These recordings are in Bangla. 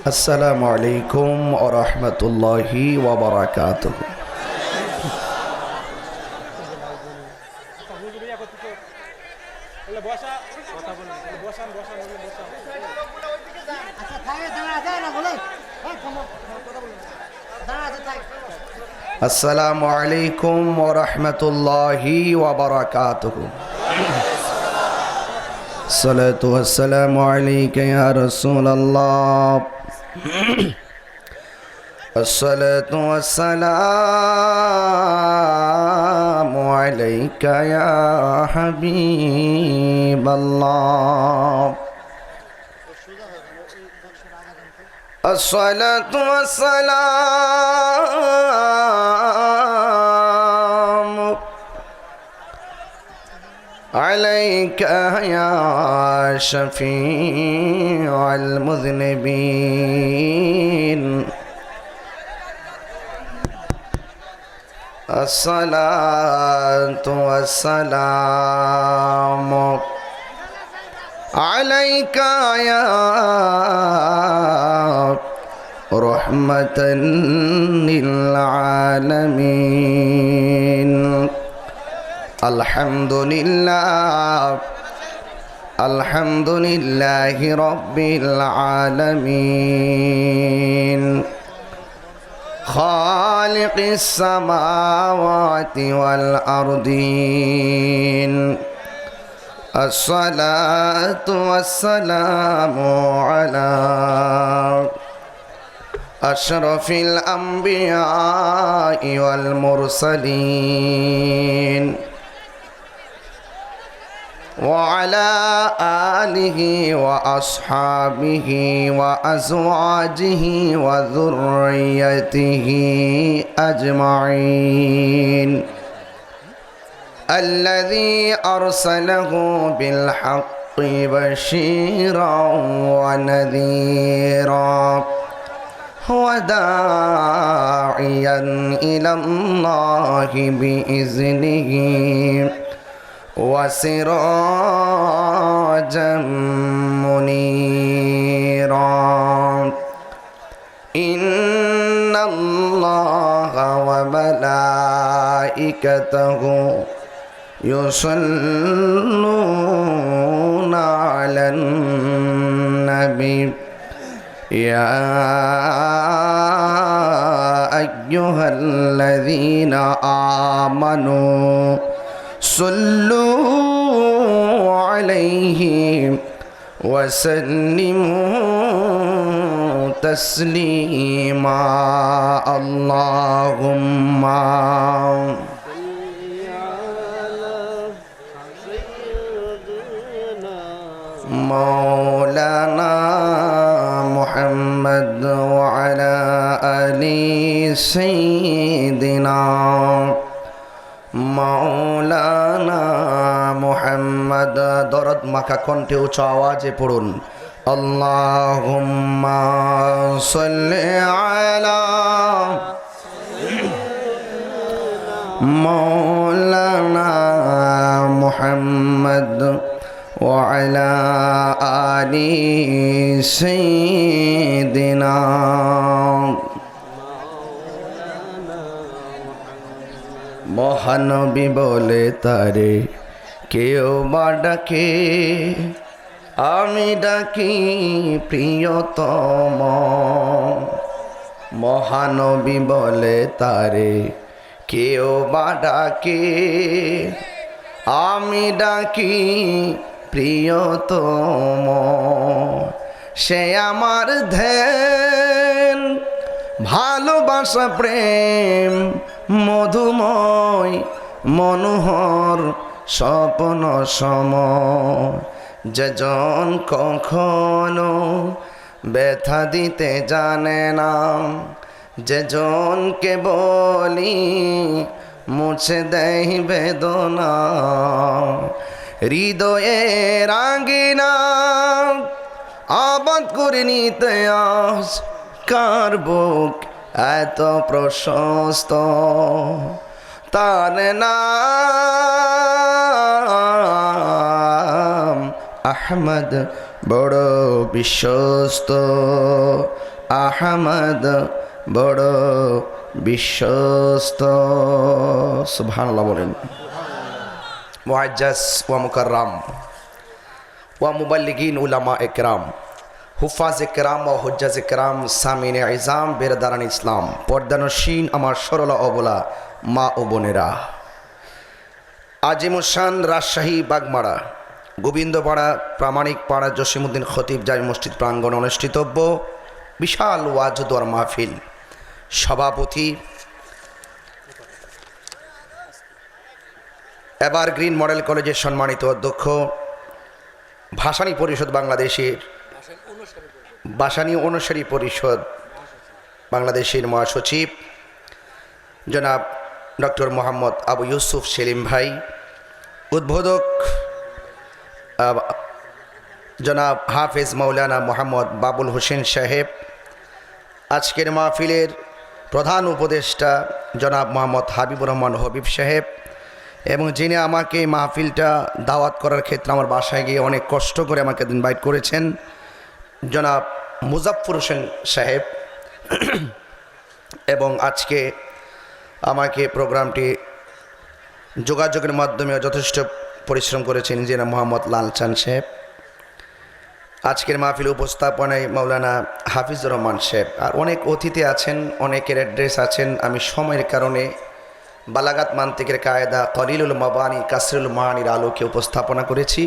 আসসালামু আলাইকুম ওয়া রাহমাতুল্লাহি ওয়া বারাকাতুহু। আসসালামু আলাইকুম ওয়া রাহমাতুল্লাহি ওয়া বারাকাতুহু। সালাতু ওয়াসসালামু আলাইকা ইয়া রাসূলাল্লাহ। আসসালাতু ওয়াসসালামু আলাইকা ইয়া হাবিবাল্লাহ। আসসালাতু ওয়াসসালামু আলাইকা ইয়া শাফিউল মুযনিবিন। আসসালাতু ওয়াসসালামু আলাইকা ইয়া রাহমাতান লিল আলামিন। আলহামদুলিল্লাহি রাব্বিল আলামিন। খালিকিস সামাওয়াতি ওয়াল আরদিন। আসসালাতু ওয়াসসালামু আলা আশরাফিল আমবিয়াই ওয়াল মুরসালিন ওয়া আলা আলিহি ওয়া আসহাবিহি ওয়া আজওয়াজিহি ওয়া যুররিয়াতিহি আজমাইন। الذي أرسله بالحق بشيرا ونذيرا وداعيا إلى الله بإذنه وسراجا منيرا. إن الله وملائكته يصلون على النبي يا أيها الذين آمنوا صلوا عليه وسلموا تسليما. اللهم مولانا محمد وعلى آل سيدنا مولانا محمد. দরদ মাখা কণ্ঠে উচ্চ আওয়াজে পড়ুন আল্লাহুম্মা সাল্লি আলা مولانا محمد وعلى آل سيدنا. মহানবী বলে তারে কেউ বা ডাকে, আমি ডাকি প্রিয়তম। মহানবী বলে তারে কেউ বা ডাকে, আমি ডাকি প্রিয়তম। সে আমার ধ্যান ভালোবাসা প্রেম মধুময় মনোহর স্বপ্ন সম। যেজন কখনো ব্যথা দিতে জানে না, যেজনকে বলি মুছে দেয় বেদনা। হৃদয়ের আঙ্গিনা আবাদ করে নিতে আজ কার বুক এত প্রশস্ত। তার নাম আহমদ বড় বিশ্বস্ত। আহমদ বড় বিশ্বস্ত। সুবহানাল্লাহ বলেন। মুআজ্জাজ ওয়া মুকাররাম ওয়া মুবাল্লিগিন উলামা একরাম, হুফাজ একরাম ও হুজ্জাজ একরাম, সামিনে ইজাম, বেরদারান ইসলাম, পর্দানশীন আমার সরলা অবলা মা ও বোনেরা, আজিমুসান রাজশাহী বাগমারা গোবিন্দপাড়া প্রামাণিক পাড়া জসিমউদ্দিন খতিব জামি মসজিদ প্রাঙ্গণে অনুষ্ঠিতব্য বিশাল ওয়াজ দোয়ার মাহফিল সভাপতি এভারগ্রিন মডেল কলেজের সম্মানিত অধ্যক্ষ, ভাসানী পরিষদ বাংলাদেশের ভাসানী অনুসারী পরিষদ বাংলাদেশের মহাসচিব জনাব ডক্টর মোহাম্মদ আবু ইউসুফ সেলিম ভাই, উদ্বোধক জনাব হাফেজ মাওলানা মোহাম্মদ বাবুল হোসেন সাহেব, আজকের মাহফিলের প্রধান উপদেষ্টা জনাব মোহাম্মদ হাবিবুর রহমান হবিব সাহেব, এবং যিনি আমাকে মাহফিলটা দাওয়াত করার ক্ষেত্রে আমার বাসায় গিয়ে অনেক কষ্ট করে আমাকে ইনভাইট করেছেন জনাব মুজাফফর হোসেন সাহেব, এবং আজকে আমাকে প্রোগ্রামটি যোগাযোগের মাধ্যমে যথেষ্ট পরিশ্রম করেছেন ইঞ্জিনিয়ার মোহাম্মদ লালচান সাহেব, আজকের মাহফিল উপস্থাপনায় মাওলানা হাফিজুর রহমান সাহেব, আর অনেক অতিথি আছেন, অনেকের অ্যাড্রেস আছেন। আমি সময়ের কারণে বালাগাত মান্তিকের কায়দা কলিলুল মাবানি কাসরুল মাহানির আলোকে উপস্থাপনা করেছি।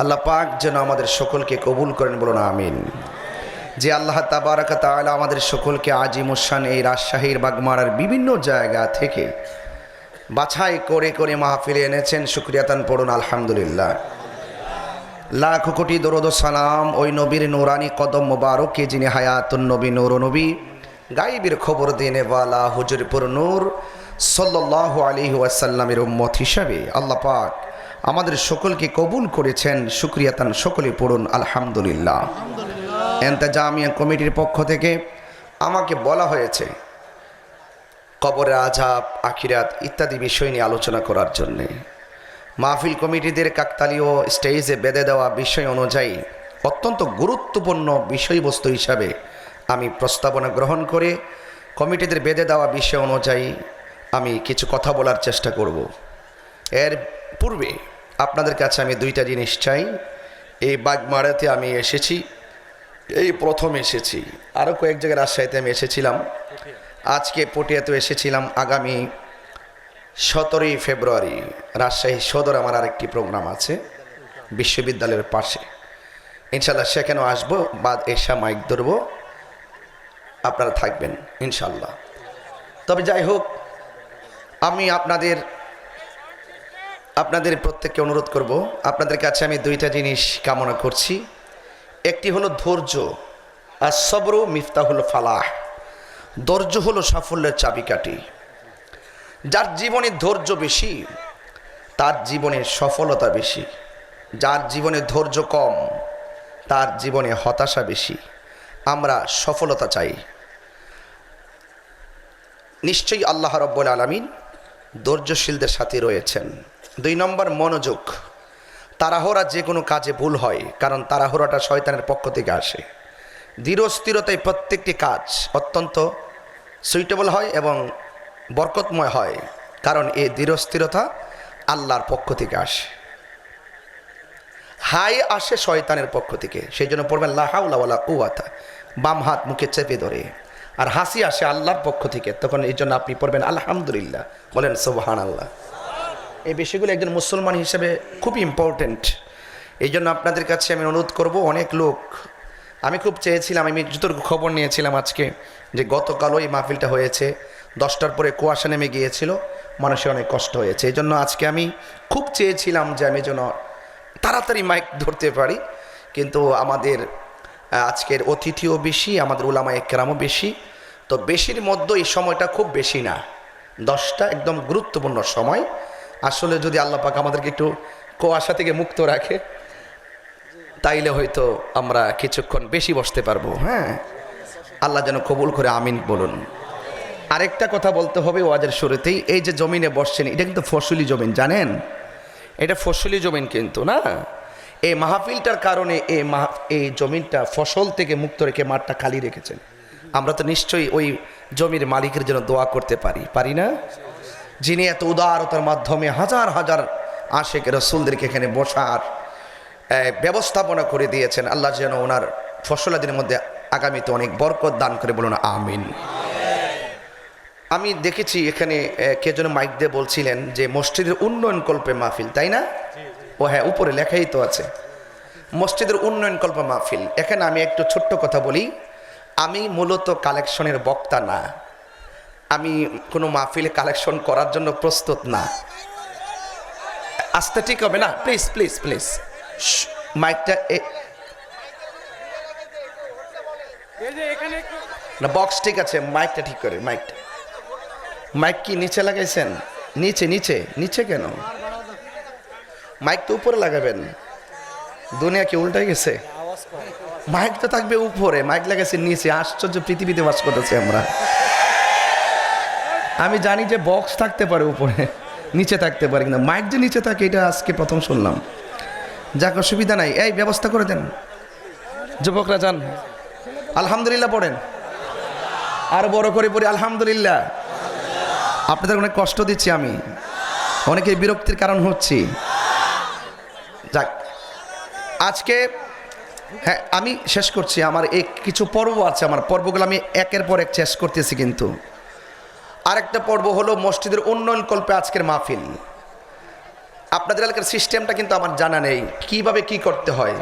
আল্লাহ পাক যেন আমাদের সকলকে কবুল করেন, বলুন আমিন। যে আল্লাহ তাবারাক তাআলা আমাদের সকলকে আজিমুসান এই রাজশাহীর বাগমারার বিভিন্ন জায়গা থেকে বাছাই করে করে মাহফিলে এনেছেন, শুকরিয়াতান পড়ুন আলহামদুলিল্লাহ। লাখ কোটি দরুদ ও সালাম ওই নবীর নূরানি কদম মোবারকে যিনি হায়াতুন নবী নূর নবী গাইবের খবর দিনে ওয়ালা হুজুরপুর নূর সাল্লাল্লাহু আলাইহি ওয়াসাল্লামের উম্মত হিসাবে আল্লাহ পাক আমাদের সকলকে কবুল করেছেন, শুকরিয়াতান সকলে পড়ুন আলহামদুলিল্লাহ। ইন্তেজামিয়া কমিটির পক্ষ থেকে আমাকে বলা হয়েছে কবরের আযাব, আখিরাত ইত্যাদি বিষয় নিয়ে আলোচনা করার জন্যে। মাহফিল কমিটিদের কাকতালীয় স্টেজে বেঁধে দেওয়া বিষয় অনুযায়ী অত্যন্ত গুরুত্বপূর্ণ বিষয়বস্তু হিসাবে আমি প্রস্তাবনা গ্রহণ করে কমিটিদের বেঁধে দেওয়া বিষয় অনুযায়ী আমি কিছু কথা বলার চেষ্টা করব। এর পূর্বে আপনাদের কাছে আমি দুইটা জিনিস চাই। এই বাগমারাতে আমি এসেছি, এই প্রথম এসেছি, আরও কয়েক জায়গায় রাজশাহীতে আমি এসেছিলাম, আজকে পটিয়াতে এসেছিলাম। আগামী 17ই ফেব্রুয়ারি রাজশাহী সদর আমার আরেকটি প্রোগ্রাম আছে বিশ্ববিদ্যালয়ের পাশে, ইনশাল্লাহ সেখানেও আসবো, বাদ এসা মাইক ধরবো, আপনারা থাকবেন ইনশাল্লাহ। তবে যাই হোক, আমি আপনাদের প্রত্যেককে অনুরোধ করব, আপনাদের কাছে আমি দুইটা জিনিস কামনা করছি। একটি হলো ধৈর্য, আর সবরু মিফতাহুল ফালাহ, ধৈর্য হলো সাফল্যের চাবিকাঠি। যার জীবনে ধৈর্য বেশি তার জীবনে সফলতা বেশি, যার জীবনে ধৈর্য কম তার জীবনে হতাশা বেশি। আমরা সফলতা চাই, নিশ্চয়ই আল্লাহ রাব্বুল আলামিন ধৈর্যশীলদের সাথে রয়েছেন। 2 নম্বর মনোযোগ। তাড়াহুড়া যে কোনো কাজে ভুল হয়, কারণ তাড়াহুড়াটা শয়তানের পক্ষ থেকে আসে। ধীরস্থিরতায় প্রত্যেকটি কাজ অত্যন্ত সুইটেবল হয় এবং বরকতময় হয়, কারণ এই ধীরস্থিরতা আল্লাহর পক্ষ থেকে আসে। হাই আসে শয়তানের পক্ষ থেকে, সেই জন্য পড়বেন লা হাওলা ওয়ালা কুওয়াতা, বাম হাত মুখে চেপে ধরে। আর হাসি আসে আল্লাহর পক্ষ থেকে, তখন এই জন্য আপনি পড়বেন আলহামদুলিল্লাহ, বলেন সুবহানাল্লাহ। এই বিষয়গুলো একজন মুসলমান হিসেবে খুব ইম্পর্টেন্ট। এই জন্য আপনাদের কাছে আমি অনুরোধ করব, অনেক লোক, আমি খুব চেয়েছিলাম, আমি যতটুকু খবর নিয়েছিলাম আজকে, যে গতকালও এই মাহফিলটা হয়েছে, 10টার পরে কুয়াশা নেমে গিয়েছিল, মানুষের অনেক কষ্ট হয়েছে। এই জন্য আজকে আমি খুব চেয়েছিলাম যে আমি যেন তাড়াতাড়ি মাইক ধরতে পারি, কিন্তু আমাদের আজকের অতিথিও বেশি, আমাদের উলামায়ে কেরামও বেশি, তো বেশির মধ্যে এই সময়টা খুব বেশি না, 10টা একদম গুরুত্বপূর্ণ সময়। আসলে যদি আল্লাহ পাক আমাদেরকে একটু কুয়াশা থেকে মুক্ত রাখে, তাইলে হয়তো আমরা কিছুক্ষণ বেশি বসতে পারবো। হ্যাঁ, আল্লাহ যেন কবুল করে আমিন বলুন। আরেকটা কথা বলতে হবে ওয়াজের শুরুতেই, এই যে জমিনে বসছেন এটা কিন্তু ফসলি জমিন, জানেন? এটা ফসলি জমিন কিন্তু না, এই মাহফিলটার কারণে এই জমিনটা ফসল থেকে মুক্ত রেখে মাঠটা খালি রেখেছেন। আমরা তো নিশ্চয়ই ওই জমির মালিকের জন্য দোয়া করতে পারি না? যিনি এত উদারতার মাধ্যমে হাজার হাজার আশেক রসুলদেরকে এখানে বসার ব্যবস্থাপনা করে দিয়েছেন, আল্লাহ যেন ওনার ফসলাদির মধ্যে আগামীতে অনেক বরকত দান করে, বলুন আমিন। আমি দেখেছি এখানে কে যেন মাইক দিয়ে বলছিলেন যে মসজিদের উন্নয়ন কল্পে মাহফিল, তাই না? ও হ্যাঁ, উপরে লেখাই তো আছে মসজিদের উন্নয়ন কল্পে মাহফিল। এখানে আমি একটু ছোট্ট কথা বলি, আমি মূলত কালেকশনের বক্তা না, আমি কোনো মাহফিলে কালেকশন করার জন্য প্রস্তুত না। আস্তে ঠিক হবে না, প্লিজ প্লিজ প্লিজ, মাইকটা না, বক্স ঠিক আছে, মাইকটা ঠিক করে, মাইক কি নিচে লাগাইছেন? নিচে নিচে নিচে কেন? মাইক তো উপরে লাগাবেন, দুনিয়া কি উল্টাই গেছে? মাইক তো থাকবে উপরে, মাইক লাগাইছে নিচে। আশ্চর্য পৃথিবীতে বাস করতেছি আমরা। আমি জানি যে বক্স থাকতে পারে উপরে, নিচে থাকতে পারে, কিন্তু মাইক যে নিচে থাকে এটা আজকে প্রথম শুনলাম। যাক, অসুবিধা নাই, এই ব্যবস্থা করে দেন। যুবকরা যান, আলহামদুলিল্লাহ পড়েন, আর বড় করে পড়ি আলহামদুলিল্লাহ। আপনাদের অনেক কষ্ট দিচ্ছি আমি, অনেকে বিরক্তির কারণ হচ্ছি। যাক, আজকে হ্যাঁ আমি শেষ করছি। আমার কিছু পর্ব আছে, আমার পর্বগুলো আমি একের পর এক শেষ করতেছি। কিন্তু আরেকটা পর্ব হলো মসজিদের উন্নয়ন কল্পে আজকের মাহফিল। আপনাদের এলাকার সিস্টেমটা কিন্তু আমার জানা নেই, কিভাবে কি করতে হয়।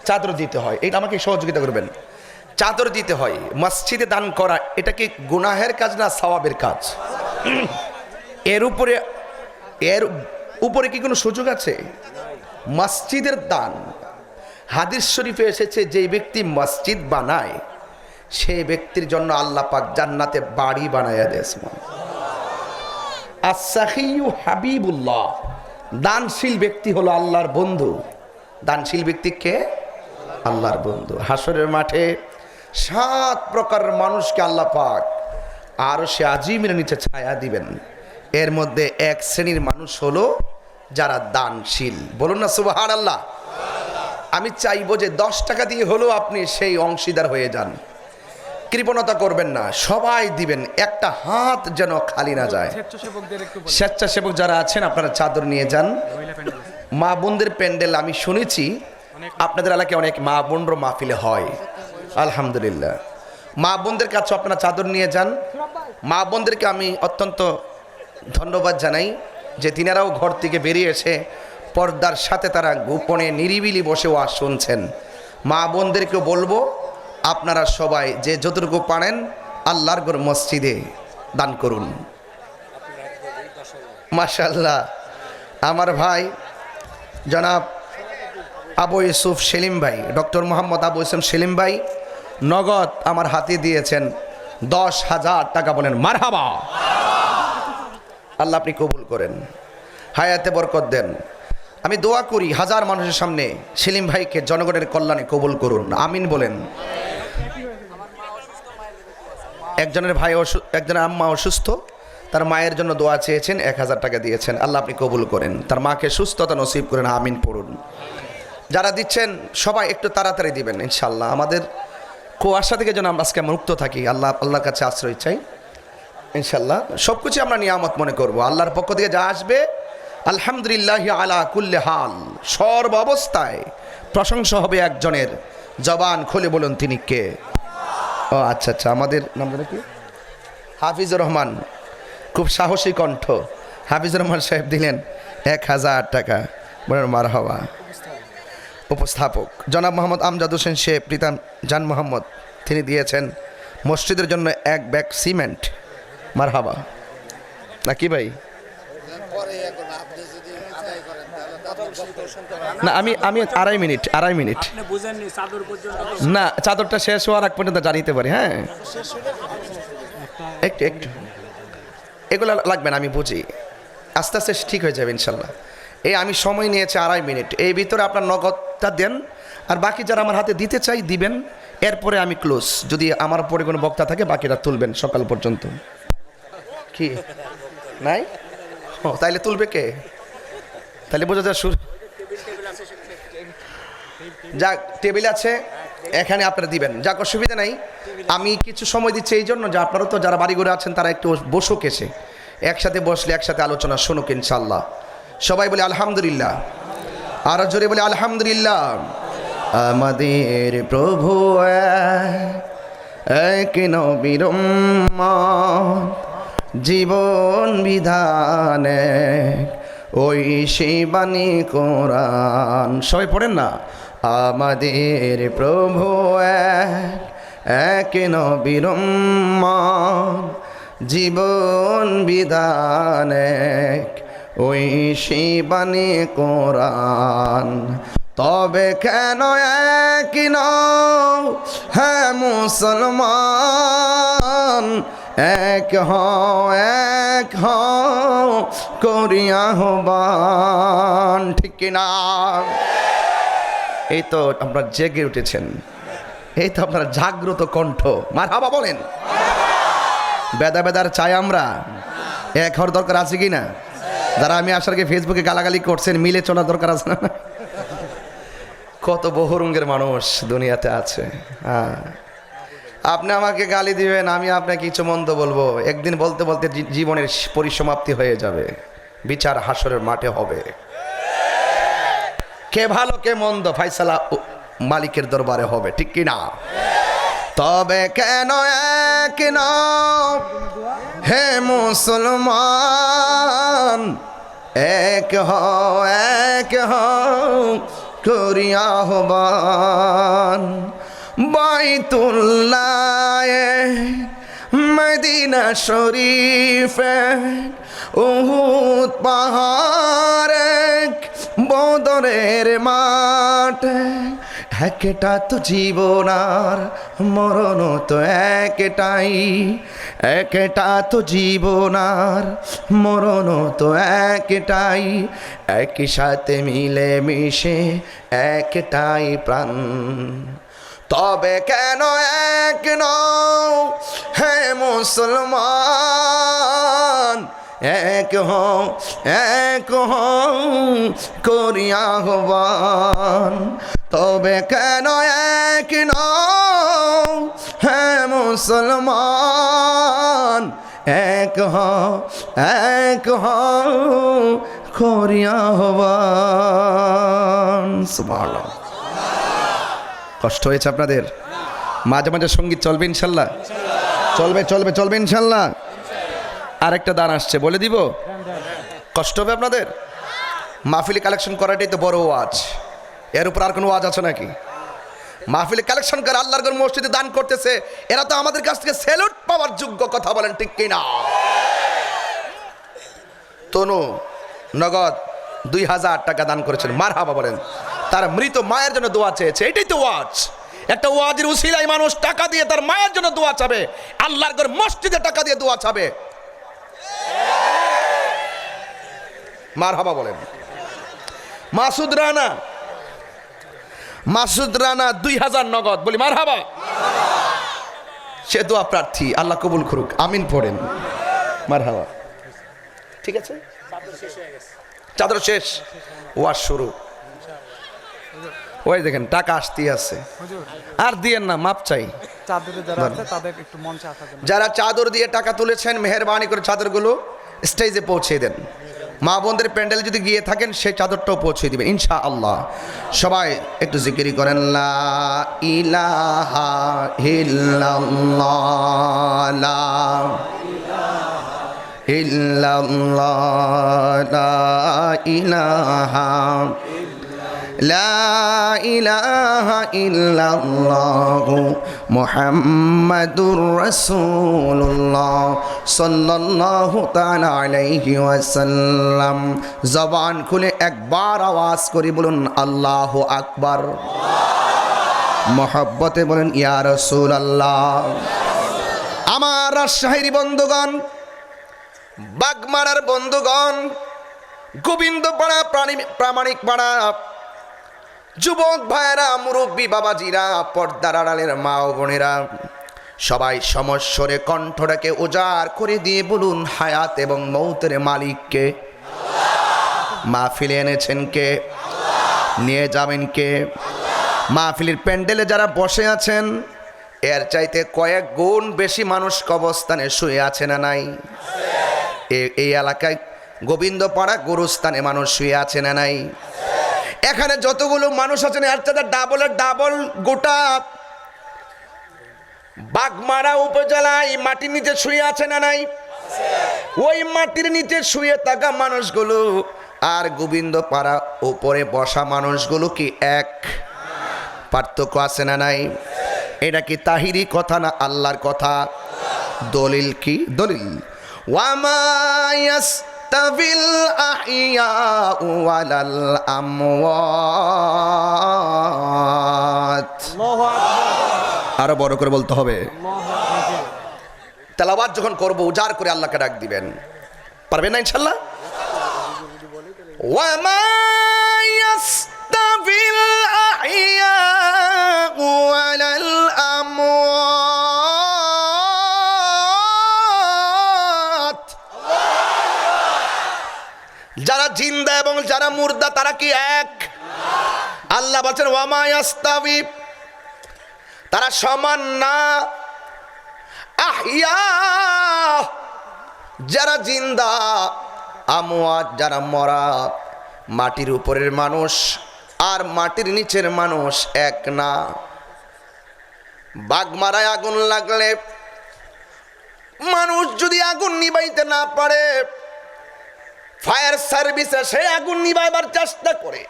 চাদর দিতে হয়, এটা আমাকে সহযোগিতা করবেন। চাদর দিতে হয়, মসজিদে দান করা এটা কি গুনাহের কাজ না সওয়াবের কাজ? এর উপরে কি কোনো সুযোগ আছে? মসজিদের দান, হাদিস শরীফে এসেছে যে ব্যক্তি মসজিদ বানায় সেই ব্যক্তির জন্য আল্লাহ পাক জান্নাতে বাড়ি বানায়া দিয়েছেন। আস-সাখিয়ু হাবিবুল্লাহ, দানশীল ব্যক্তি হলো আল্লাহর বন্ধু। দানশীল ব্যক্তি কে? আল্লাহর বন্ধু। হাসরের মাঠে 7 প্রকারের মানুষকে আল্লাহ পাক আর সে আজিমের নিচে ছায়া দিবেন। এর মধ্যে এক শ্রেণীর মানুষ হলো যারা দানশীল। বলুন না সুবহানাল্লাহ। আমি চাইবো যে 10 টাকা দিয়ে হলেও আপনি সেই অংশীদার হয়ে যান। কৃপণতা করবেন না, সবাই দিবেন, একটা হাত যেন খালি না যায়। স্বেচ্ছাসেবক যারা আছেন আপনারা চাদর নিয়ে যান। মা বোনদের প্যান্ডেল আমি শুনেছি আপনাদের এলাকায় অনেক মা বোনর মাহফিলে হয়, আলহামদুলিল্লাহ। মা বোনদের কাছে আপনারা চাদর নিয়ে যান। মা বোনদেরকে আমি অত্যন্ত ধন্যবাদ জানাই যে তিনারাও ঘর থেকে বেরিয়ে এসে পর্দার সাথে তারা গোপনে নিরিবিলি বসে ওয়াজ শুনছেন। মা বোনদেরকেও বলবো আপনারা সবাই যে যতটুকু পারেন আল্লাহর ঘর মসজিদে দান করুন। মাশাআল্লাহ, আমার ভাই জনাব আবু ইউসুফ সেলিম ভাই, ডক্টর মোহাম্মদ আবু ইসলাম সেলিম ভাই নগদ আমার হাতে দিয়েছেন 10,000 টাকা। বলেন মারহাবা। আল্লাহ আপনি কবুল করেন, হায়াতে বরকত দেন। আমি দোয়া করি হাজার মানুষের সামনে সেলিম ভাইকে জনগণের কল্যাণে কবুল করুন, আমিন বলেন। একজনের ভাই একজনের আম্মা অসুস্থ, তার মায়ের জন্য দোয়া চেয়েছেন, 1000 টাকা দিয়েছেন। আল্লাহ আপনি কবুল করেন, তার মাকে সুস্থতা নসিব করেন, আমিন পড়ুন। যারা দিচ্ছেন সবাই একটু তাড়াতাড়ি দিবেন ইনশাল্লাহ। আমাদের কুয়াশা থেকে যেন আমরা আজকে মুক্ত থাকি, আল্লাহর কাছে আশ্রয় চাই ইনশাল্লাহ। সব কিছু আমরা নিয়ামত মনে করব, আল্লাহর পক্ষ থেকে যা আসবে আলহামদুলিল্লাহ আলা কুল্লি হাল, সর্ব অবস্থায় প্রশংসা হবে একজনের। জবান খুলে বলুন তিনি কে? ও আচ্ছা আচ্ছা, আমাদের নাম জানো কি? হাফিজুর রহমান, খুব সাহসী কণ্ঠ। হাফিজুর রহমান সাহেব দিলেন 1000 টাকা। বলেন মারহাবা। উপস্থাপক জনাব মোহাম্মদ আমজাদ হোসেন শেখ প্রীতাম জান মোহাম্মদ, তিনি দিয়েছেন মসজিদের জন্য 1 ব্যাগ সিমেন্ট। মারহাবা। নাকি ভাই? না আমি 2.5 মিনিট না, চাদরটা শেষ হওয়ার আগ পর্যন্ত জানিতে পারি। হ্যাঁ একটু এগুলো লাগবে না, আমি বুঝি, আস্তে আস্তে ঠিক হয়ে যাবে ইনশাল্লাহ। এই আমি সময় নিয়েছি 2.5 মিনিট, এই ভিতরে আপনার নগদটা দেন, আর বাকি যারা আমার হাতে দিতে চাই দিবেন। এরপরে আমি ক্লোজ, যদি আমার পরে কোনো বক্তা থাকে বাকিটা তুলবেন সকাল পর্যন্ত। কি নাই? ও তাইলে তুলবে কে? তাহলে বোঝা যায় যা টেবিল আছে এখানে আপনারা দিবেন, যাক অসুবিধা নাই। আমি কিছু সময় দিচ্ছি এই জন্য যে আপনারা তো যারা বাড়িঘরে আছেন তারা একটু বসুক, এসে একসাথে বসলে একসাথে আলোচনা শুনুক ইনশাল্লাহ। সবাই বলে আলহামদুলিল্লাহ, আরো জোরে বলে আলহামদুলিল্লাহ। আমাদের প্রভু এক নবীর উম্মত, জীবন বিধানে ওই সেই বাণী কোরআন। সবাই পড়েন না, আমাদের প্রভু এক নবীর উম্মত, জীবন বিধানে ওই সেই বাণী কোরআন। তবে কেন এক নও হে মুসলমান, এক হও করিয়া আহ্বান। ঠিক কিনা? এই তো আপনারা জেগে উঠেছেন, এই তো আপনারা জাগ্রত কণ্ঠ, মারহাবা বলেন। বেদা বেদার চাই আমরা, এক হওয়ার দরকার আছে কি না? যারা আমি আসার আগে ফেসবুকে গালাগালি করছেন, মিলে চলার দরকার আছে না? কত বহুরঙ্গের মানুষ দুনিয়াতে আছে। হ্যাঁ, আপনি আমাকে গালি দিবেন, আমি আপনাকে কিছু মন্দ বলবো, একদিন বলতে বলতে জীবনের পরিসমাপ্তি হয়ে যাবে, বিচার হাসরের মাঠে হবে। কে ভালো কে মন্দ ফাইসালা মালিকের দরবারে হবে, ঠিক কি না? তবে কেন এক নও হে মুসলমান, এক হও করিয়া আহ্বান। বাইতুল্লাহ মদিনা শরীফে উহুদ পাহাড়ে বদরের মাঠে, একটা তো জীবন আর মরণ তো একটাই, একটা তো জীবন আর মরণ তো একটাই, একই সাথে মিলে মিশে একটাই প্রাণ। তবে কেন এক নও হে মুসলমান, এক হও করিয়া আহ্বান। তবে কেন এক নও হে মুসলমান, এক হও করিয়া আহ্বান। সুবহানাল্লাহ। কষ্ট হয়েছে আপনাদের? মাঝে মাঝে সঙ্গীত চলবে ইনশাল্লাহ, চলবে ইনশাল্লাহ। আরেকটা দান আসছে, বলে দিব, কষ্ট হবে আপনাদের? মাহফিলে কালেকশন করাটাই তো বড় ওয়াজ, এর উপর আর কোনো ওয়াজ আছে নাকি? মাহফিলে কালেকশন করে আল্লাহর ঘর মসজিদে দান করতেছে, এরা তো আমাদের কাছ থেকে স্যালুট পাওয়ার যোগ্য, কথা বলেন ঠিক কিনা? তনু নগদ 2000 টাকা দান করেছেন, মারহাবা বলেন। তার মৃত মায়ের জন্য দোয়া চেয়েছে, এটাই তো ওয়াজ। একটা ওয়াজের উসিলায় মানুষ টাকা দিয়ে তার মায়ের জন্য দোয়া চাবে, আল্লাহর ঘর মসজিদে টাকা দিয়ে দোয়া চাবে। মারহাবা বলেন। মাসুদ রানা 2000 নগদ, বলি মারহাবা। সে দোয়া প্রার্থী, আল্লাহ কবুল করুক, আমিন পড়েন, মারহাবা। ঠিক আছে, চাদর শেষ, ওয়াজ শুরু। ওই দেখেন টাকা আসতেই আছে, আর দিয়েন না, মাপ চাই। যারা চাদর দিয়ে টাকা তুলেছেন, মেহেরবানি করে চাদরগুলো স্টেজে পৌঁছে দেন। মা বোনদের প্যান্ডেল যদি গিয়ে থাকেন, সেই চাদরটাও পৌঁছে দিবেন ইনশাআল্লাহ। সবাই একটু জিকিরি করেন, লা ইলাহা ইল্লাল্লাহ, লা ইল্লাল্লাহ, লা ইলাহা লা ইলাহা ইল্লাল্লাহু মুহাম্মাদুর রাসূলুল্লাহ সাল্লাল্লাহু তাআলা আলাইহি ওয়াসাল্লাম। জবান খুলে একবার আওয়াজ করে বলুন আল্লাহু আকবার। মহব্বতে বলেন ইয়া রাসূলুল্লাহ। আমার রাজশাহীর বন্ধুগণ, বাগমারার বন্ধুগণ, গোবিন্দপাড়া প্রামাণিক পাড়া যুবক ভাইয়েরা, মুরব্বী বাবাজিরা, পর্দার আড়ালের মা ও বোনেরা, সবাই সমস্বরে কণ্ঠটাকে উজাড় করে দিয়ে বলুন হায়াত এবং মৌতের মালিককে। মাহফিলে এনেছেন কে? নিয়ে যাবেন কে? মাহফিলের প্যান্ডেলে যারা বসে আছেন এর চাইতে কয়েক গুণ বেশি মানুষ কবরস্থানে শুয়ে আছে না নাই? এই এলাকায় গোবিন্দপাড়া গুরুস্থানে মানুষ শুয়ে আছে না নাই? এখানে যতগুলো মানুষ আছেন এর চাইতে ডাবলের ডাবল গোটা বাগমারা উপজেলায় মাটির নিচে শুয়ে আছে না নাই? ওই মাটির নিচে শুয়ে থাকা মানুষগুলো আর গোবিন্দপাড়া উপরে বসা মানুষগুলো কি এক? পার্থক্য আছে না নাই? এটা কি তাহিরি কথা না আল্লাহর কথা? দলিল কি? দলিল ওয়ামা ইয়াস্তাবিল আহিয়া ওয়ালাল আমওয়াত। আরো বড় করে বলতে হবে। তেলাওয়াত যখন করব উজাড় করে আল্লাহকে ডাক দিবেন, পারবেন না ইনশাআল্লাহ? ওয়ামা ইয়াস্তাবিল আহিয়া ওয়ালাল আমওয়াত। যারা জিন্দা এবং যারা মুর্দা তারা কি এক? আল্লাহ বলেন ওয়ামা ইয়াস্তাবি, তারা সমান না। আহিয়া যারা জিন্দা, আমওয়াত যারা মরা। মাটির উপরের মানুষ আর মাটির নিচের মানুষ এক না। বাগমারায় আগুন লাগলে মানুষ যদি আগুন নিভাইতে না পারে, ফায়ার সার্ভিসে সে আগুন নিভাইবার চেষ্টা করে।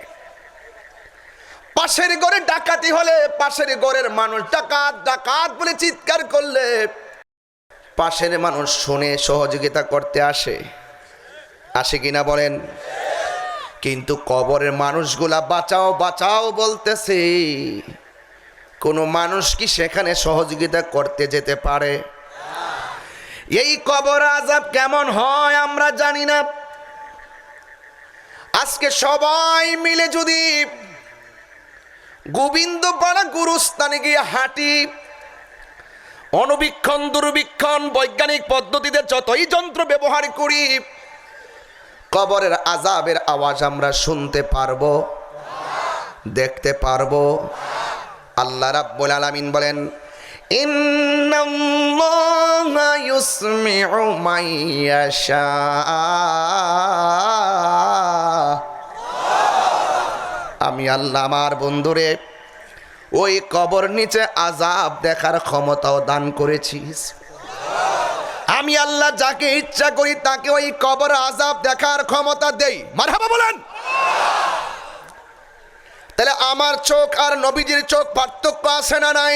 পাশের ঘরে ডাকাতি হলে পাশের ঘরের মানুষ ডাকাত ডাকাত বলে চিৎকার করলে পাশের মানুষ শুনে সহযোগিতা করতে আসে, আসে কিনা বলেন? কিন্তু কবরের মানুষগুলা বাঁচাও বাঁচাও বলতেছে, কোনো মানুষ কি সেখানে সহযোগিতা করতে যেতে পারে? এই কবর আযাব কেমন হয় আমরা জানি না। আজকে সবাই মিলে যদি গোবিন্দপাড়া গুরুস্থানে গিয়ে হাঁটি, অনুবীক্ষণ দূরবীক্ষণ বৈজ্ঞানিক পদ্ধতিতে যতই যন্ত্র ব্যবহার করি, কবরের আযাবের আওয়াজ আমরা শুনতে পারবো, দেখতে পারবো? আল্লাহ রাব্বুল আলামিন বলেন ইন্নাল্লাহা ইউসমিউ মান ইয়াশা। আমি আল্লাহ আমার বন্ধুরে ওই কবর নিচে আযাব দেখার ক্ষমতাও দান করেছি। আমি আল্লাহ যাকে ইচ্ছা করি তাকে ওই কবর আযাব দেখার ক্ষমতা দেই। মারহাবা বলেন। তাহলে আমার চোখ আর নবীজির চোখ পার্থক্য আছে না নাই?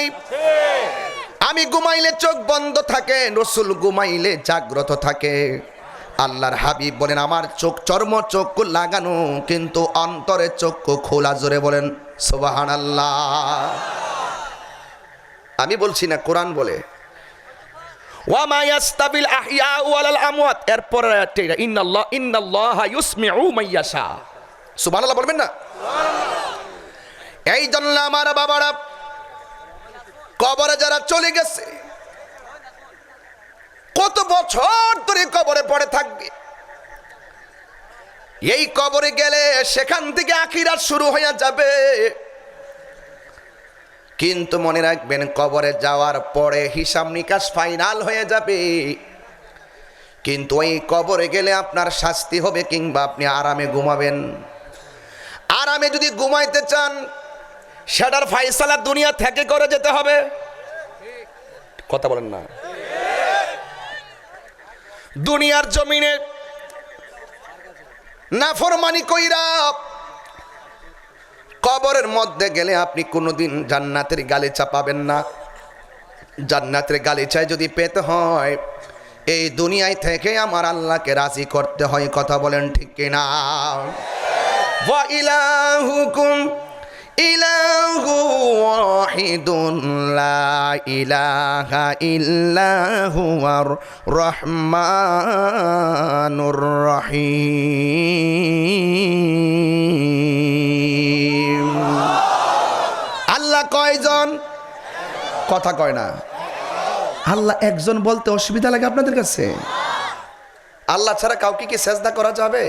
আমি ঘুমাইলে চোখ বন্ধ থাকে, রাসূল ঘুমাইলে জাগ্রত থাকে। আল্লাহর হাবিব বলেন আমার চোখ চর্ম চক্ষু লাগানো, কিন্তু অন্তরে চক্ষু খোলা। জোরে বলেন সুবহানাল্লাহ। আমি বলছি না, কোরআন বলে ওয়ামা ইয়াস্তাবিল আহিয়া ওয়ালাল আমওয়াত। এরপর ইন্নাল্লাহা ইউসমিউ মান ইয়াশা। সুবহানাল্লাহ বলবেন না? এই জন্য আমার বাবারা কবরে যারা চলে গেছে, কত বছর ধরে কবরে পড়ে থাকবে। এই কবরে গেলে সেখান থেকে আখিরাত শুরু হয়ে যাবে। কিন্তু মনে রাখবেন কবরে যাওয়ার পরে হিসাব নিকাশ ফাইনাল হয়ে যাবে। কিন্তু ওই কবরে গেলে আপনার শাস্তি হবে কিংবা আপনি আরামে ঘুমাবেন। আরামে যদি ঘুমাইতে চান সেটার ফায়সালা দুনিয়া থেকে করে যেতে হবে। কথা বলেন না? দুনিয়ার জমিনে নাফরমানি কইরা কবরের মধ্যে গেলে আপনি কোনোদিন জান্নাতের গালিচা পাবেন না। জান্নাতের গালিচায় যদি পেতে হয় এই দুনিয়ায় থেকে আমার আল্লাহকে রাজি করতে হয়। কথা বলেন ঠিক কিনা? ওয়া ইলাহুকুম ইলাহু ওয়াহিদুন লা ইলাহা ইল্লা হুয়ার রহমানুর রহিম। আল্লাহ কয়জন? কথা কয় না। আল্লাহ একজন বলতে অসুবিধা লাগে আপনাদের কাছে? আল্লাহ ছাড়া কাউকে কি সেজদা করা যাবে?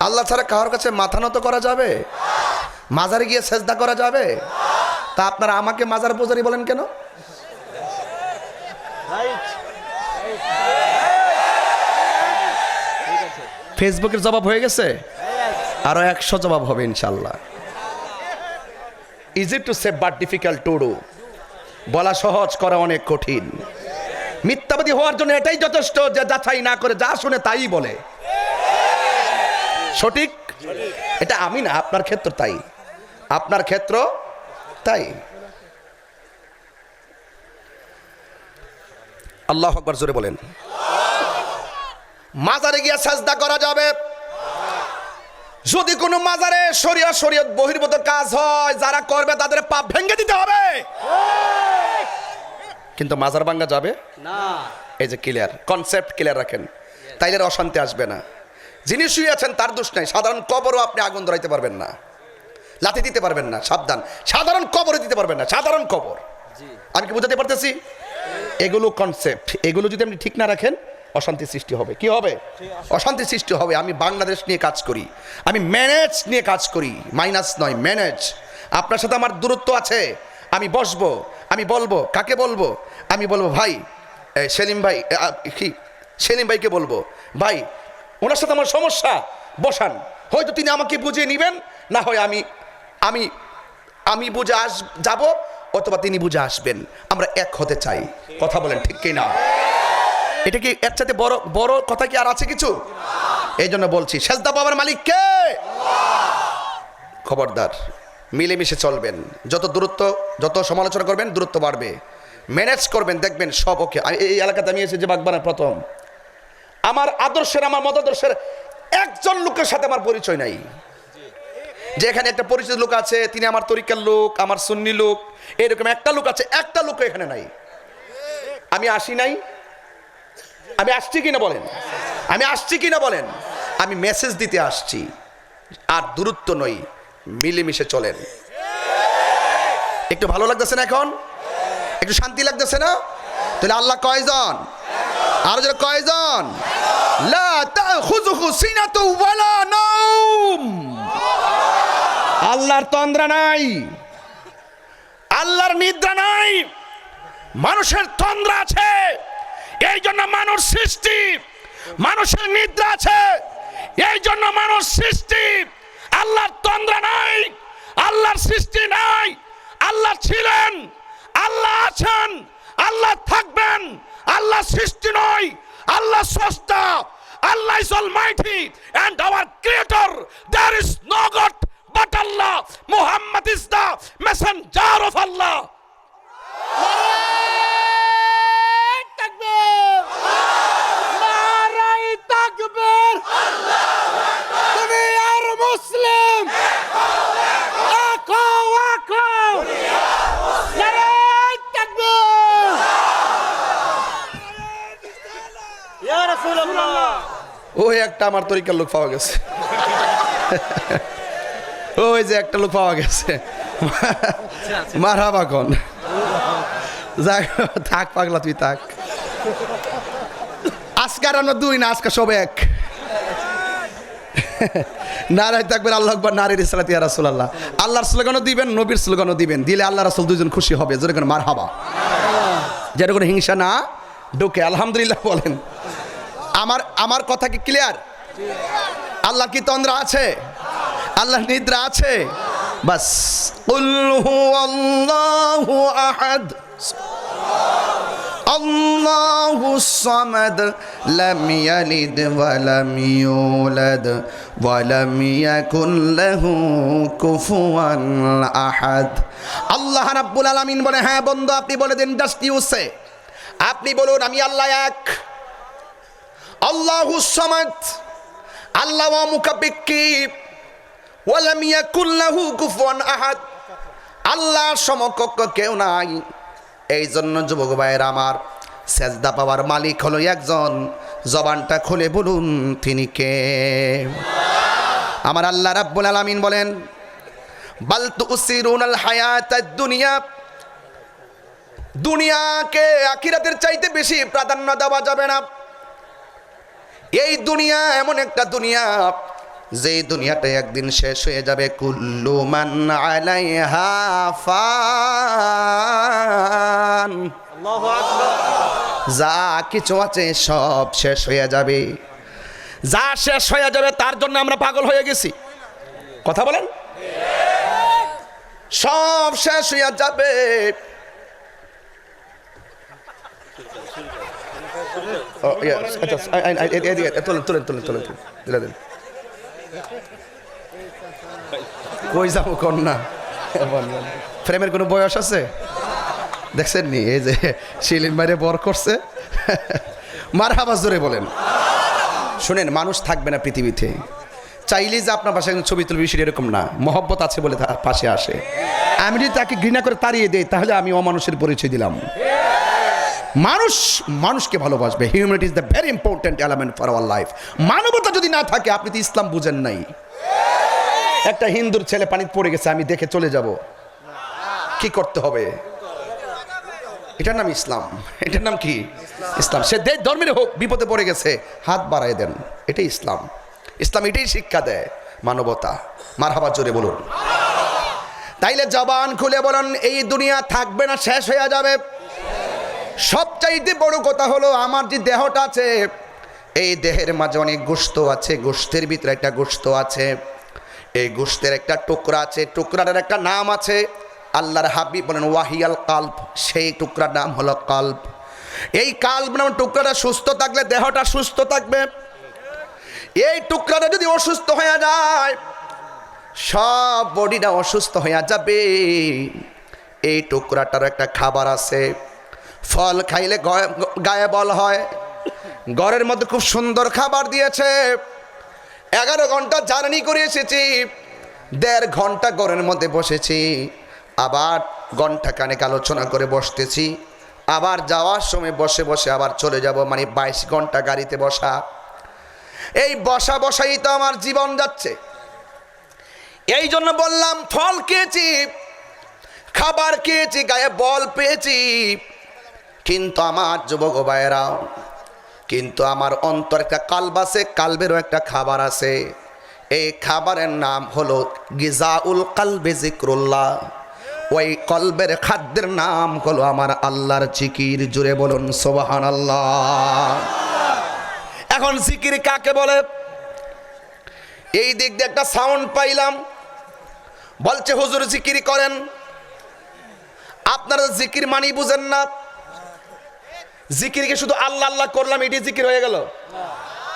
আল্লাহ ছাড়া কারোর কাছে মাথা নত করা যাবে? মাজারে গিয়ে সেজদা করা যাবে? তা আপনারা আমাকে মাজার পূজারি বলেন কেন? ফেসবুকের জবাব হয়ে গেছে, আরো 100 জবাব হবে ইনশাল্লাহ। Easy to say but difficult to do, বলা সহজ করা অনেক কঠিন। মিথ্যাবাদী হওয়ার জন্য এটাই যথেষ্ট যে যাচাই না করে যা শুনে তাই বলে। সঠিক? এটা আমি না, আপনার ক্ষেত্র তাই, আপনার ক্ষেত্র তাই। আল্লাহু আকবার জোরে বলেন। মাজারে গিয়ে সাজদা করা যাবে যদি কোনো মাজারে শরীয়ত বহির্ভূত কাজ হয়, যারা করবে তাদের পাপ ভেঙে দিতে হবে, কিন্তু মাজার ভাঙা যাবে না। এই যে ক্লিয়ার কনসেপ্ট, ক্লিয়ার রাখেন, তাইলে অশান্তি আসবে না। যিনি শুয়ে আছেন তার দোষ নাই, সাধারণ কবরও আপনি আগুন ধরাইতে পারবেন না, লাথি দিতে পারবেন না, সাবধান। সাধারণ কবরে দিতে পারবেন না, সাধারণ কবর। আমি কি বুঝাতে পারতেছি? এগুলো কনসেপ্ট, এগুলো যদি আপনি ঠিক না রাখেন অশান্তি সৃষ্টি হবে। কি হবে? অশান্তি সৃষ্টি হবে। আমি বাংলাদেশ নিয়ে কাজ করি, আমি ম্যানেজ নিয়ে কাজ করি, মাইনাস নয়, ম্যানেজ। আপনার সাথে আমার দূরত্ব আছে, আমি বসবো, আমি বলবো, কাকে বলবো? আমি বলবো ভাই সেলিম ভাই, কি সেলিম ভাইকে বলবো, ভাই ওনার সাথে আমার সমস্যা, বসান। হয়তো তিনি আমাকে বুঝিয়ে নেবেন, না হয় আমি বুঝে যাব, অথবা তিনি বুঝে আসবেন। আমরা এক হতে চাই, কথা বলেন ঠিক কি না? এটা কি এর সাথে বড় কথা কি আর আছে কিছু? এই জন্য বলছি, সেজদা পাওয়ার মালিক কে? খবরদার, মিলেমিশে চলবেন। যত দূরত্ব, যত সমালোচনা করবেন দূরত্ব বাড়বে। ম্যানেজ করবেন, দেখবেন সব ওকে। এই এলাকাতে আমি এসেছি বাগবানা প্রথম, আমার আদর্শের, আমার মতাদর্শের একজন লোকের সাথে আমার পরিচয় নাই। যে এখানে একটা পরিচিত লোক আছে, তিনি আমার তরিকার লোক, আমার সুন্নি লোক, এরকম একটা লোক আছে, একটা লোক এখানে নাই। আমি আসি নাই, আমি আসছি কিনা বলেন, আমি আসছি কিনা বলেন। আমি মেসেজ দিতে আসছি, আর দূরত্ব নই, মিলেমিশে চলেন। একটু ভালো লাগতেছে না এখন? একটু শান্তি লাগতেছে না? তাহলে আল্লাহ কয়জন? আরো যারা কয়জন? লা তাখুযুহু সিনাতু ওয়ালা নাওম। আল্লাহর তন্দ্রা নাই, আল্লাহর নিদ্রা নাই, মানুষের তন্দ্রা আছে। এই জন্য মানুষ সৃষ্টি, মানুষের নিদ্রা আছে, এই জন্য মানুষ সৃষ্টি। আল্লাহর তন্দ্রা নাই, আল্লাহর সৃষ্টি নাই। আল্লাহ ছিলেন, আল্লাহ আছেন, আল্লাহ থাকবেন। আল্লাহ সৃষ্টি নয়, আল্লাহ স্রষ্টা। Allah is almighty and our creator. There is no God but Allah. Muhammad is the messenger of Allah. ওই একটা আমার তরিকার লোক পাওয়া গেছে, ওই যে একটা লোক পাওয়া গেছে, মারহাবা কোন। যাক, থাক পাগলা, তুই থাক। আজকার আমরা দুই না, আজকে সব এক। নারায় থাকবেন আল্লাহু আকবার, নারী রিসালাত ইয়া রাসূলুল্লাহ। আল্লাহর স্লোগানও দিবেন, নবীর স্লোগানও দিবেন, দিলে আল্লাহ রাসূল দুইজন খুশি হবে। যেরকম মারহাবা, যেন কোনো হিংসা না ঢোকে। আলহামদুলিল্লাহ বলেন। আমার কথা কি ক্লিয়ার? আল্লাহ কি তন্দ্রা আছে? আল্লাহ নিদ্রা আছে? বাস কুল হুয়াল্লাহু আহাদ আল্লাহুস সামাদ লাম ইয়ালিদ ওয়া লাম ইউলাদ ওয়া লাম ইয়াকুল লাহু কুফুয়ান আহাদ। আল্লাহ রাব্বুল আলামিন বলে, হ্যাঁ বন্ধু আপনি বলে দেন, জাস্ট ইউ সে, আপনি বলুন আমি আল্লাহ এক। আল্লাহুস সামাদ, আল্লাহ মুকাব্বিকি, ওয়া লাম ইয়াকুল লাহু কুফুয়ান আহাদ, আল্লাহর সমকক্ষ কেউ নাই। এই জন্য যুবক ভাইয়ের আমার, সেজদা পাওয়ার মালিক হলো একজন। জবানটা খুলে বলুন তিনি কে? আমার আল্লাহ রাব্বুল আলামিন বলেন, বাল তুসিরুনাল হায়াতাদ দুনিয়া, দুনিয়াকে আখিরাতের চাইতে বেশি প্রাধান্য দেওয়া যাবে না। এই দুনিয়া এমন একটা দুনিয়া, যেই দুনিয়াটা একদিন শেষ হয়ে যাবে। কুল্লু মান আলাইহা ফান, আল্লাহু আকবার। যা কিছু আছে সব শেষ হয়ে যাবে। যা শেষ হয়ে যাবে তার জন্য আমরা পাগল হয়ে গেছি। কথা বলেন, সব শেষ হয়ে যাবে। কই যাবো কন্যা, প্রেমের কোনো বয়স আছে? দেখছেন নি এই যে শিলিন বাইরে বর করছে, মারহাবা জোরে বলেন। শুনেন, মানুষ থাকবে না পৃথিবীতে, চাইলেই যে আপনার পাশে একজন ছবি তুলবে বিষয় এরকম না। মহব্বত আছে বলে তার পাশে আসে। আমি যদি তাকে ঘৃণা করে তাড়িয়ে দেই তাহলে আমি অমানুষের পরিচয় দিলাম। মানুষ মানুষকে ভালোবাসবে। Humanity is the very important element for our life. মানবতা যদি না থাকে আপনি তো ইসলাম বুঝেন নাই। একটা হিন্দুর ছেলে পানিতে পড়ে গেছে, আমি দেখে চলে যাব, কি করতে হবে? এটার নাম ইসলাম। এটার নাম কি? ইসলাম। সে দেশ ধর্মের হোক, বিপদে পড়ে গেছে, হাত বাড়ায় দেন, এটাই ইসলাম। ইসলাম এটাই শিক্ষা দেয়, মানবতা। মারহাবা জোরে বলুন। তাইলে জবান খুলে বলুন, এই দুনিয়া থাকবে না, শেষ হয়ে যাবে। সবচাইতে বড় কথা হলো আমার যে দেহটা আছে, এই দেহের মাঝে অনেক গোশত আছে, গোশতের ভিতরে একটা গোশত আছে, এই গোশতের একটা টুকরা আছে, টুকরাটার একটা নাম আছে। আল্লাহর হাবিব বলেন ওয়াহিয়াল কাল্ব, সেই টুকরার নাম হলো কাল্ব। এই কাল্ব নাম টুকরাটা সুস্থ থাকলে দেহটা সুস্থ থাকবে। এই টুকরাটা যদি অসুস্থ হয়ে যায় সব বডিটা অসুস্থ হয়ে যাবে। এই টুকরাটার একটা খাবার আছে, ফল খাইলে গায়ে বল হয়। ঘরের মধ্যে খুব সুন্দর খাবার দিয়েছে, 11 ঘন্টা জার্নি করে এসেছি, 1.5 ঘন্টা ঘরের মধ্যে বসেছি, আবার ঘন্টা খানেক আলোচনা করে বসতেছি, আবার যাওয়ার সময় বসে বসে আবার চলে যাব, মানে 22 ঘন্টা গাড়িতে বসা। এই বসা বসাই তো আমার জীবন যাচ্ছে। এই জন্য বললাম, ফল খেয়েছি, খাবার খেয়েছি, গায়ে বল পেয়েছি, কিন্তু আমার যুবক ভাইয়েরা, কিন্তু আমার অন্তর একটা কালব আছে, কালবেরও একটা খাবার আছে। এই খাবারের নাম হলো গিজাউল কালবে যিকরুল্লাহ। ওই কলবের খাদ্যের নাম হলো আমার আল্লাহর জিকির। জুড়ে বলুন সুবহানাল্লাহ। এখন জিকির কাকে বলে? এই দিক দিয়ে একটা সাউন্ড পাইলাম, বলছে হুজুর জিকির করেন। আপনারা জিকির মানি বুঝেন না। জিকিরকে শুধু আল্লাহ আল্লাহ করলাম এটি জিকির হয়ে গেল?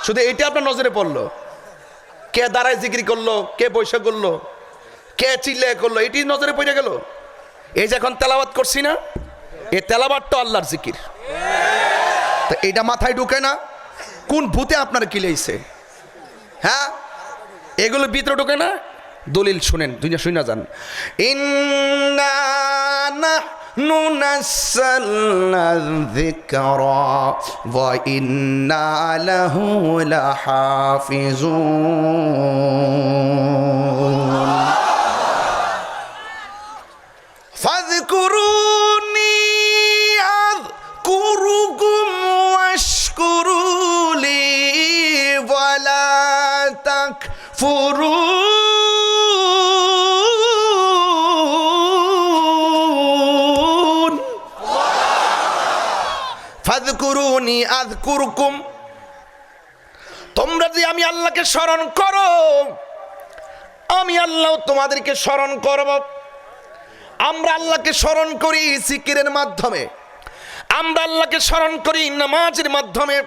শুধু এইটা আপনার নজরে পড়লো? কে দাঁড়ায় জিকির করলো, কে বৈশা করলো, কে চিল্লে করলো, এটি নজরে পড়ে গেল? এই যে এখন তেলাওয়াত করছি না, এই তেলাওয়াতটা আল্লাহর জিকির। তো এইটা মাথায় ঢুকে না? কোন ভূতে আপনার কিলেইছে? হ্যাঁ, এগুলো ভিতরে ঢুকে না? দলিল শুনেন, দুনিয়া শুনে যান। ইন্না নাহনু নাযালনা যিকরা ওয়া ইন্না লাহু লাহাফিজুন। ফাযকুরুনি আযকুরুকুম ওয়াশকুরুলি ওয়ালা তাকফুরুন। ফাযকুরুনি আযকুরুকুম, তোমরা যদি আমি আল্লাহকে স্মরণ করো, আমি আল্লাহ তোমাদেরকে স্মরণ করব। আমরা আল্লাহকে স্মরণ করি জিকিরের মাধ্যমে, আমরা আল্লাহকে স্মরণ করি নামাজের মাধ্যমে,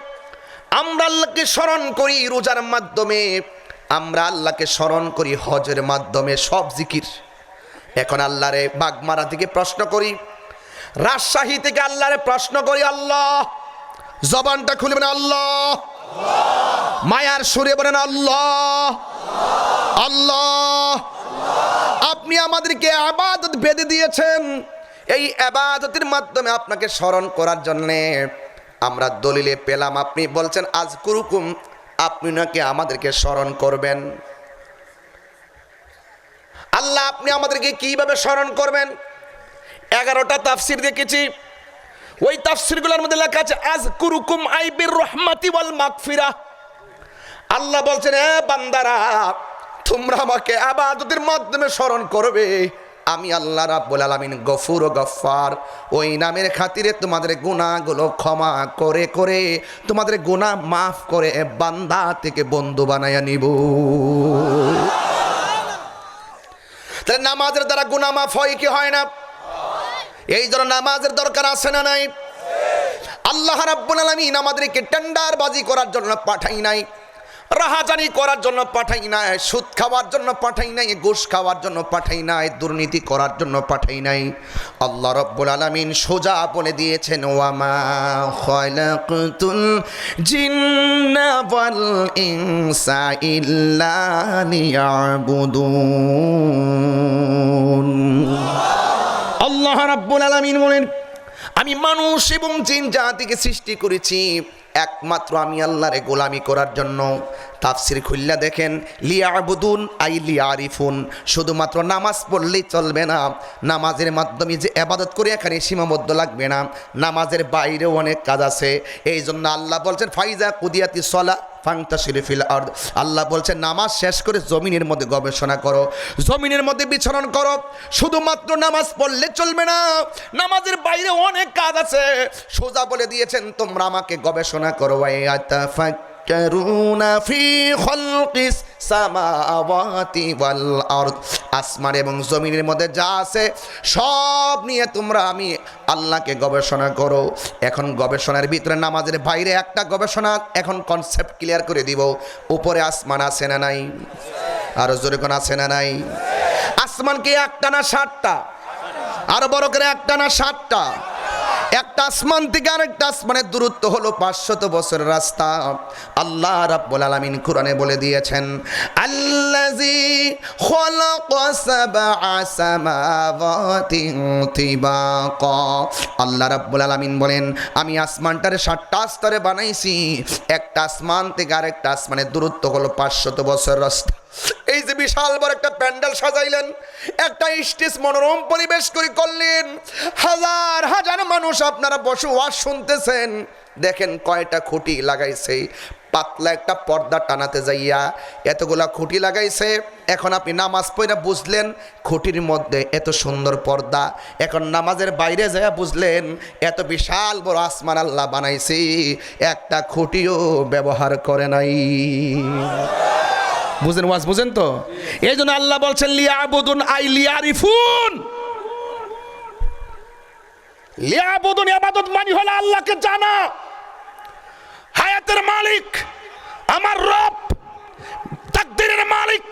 আমরা আল্লাহকে স্মরণ করি রোজার মাধ্যমে, আমরা আল্লাহকে স্মরণ করি হজের মাধ্যমে। সব জিকির। এখন আল্লাহরে বাগমারা থেকে প্রশ্ন করি, রাজশাহী থেকে আল্লাহরে প্রশ্ন করি, আল্লাহ, জবানটা খুলে বলেন আল্লাহ, মায়ার সুরে বলেন আল্লাহ আল্লাহ। আপনি আমাদেরকে ইবাদত বেঁধে দিয়েছেন, এই ইবাদতের মাধ্যমে আপনাকে স্মরণ করার জন্যে আমরা দলিলে পেলাম আপনি বলছেন আযকুরুকুম, আপনি নাকি আমাদেরকে স্মরণ করবেন। আল্লাহ আপনি আমাদেরকে কিভাবে স্মরণ করবেন? 11টা তাফসির দেখেছি, ওই তাফসিরগুলোর মধ্যে লেখা আছে আযকুরুকুম আই বির রহমাতি ওয়াল মাগফিরাহ। আল্লাহ বলছেন, এ বান্দারা, তোমরা আমাকে ইবাদতের মাধ্যমে স্মরণ করবে। আমি আল্লাহ রাব্বুল আলামিন গফুর ও গফফার, ওই নামের খাতিরে তোমাদের গুনাহগুলো ক্ষমা করে করে তোমাদের গুনাহ মাফ করে বান্দা থেকে বন্ধু বানায়া নিব। তাহলে নামাজের দ্বারা গুনাহ মাফ হয় কি হয় না? এই জন্য নামাজের দরকার আছে না নাই? আল্লাহ রাব্বুল আলামিন আমাদেরকে টেন্ডারবাজি করার জন্য পাঠাই নাই, রাহাজানি করার জন্য পাঠাই নাই, সুদ খাওয়ার জন্য পাঠাই নাই, ঘুষ খাওয়ার জন্য পাঠাই নাই, দুর্নীতি করার জন্য পাঠাই নাই। আল্লাহ রাব্বুল আলামিন সোজা বলে দিয়েছেন, ওয়ামা খালাকতুল জিন্না ওয়াল ইনসা ইল্লা লিয়াবুদুন। আল্লাহ রাব্বুল আলামিন বলেন, আমি মানুষ এবং জিন জাতিকে সৃষ্টি করেছি একমাত্র আমি আল্লাহরে গোলামি করার জন্য। তাফসির খুললা দেখেন, লিয়াবুদুন আই লিয়ারিফুন, শুধুমাত্র নামাজ পড়লেই চলবে না, নামাজের মাধ্যমে যে ইবাদত করে এখানে সীমাবদ্ধ লাগবে না, নামাজের বাইরেও অনেক কাজ আছে। এই জন্য আল্লাহ বলছেন, ফাইজা কুদিয়াতিস সালাহ ফান্তাশিরু ফিল আরদ। আল্লাহ বলছেন, নামাজ শেষ করে জমিনের মধ্যে গবেষণা করো, জমিনের মধ্যে বিচরণ করো। শুধুমাত্র নামাজ পড়লে চলবে না, নামাজের বাইরে অনেক কাজ আছে। সোজা বলে দিয়েছেন, তোমরা আমাকে গবেষণা করো। ইয়াতাফাক্কারুনা ফি খালকিস সামাওয়াতি ওয়াল আরদ, আসমান এবং জমিনের মধ্যে যা আছে সব নিয়ে তোমরা আমি আল্লাহকে গবেষণা করো। এখন গবেষণার ভিতরে নামাজের বাইরে একটা গবেষণা, এখন কনসেপ্ট ক্লিয়ার করে দিব। উপরে আসমান আছে না নাই? আরো জোরে কোন আছে না নাই? আসমান কি একটা না 7টা? আরো বড় করে, একটা না 7টা? একটা আসমান থেকে আরেকটা আসমানের দূরত্ব হলো 500 বছরের রাস্তা। আল্লাহ রাব্বুল আলামিন কোরআনে বলে দিয়েছেন, আল্লাযী খালাকা সাবআ সামাওয়াতিন তিবাকা। আল্লাহ রাব্বুল আলামিন বলেন, আমি আসমানটারে 7টা স্তরে বানাইছি, একটা আসমান থেকে আরেকটা আসমানের দূরত্ব হলো 500 বছরের রাস্তা। এই যে বিশাল বড় একটা প্যান্ডেল সাজাইলেন, একটা স্টেজ মনোরম পরিবেশ করে করলেন, হাজার হাজার মানুষ আপনারা বসে ওয়াজ শুনতেছেন। দেখেন কয়টা খুঁটি লাগাইছে, পাতলা একটা পর্দা টানাতে যাইয়া এতগুলা খুঁটি লাগাইছে। এখন আপনি নামাজ পড়ে বুঝলেন খুঁটির মধ্যে এত সুন্দর পর্দা, এখন নামাজের বাইরে যাইয়া বুঝলেন এত বিশাল বড় আসমান আল্লাহ বানাইছে, একটা খুঁটিও ব্যবহার করে নাই। বুঝেন ওয়াজ? বুঝেন তো? এই জন্য আল্লাহ বলছেন, লিয়াবুদুন আই লিয়ারিফুন। লিয়াবুদুন ইবাদত মানে হলো আল্লাহকে জানা। হায়াতের মালিক আমার রব, তাকদীরের মালিক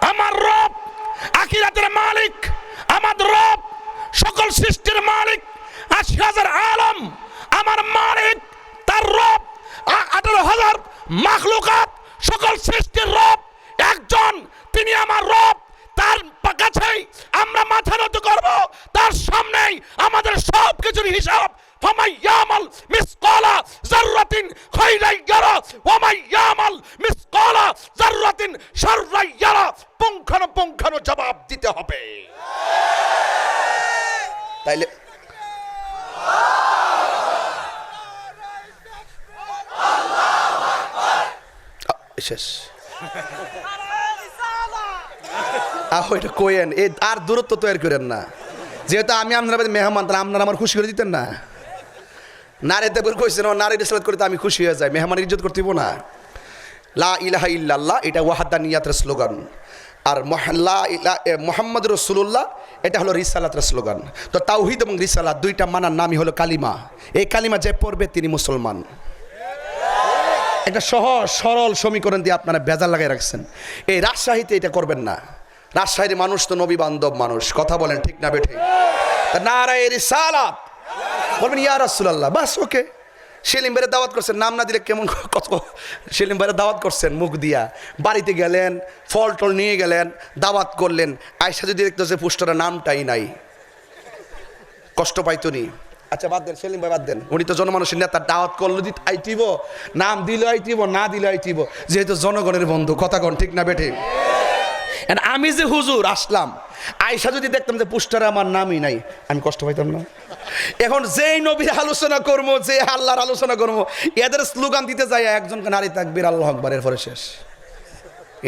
আমার রব, আখিরাতের মালিক আমার রব, সকল সৃষ্টির মালিক ৮০,০০০ আলম আমার মালিক, তার রব ১৮,০০০ মাখলুকাত, সকল সৃষ্টির রব একজন, তিনি আমার রব। তার কাছেই আমরা মাথা নত করব, তার সামনেই আমাদের সব কিছুর হিসাব। ফামান ইয়ামাল মিসকালা যাররাতিন খায়রান ইয়ারা ওয়া মান ইয়ামাল মিসকালা যাররাতিন শাররান ইয়ারা। পুঙ্খানুপুঙ্খানু জবাব দিতে হবে। তাইলে শেষ এটা কইেন, এই আর দূরত্ব তৈরি করেন না। যেহেতু আমি আপনার মেহমান, তাহলে আপনারা আমার খুশি করে দিতেন না? নারীতে কইছেন, নারীর ইসলাত করতে আমি খুশি হয়ে যাই, মেহমানের ইজ্জত করতে না। লা ইলাহা ইল্লাল্লাহ এটা ওয়াহদানিয়াতের স্লোগান, আর মুহাম্মদ রাসূলুল্লাহ এটা হলো রিসালাতের স্লোগান। তো তাওহীদ এবং রিসালাত দুইটা মানার নামই হলো কালিমা। এই কালিমা যে পড়বে তিনি মুসলমান। একটা সহজ সরল সমীকরণ দিয়ে আপনারা বেজার লাগাই রাখছেন। এই রাজশাহীতে এটা করবেন না। রাজশাহীর মানুষ তো নবী বান্ধব মানুষ, কথা বলেন ঠিক না বেঠিক? নারায়ে রিসালাত বলবেন ইয়া রাসূলুল্লাহ, বাস ওকে। সেলিম ভাইয়ের দাওয়াত করছেন, নাম না দিলে কেমন কত। সেলিম ভাইয়ের দাওয়াত করছেন মুখ দিয়া, বাড়িতে গেলেন, ফল টল নিয়ে গেলেন, দাওয়াত করলেন, আয়সা যদি দেখতেছে পোস্টারের নামটাই নাই, কষ্ট পাইতনি। আচ্ছা বাদ দেন, সেলিম ভাই বাদ দেন, উনি তো জনমানুষের নেতা, দাওয়াত করলো দিত আইটিব, নাম দিলে আইটিব, না দিলে আইটিব, যেহেতু জনগণের বন্ধু, কথা কন ঠিক না বেঠিক? আমি যে হুজুর আসলাম, আয়েশা যদি দেখতাম যে পোস্টারে আমার নামই নাই, আমি কষ্ট পাইতাম না? এখন যেই নবীর আলোচনা করবো, যে আল্লাহর আলোচনা করবো, এদের স্লোগান দিতে যায় একজনকে নারী তাকবীর আল্লাহু আকবার, এরপরে শেষ।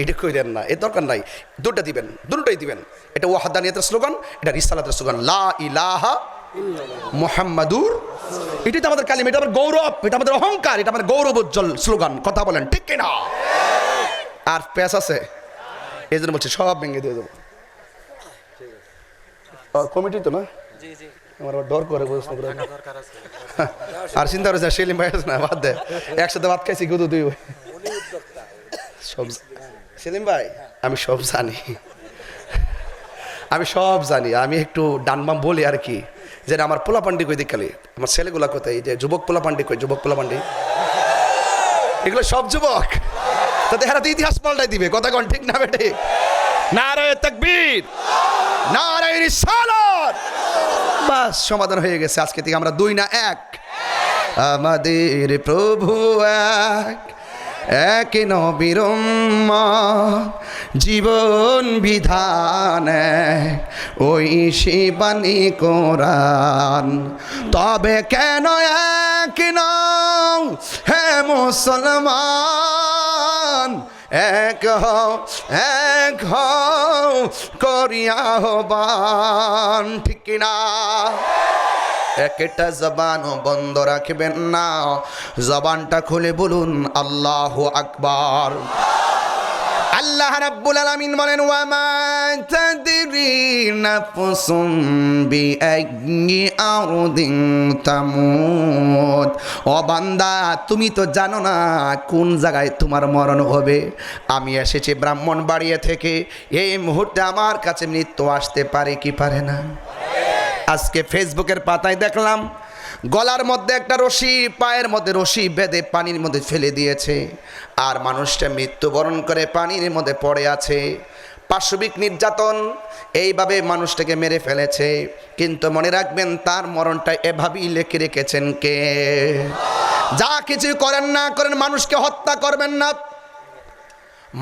এটা কইলেন না, এর দরকার নাই। দুটো দিবেন, দুটোই দিবেন। এটা ওয়াহদানিয়াতের স্লোগান, এটা রিসালাতের স্লোগান, লা ইলাহা মুহাম্মাদুর। এটাই তো আমাদের কালিমা, এটা আমাদের গৌরব, এটা আমাদের অহংকার, এটা আমাদের গৌরব উজ্জ্বল স্লোগান। কথা বলেন ঠিক কিনা? আর প্যাস আছে, এই জন্য বলছি সব ভেঙে দিয়ে দেবো। কমিটি তো না, আমার আবার ডর করে বুঝতে পারে। আর চিন্তা করেছে সেলিম ভাই আছে না, বাদ দে, একসাথে ভাত খাইছি গুদু দুই সব। সেলিম ভাই আমি সব জানি, আমি সব জানি, আমি একটু ডানবাম বলি আর কি, যে আমার পোলা পান্ডি কই দেখালি, আমার ছেলেগুলা কোথায়, যে যুবক পোলা পান্ডি কই, যুবক পোলা পান্ডি এগুলো সব যুবক, তাতে হারাতে ইতিহাস পাল্টাই দিবে। কথা কোন ঠিক না বেটে? নারায়ে তাকবীর, নারায়ে রিসালাত। বাস সমাধান হয়ে গেছে। আজকে থেকে আমরা দুই না এক। আমাদের প্রভু এক, এক নবীর উম্মত, জীবন বিধান এক, ওই শিবানী কোরআন। তবে কেন এক নও হে মুসলমান, এক হও, এক হও করিয়া আহ্বান, ঠিক কিনা? একটা জবানও বন্ধ রাখবেন না, জবানটা খুলে বলুন আল্লাহু আকবার। আল্লাহ রাব্বুল আলামিন বলেন, ওয়া মা তাদরি নাফসুম বিআইয়ি আরদিন তামুত। ও বান্দা, তুমি তো জানো না কোন জায়গায় তোমার মরণ হবে। আমি এসেছি ব্রাহ্মণবাড়িয়া থেকে, এই মুহূর্তে আমার কাছে মৃত্যু আসতে পারে কি পারে না? আজকে ফেসবুকের পাতায় দেখলাম গলার মধ্যে একটা রশি, পায়ের মধ্যে রশি বেঁধে পানির মধ্যে ফেলে দিয়েছে, আর মানুষটা মৃত্যুবরণ করে পানির মধ্যে পড়ে আছে। পাশবিক নির্যাতন, এইভাবে মানুষটাকে মেরে ফেলেছে। কিন্তু মনে রাখবেন, তার মরণটা এভাবেই লিখে রেখেছেন কে? যা কিছু করেন না করেন, মানুষকে হত্যা করবেন না।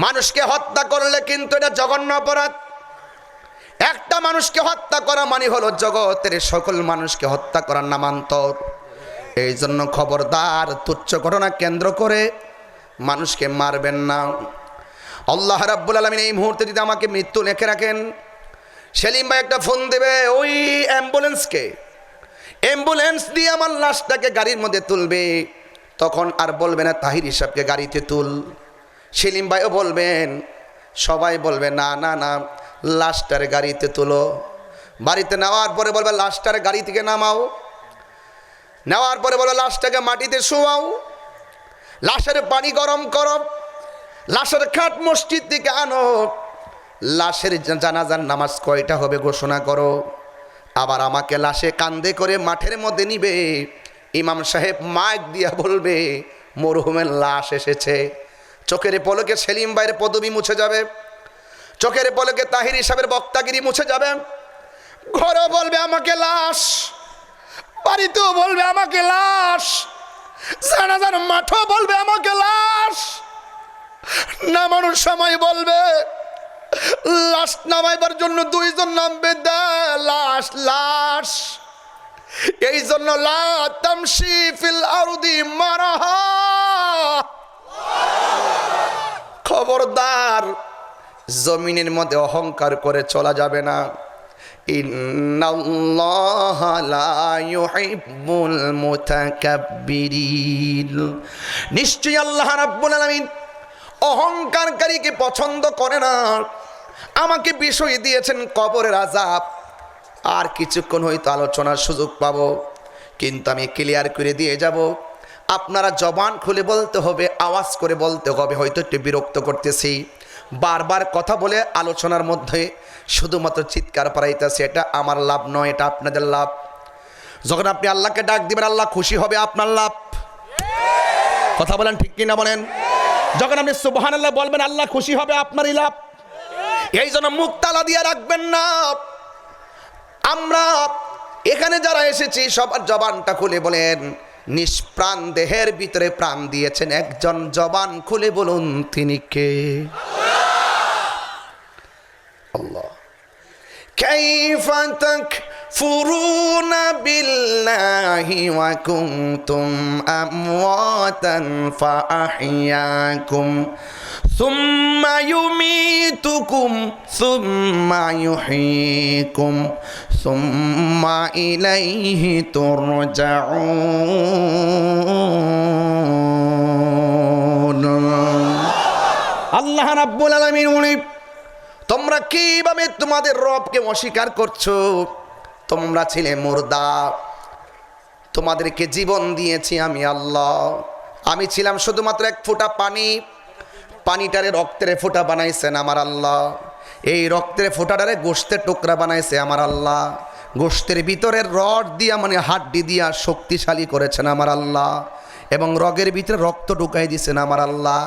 মানুষকে হত্যা করলে কিন্তু এটা জঘন্য অপরাধ। একটা মানুষকে হত্যা করা মানে হলো জগতের সকল মানুষকে হত্যা করার নামান্তর। এই জন্য খবরদার, তুচ্ছ ঘটনা কেন্দ্র করে মানুষকে মারবেন না। আল্লাহ রাব্বুল আলামিন এই মুহূর্তে যদি আমাকে মৃত্যু লিখে রাখেন, সেলিম ভাই একটা ফোন দেবে ওই অ্যাম্বুলেন্সকে, অ্যাম্বুলেন্স দিয়ে আমার লাশটাকে গাড়ির মধ্যে তুলবে। তখন আর বলবে না তাহির সাহেবকে গাড়িতে তুল। সেলিম ভাইও বলবেন, সবাই বলবে না না না, লাশটার গাড়িতে তুলো। বাড়িতে নেওয়ার পরে বলবে লাশটার গাড়ি থেকে নামাও। নেওয়ার পরে বলবে লাশটাকে মাটিতে শোয়াও। লাশের পানি গরম করো, লাশের খাট মসজিদ থেকে আনো, লাশের জানাজার নামাজ কয়টা হবে ঘোষণা করো। আবার আমাকে লাশে কান্দে করে মাঠের মধ্যে নিবে। ইমাম সাহেব মাইক দিয়া বলবে মরহুমের লাশ এসেছে। চোখের পলকে সেলিম ভাইয়ের পদবি মুছে যাবে, চোখের পলকে তাহির সাহেবের বক্তাগিরি মুছে যাবে। ঘরও বলবে আমাকে লাশ, বাড়িতেও বলবে আমাকে লাশ, জানাজার মাঠও বলবে আমাকে লাশ। নামানোর সময় বলবে লাশ নামাইবার জন্য দুইজন নামবে, লাশ লাশ। এই জন্য লা তামশি ফিল আরদি মারাহা, খবরদার জমিনের মধ্যে অহংকার করে চলা যাবে না। ইন্নাল্লাহা লা ইউহিব্বুল মুতাকাব্বিরিন, নিশ্চয়ই আল্লাহ রাব্বুল আলামিন অহংকারকারীকে পছন্দ করে না। আমাকে বিষয় দিয়েছেন কবরের আযাব, আর কিছুক্ষণ হয়তো আলোচনার সুযোগ পাবো, কিন্তু আমি ক্লিয়ার করে দিয়ে যাব। আপনারা জবান খুলে বলতে হবে, আওয়াজ করে বলতে হবে। হয়তো একটু বিরক্ত করতেছি, বারবার কথা বলে আলোচনার মধ্যে শুধুমাত্র চিৎকার পাড়াইতেছে, এটা আমার লাভ নয়, এটা আপনাদের লাভ। যখন আপনি আল্লাহকে ডাক দিবেন, আল্লাহ খুশি হবে, আপনার লাভ। কথা বলেন ঠিক কিনা বলেন? যখন আপনি সুবহানাল্লাহ বলবেন, আল্লাহ খুশি হবে, আপনারই লাভ। এই জন্য মুখ তালা দিয়ে রাখবেন না। আমরা এখানে যারা এসেছি সবার জবানটা খুলে বলেন, নিষ্প্রাণ দেহের ভিতরে প্রাণ দিয়েছেন একজন, জবান খুলে বলুন তিনি কে? আল্লাহ। কাইফা তাকফুরুনা বিল্লাহি ওয়া কুনতুম আমওয়াতান ফাআহইয়াকুম সুম্মা ইউমীতুকুম সুম্মা ইউহয়ীকুম সুম্মা ইলাইহি তুরজাউন। আল্লাহ রাব্বুল আলামিন বলেন, তোমরা কিভাবে তোমাদের রবকে অস্বীকার করছো? তোমরা ছিলে মুর্দা, তোমাদেরকে জীবন দিয়েছি আমি আল্লাহ। আমি ছিলাম শুধুমাত্র এক ফোঁটা পানি, পানিটারে রক্তের ফোঁটা বানাইছেন আমার আল্লাহ। এই রক্তের ফোঁটাটারে গোশতের টুকরা বানাইছে আমার আল্লাহ। গোশতের ভিতরের রড দিয়া মানে হাড্ডি দিয়া শক্তিশালী করেছেন আমার আল্লাহ, এবং রগের ভিতরে রক্ত ঢুকাই দিয়েছেন আমার আল্লাহ।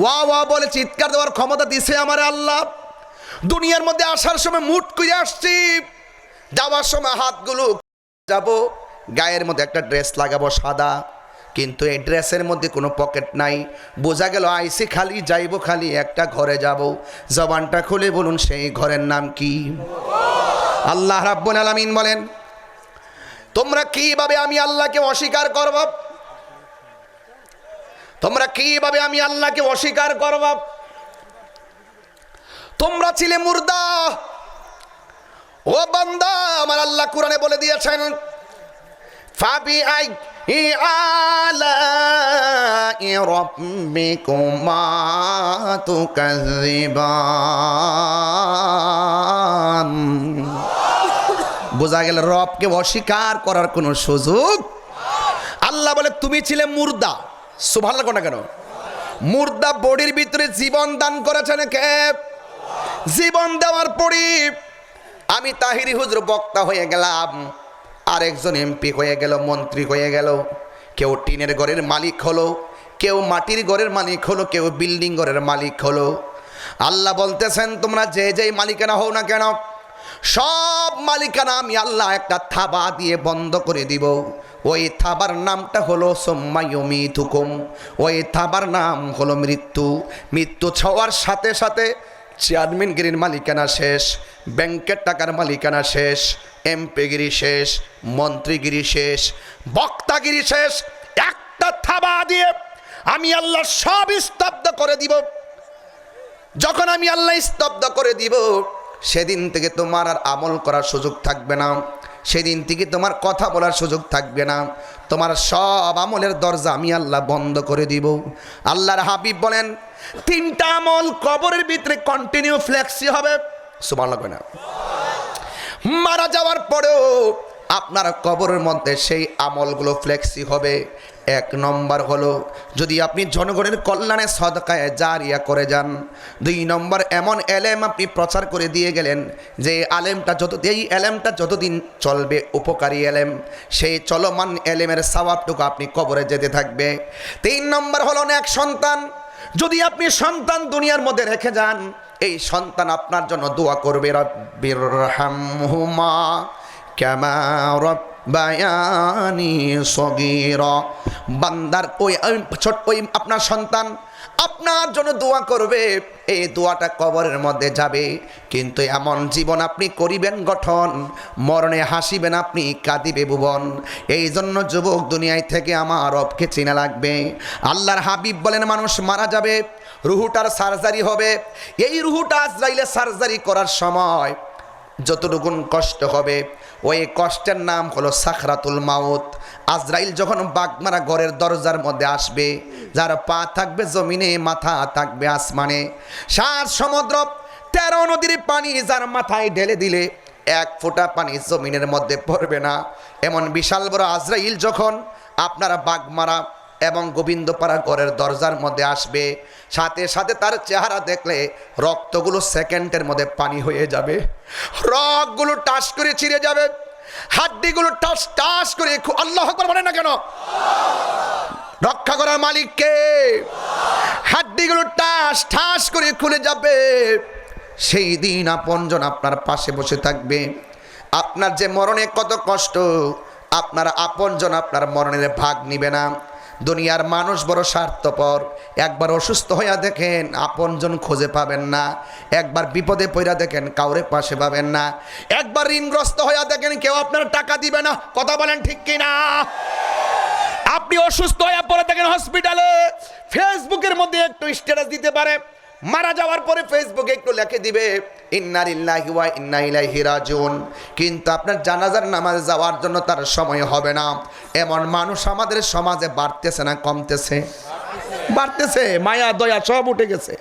ওয়া ওয়া বলে চিৎকার দেওয়ার ক্ষমতা দিছে আমার আল্লাহ। দুনিয়ার মধ্যে আসার সময় মুট করে আসছি, যাওয়ার সময় হাতগুলো যাব, গায়ের মধ্যে একটা ড্রেস লাগাবো সাদা, কিন্তু এই ড্রেসের মধ্যে কোনো পকেট নাই। বোঝা গেল আইসি খালি, যাইব খালি, একটা ঘরে যাব। জবানটা খুলে বলুন সেই ঘরের নাম কি? আল্লাহ রাব্বুল আলামিন বলেন, তোমরা কিভাবে আমি আল্লাহকে অস্বীকার করব? তোমরা কিভাবে আমি আল্লাহকে অস্বীকার করব? তোমরা ছিলে মুর্দা। ও বান্দা, আমার আল্লাহ কোরআনে বলে দিয়েছেন, ফাবিআইয়ি আলাই রাব্বিকুমা তুকাযযিবান। বোঝা গেল রবকে অস্বীকার করার কোনো সুযোগ। আল্লাহ বলে তুমি ছিলে মুর্দা। সুবহানাল্লাহ কোন কেন? মুর্দা বডির ভিতরে জীবন দান করেছেন কে? জীবন দেওয়ার পরই আমি তাহিরি হুজুর বক্তা হয়ে গেলাম, আরেকজন এমপি হয়ে গেল, মন্ত্রী হয়ে গেল, কেউ টিনের ঘরের মালিক হলো, কেউ মাটির ঘরের মালিক হলো, কেউ বিল্ডিং ঘরের মালিক হলো। আল্লাহ বলতেছেন তোমরা যে যেই মালিকানা হও না কেন, সব মালিকানা আমি আল্লাহ একটা থাবা দিয়ে বন্ধ করে দিব। ওই থাবার নামটা হলো সুম্মা ইউমীতুকুম। ওই থাবার নাম হলো মৃত্যু। মৃত্যু ছোঁয়ার সাথে সাথে চেয়ারম্যানগিরির মালিকানা শেষ, ব্যাংকের টাকার মালিকানা শেষ, এমপিগিরি শেষ, মন্ত্রীগিরি শেষ, বক্তাগিরি শেষ। একটা থাবা দিয়ে আমি আল্লাহ সব স্তব্ধ করে দিব। যখন আমি আল্লাহ স্তব্ধ করে দিব, সেদিন থেকে তোমার আর আমল করার সুযোগ থাকবে না, সেদিন থেকে তোমার কথা বলার সুযোগ থাকবে না, তোমার সব আমলের দরজা আমি আল্লাহ বন্ধ করে দিব। আল্লাহর হাবিব বলেন, তিনটা আমল কবরের ভিতরে কন্টিনিউ ফ্লেক্সি হবে। সুবহানাল্লাহ না? মারা যাওয়ার পরেও আপনার কবরের মধ্যে সেই আমলগুলো ফ্লেক্সি হবে। এক নম্বর হলো যদি আপনি জনগণের কল্যাণে সদকায়ে জারিয়া করে যান। দুই নম্বর এমন এলেম আপনি প্রচার করে দিয়ে গেলেন যে এই এলেমটা যতদিন চলবে উপকারী এলেম, সেই চলমান এলেমের সওয়াবটুকু আপনি কবরে যেতে থাকবে। তিন নম্বর হলো নেক সন্তান। যদি আপনি সন্তান দুনিয়ার মধ্যে রেখে যান, এই সন্তান আপনার জন্য দোয়া করবে, রব্বিরহামহুমা কামা রব্বায়ানি সগীরা। বান্দার ওই আপনার সন্তান আপনার জন্য দোয়া করবে, এই দোয়াটা কবরের মধ্যে যাবে। কিন্তু এমন জীবন আপনি করিবেন গঠন, মরণে হাসিবেন আপনি, কাঁদিবে ভুবন। এই জন্য যুবক, দুনিয়ায় থেকে আমার রবকে চেনা লাগবে। আল্লাহর হাবিব বলেন, মানুষ মারা যাবে, রুহুটার সার্জারি হবে। এই রুহুটা আজরাইলে সার্জারি করার সময় যতটুকুন কষ্ট হবে, ওই কষ্টের নাম হলো সাকরাতুল মাউত। আজরাইল যখন বাগমারা ঘরের দরজার মধ্যে আসবে, যার পা থাকবে জমিনে, মাথা থাকবে আসমানে, 7 সমুদ্র 13 নদীর পানি যার মাথায় ঢেলে দিলে এক ফোঁটা পানি জমিনের মধ্যে পড়বে না। এমন বিশাল বড় আজরাইল যখন আপনারা বাগমারা এবং গোবিন্দপাড়া ঘরের দরজার মধ্যে আসবে, সাথে সাথে তার চেহারা দেখলে রক্তগুলো সেকেন্ডের মধ্যে পানি হয়ে যাবে, রগগুলো টাস করে ছিঁড়ে যাবে, হাড্ডিগুলো টাস টাস করে। আল্লাহু আকবার বলেন না কেন? রক্ষা করার মালিক কে? হাড্ডিগুলো টাস ঠাস করে খুলে যাবে। সেই দিন আপনজন আপনার পাশে বসে থাকবে। আপনার যে মরণে কত কষ্ট, আপনার আপনজন আপনার মরণের ভাগ নিবে না। দুনিয়ার মানুষ বড় স্বার্থপর। একবার অসুস্থ হইয়া দেখেন আপনজন খুঁজে পাবেন না, একবার বিপদে পড়া দেখেন কাউরে পাশে পাবেন না, একবার ঋণগ্রস্ত হইয়া দেখেন কেউ আপনার টাকা দিবে না। কথা বলেন ঠিক কিনা? আপনি অসুস্থ হইয়া পড়ে দেখেন হসপিটালে, ফেসবুকের মধ্যে একটু স্ট্যাটাস দিতে পারে, মারা যাওয়ার পরে ফেসবুকে একটু লিখে দিবে ইন্না লিল্লাহি ওয়া ইন্না ইলাইহি রাজিউন, কিন্তু আপনার জানাজার নামাজে যাওয়ার জন্য তার সময় হবে না। এমন মানুষ আমাদের সমাজে বাড়তেছে না কমতেছে? বাড়তেছে। মায়া দয়া সব উঠে গেছে,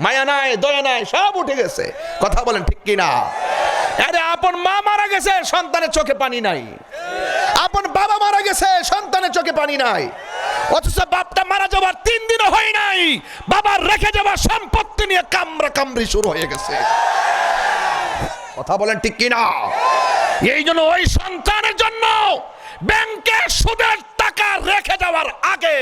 মায়া নাই দয়া নাই সব উঠে গেছে। কথা বলেন ঠিক কিনা? আরে আপন মা মারা গেছে সন্তানের চোখে পানি নাই, আপন বাবা মারা গেছে সন্তানের চোখে পানি নাই, অথচ বাপটা মারা যাওয়ার 3 দিনও হয় নাই বাবার রেখে যাওয়া সম্পত্তি নিয়ে কামরা কামড়ি শুরু হয়ে গেছে। কথা বলেন ঠিক কিনা? এই জন্য ওই সন্তানের জন্য ব্যাংকে সুদের টাকা রেখে যাওয়ার আগে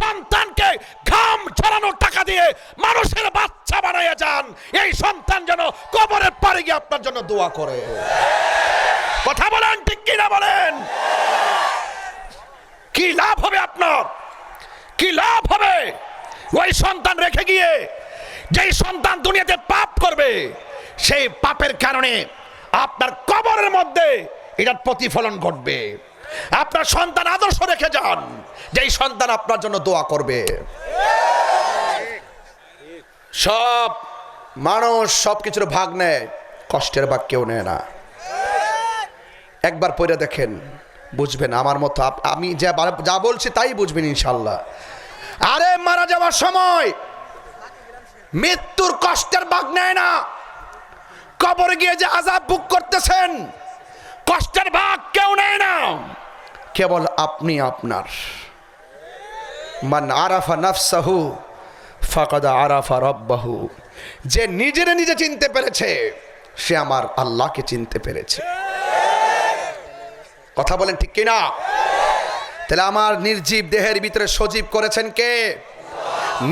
সন্তানকে ঘাম ঝরানো টাকা দিয়ে মানুষের বাচ্চা বানাইয়া যান, এই সন্তান যেন কবরের পারে গিয়ে আপনার জন্য দোয়া করে। কথা বলেন ঠিক কিনা? বলেন কি লাভ হবে আপনার? কি লাভ হবে ওই সন্তান রেখে গিয়ে? যেই সন্তান দুনিয়াতে পাপ করবে সেই পাপের কারণে আপনার কবরের মধ্যে এটার প্রতিফলন ঘটবে। আপনার সন্তান আদর্শ রেখে যান, যেই সন্তান আপনার জন্য দোয়া করবে। সব মানুষ সব কিছুর ভাগ নেয়, কষ্টের ভাগ কেউ নেয় না। একবার পড়ে দেখেন বুঝবেন, আমার মতো আমি যা বলছি তাই বুঝবেন ইনশাল্লাহ। আরে মারা যাওয়ার সময় মৃত্যুর কষ্টের ভাগ নেয় না, কবরে গিয়ে যে আযাব ভোগ করতেছেন কষ্টের ভাগ কেউ নেয় না, কেবল আপনি আপনার। মান আরাফা নাফসাহু ফাকাদ আরাফা রাব্বাহু, যে নিজেরে নিজে চিনতে পেরেছে সে আমার আল্লাহকে চিনতে পেরেছে। কথা বলেন ঠিক কিনা? তাহলে আমার নির্জীব দেহের ভিতরে সজীব করেছেন কে?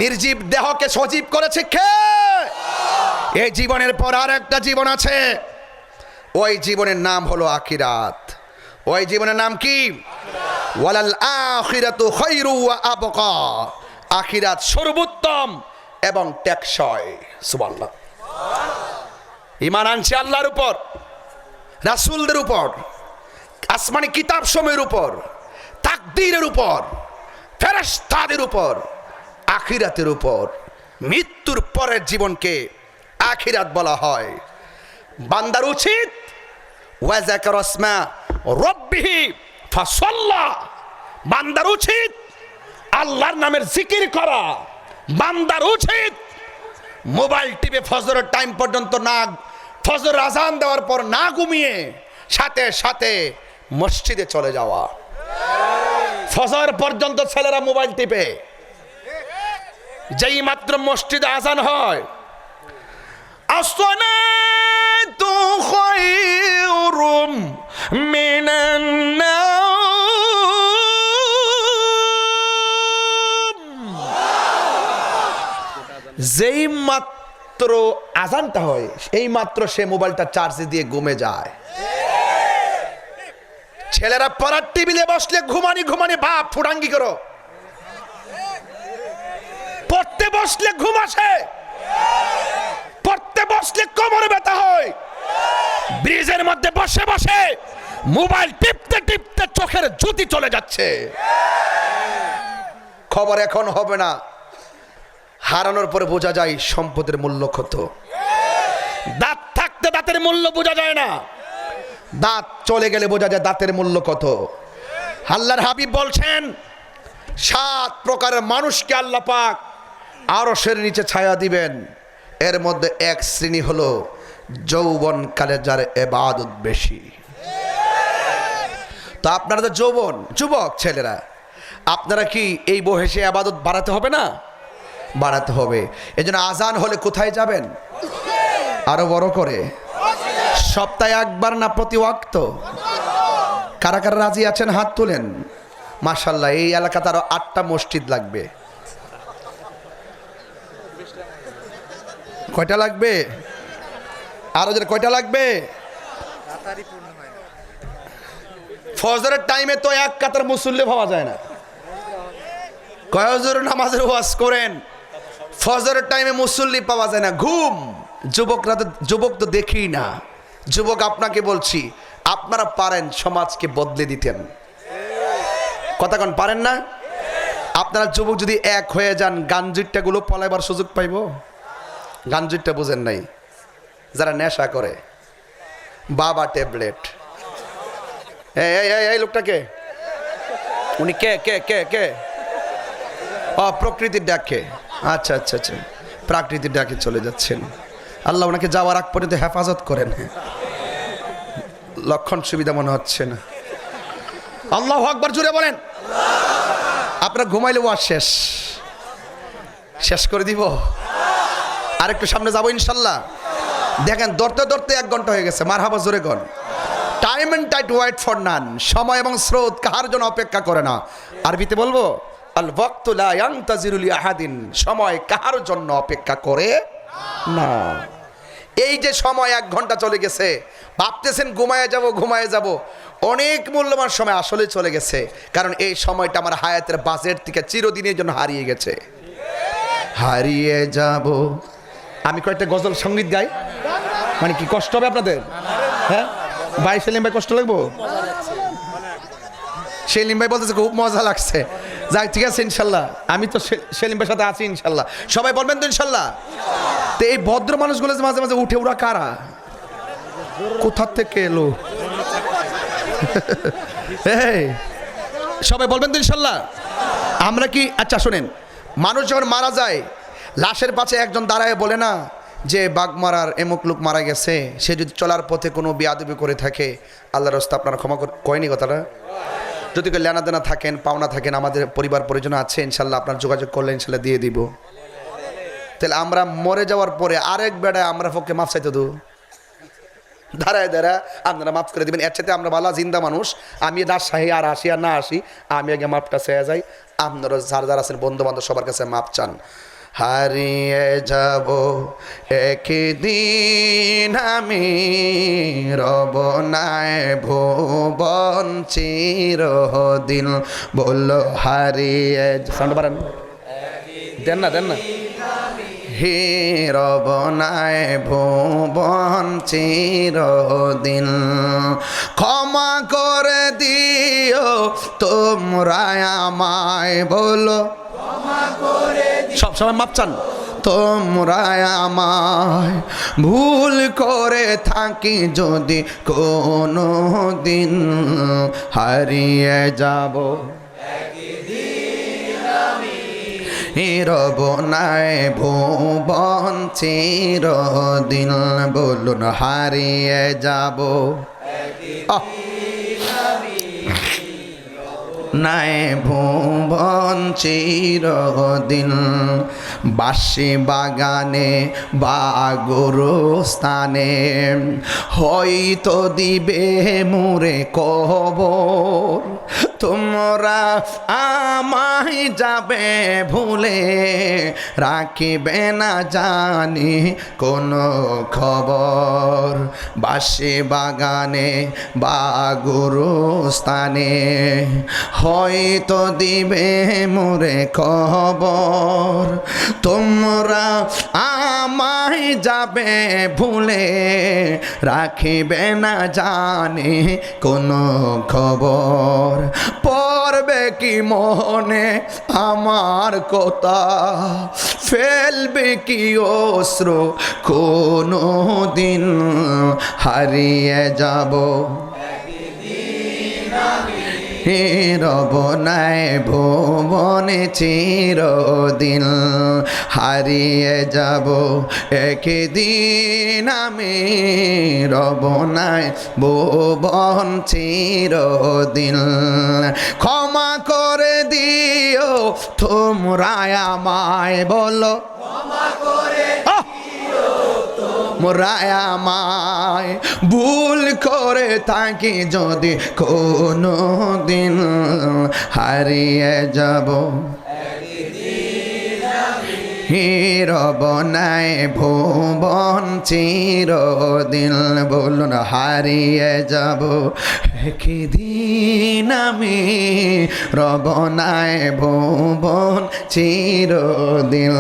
নির্জীব দেহকে সজীব করেছে কে? এই জীবনের পর আর একটা জীবন আছে, ওই জীবনের নাম হলো আখিরাত। ওই জীবনের নাম কি? ওয়ালাল আখিরাতু খায়রু ওয়া আবকা, আখিরাত সর্বোত্তম এবং টেকসই। সুবহানাল্লাহ। ঈমান আনছে আল্লাহর উপর, রাসূলদের উপর, আসমানি কিতাব সমূহের উপর, তাকদীরের উপর, ফেরেশতাদের উপর, আখিরাতের উপর। মৃত্যুর পরের জীবনকে আখিরাত বলা হয়। বান্দার উচিত ওয়া যাকারা ইসমা রাব্বিহি ফাসাল্লা, বান্দার উচিত আল্লাহর নামের জিকির করা। বান্দার উচিত মোবাইল টিপে ফজরের টাইম পর্যন্ত না, ফজর আজান দেওয়ার পর না ঘুমিয়ে সাথে সাথে মসজিদে চলে যাওয়া। ফজর পর্যন্ত ছেলেরা মোবাইল টিপে, যেই মাত্র মসজিদে আজান হয় আসসালাতু খায়রুম মিনান নাওম, যেই মাত্র আজানটা হয় এই মাত্র সে মোবাইলটা চার্জে দিয়ে ঘুমে যায়। ছেলেরা পড়ার টেবিলে বসলে ঘুমানি ঘুমানি বাপ ফুটাঙ্গি করো, পড়তে বসলে ঘুম আসে, পড়তে বসলে কোমরে ব্যথা হয়, ব্রিজের মধ্যে বসে বসে মোবাইল টিপতে টিপতে চোখের জ্যোতি চলে যাচ্ছে। খবর এখন হবে না, হারানোর পরে বোঝা যায় সম্পদের মূল্য কত। দাঁত থাকতে দাঁতের মূল্য বোঝা যায় না, দাঁত চলে গেলে বোঝা যায় দাঁতের মূল্য কত। আল্লাহর হাবিব বলছেন 7 প্রকারের মানুষকে আল্লাহ পাক আরশের নিচে ছায়া দিবেন, এর মধ্যে এক শ্রেণী হলো যৌবনকালে যার ইবাদত বেশি। তো আপনারা তো যুবক ছেলেরা, আপনারা কি এই বয়সে ইবাদত বাড়াতে হবে না? বাড়াতে হবে। এজন্য আজান হলে কোথায় যাবেন? আরো বড় করে, সপ্তাহে একবার না প্রতি ওয়াক্ত? কারা কারা রাজি আছেন হাত তুলেন। মাশাআল্লাহ, এই এলাকাতে আরো 8টা মসজিদ লাগবে। কয়টা লাগবে? আরো কয়টা লাগবে? ফজরের টাইমে তো এক কাতার মুসল্লি পাওয়া যায় না। কয় হুজুর নামাজের ওয়াজ করেন, ফজরের টাইমে মুসল্লি পাওয়া যায় না, ঘুম। যুবক তো দেখি না। যুবক আপনাকে বলছি, আপনারা পারেন সমাজকে বদলে দিতেন, কথা কোন পারেন না? আপনারা যুবক যদি এক হয়ে যান, গাঞ্জিরটা গুলো পলাইবার সুযোগ পাইব। গাঞ্জিরটা বুঝেন নাই? যারা নেশা করে, বাবা ট্যাবলেট। এই লোকটাকে, উনি কে কে কে কে? প্রকৃতির ডাকে। আচ্ছা আচ্ছা আচ্ছা, প্রাকৃতির ডাকে চলে যাচ্ছেন। আল্লাহ ওনাকে যাওয়ার আগ পর্যন্ত হেফাজত করেন। লক্ষণ সুবিধা মনে হচ্ছে না। আল্লাহু আকবার জোরে বলেন। আপনারা ঘুমাইলে ওয়াজ শেষ করে দিব। আরেকটু সামনে যাবো ইনশাল্লাহ। দেখেন ধরতে ধরতে 1 ঘন্টা হয়ে গেছে। মারহাবা জোরে গন। Time and tide wait for none. সময় এবং স্রোত কাহার জন্য অপেক্ষা করে না। আরবিতে বলবো, আল ওয়াক্তু লা ইয়ানতাজিরু লি আহাদিন। সময় কাহার জন্য অপেক্ষা করে না। এই যে সময় 1 ঘন্টা চলে গেছে, ভাবতেছেন ঘুমায় যাব, অনেক মূল্যবান সময় আসলে চলে গেছে। কারণ এই সময়টা আমার হায়াতের বাজেট থেকে চিরদিনের জন্য হারিয়ে গেছে। হারিয়ে যাব। আমি কয়েকটা গজল সঙ্গীত গাই, মানে কি কষ্ট হবে আপনাদের? হ্যাঁ ভাই, সেলিম ভাই কষ্ট লাগবো? সেলিম ভাই বলতেছে খুব মজা লাগছে। যাই, ঠিক আছে ইনশাল্লাহ। আমি তো সেলিম ভাইয়ের সাথে আছি ইনশাল্লাহ। সবাই বলবেন তো ইনশাল্লাহ? তো এই ভদ্র মানুষগুলো যে মাঝে মাঝে উঠে, ওরা কারা, কোথা থেকে এলো? সবাই বলবেন তো ইনশাল্লাহ? আমরা কি, আচ্ছা শোনেন, মানুষ যখন মারা যায়, লাশের পাশে একজন দাঁড়ায় বলে না যে বাগমারার এমুক লোক মারা গেছে, সে যদি চলার পথে কোনো বেয়াদবি করে থাকে, আল্লাহর রাস্তা আপনারা ক্ষমা কয়নি কথাটা? যদি কেউ লেনা দেনা থাকেন, পাওনা থাকেন, আমাদের পরিবার পরিজন আছে ইনশাল্লাহ, আপনার যোগাযোগ করলে ইনশাল্লাহ দিয়ে দিব। তাহলে আমরা মরে যাওয়ার পরে আরেক বেড়ায় আমরা পক্ষে মাফ চাইতে দু দাঁড়ায় আপনারা মাফ করে দেবেন। এর সাথে আমরা ভালো জিন্দা মানুষ, আমি রাজশাহী আর আসি আর না আসি, আমি আগে মাপটা চেয়ে যাই। আপনারা যারা আছেন বন্ধু বান্ধব সবার কাছে মাপ চান। হারিয়ে যাব একদিন আমি, রব নাই ভুবন চিরদিন। বললো হারিয়ে, সাউন্ড বাড়ান, দেন না। হে রব নাই ভুবন চিরদিন, ক্ষমা করে দিও তোমরা আমায়। বলো সব সময় মাপ চান। তোমরা আমায় ভুল করে থাকি যদি কোনো দিন, হারিয়ে যাব রব নাই ভুবন চিরদিন। বলুন হারিয়ে যাব নাই ভুবন চিরদিন। বাঁশি বাগানে বা গোরস্থানে হয়তো দিবে মোরে কবর। তোমরা আমায় যাবে ভুলে, রাখিবে না জানি কোনো খবর। বাঁশি বাগানে বা গোরস্থানে হয়তো দিবে মোরে খবর। তোমরা আমায় যাবে ভুলে, রাখিবে না জানি কোনো খবর। পড়বে কি মনে আমার কথা, ফেলবে কি অশ্রু কোনো দিন, হারিয়ে যাব রব নাই ভুবনে চিরদিন। হারিয়ে যাব একদিন আমি, রব নাই ভুবন চিরদিন। ক্ষমা করে দিও তোমরা আমায়। বলো ক্ষমা করে তোমরা আমায়, ভুল করে থাকি যদি কোনো দিন, হারিয়ে যাব রব নাই ভুবন চিরদিন, বলুন হারিয়ে যাব একদিন আমি, রব নাই ভুবন চিরদিন।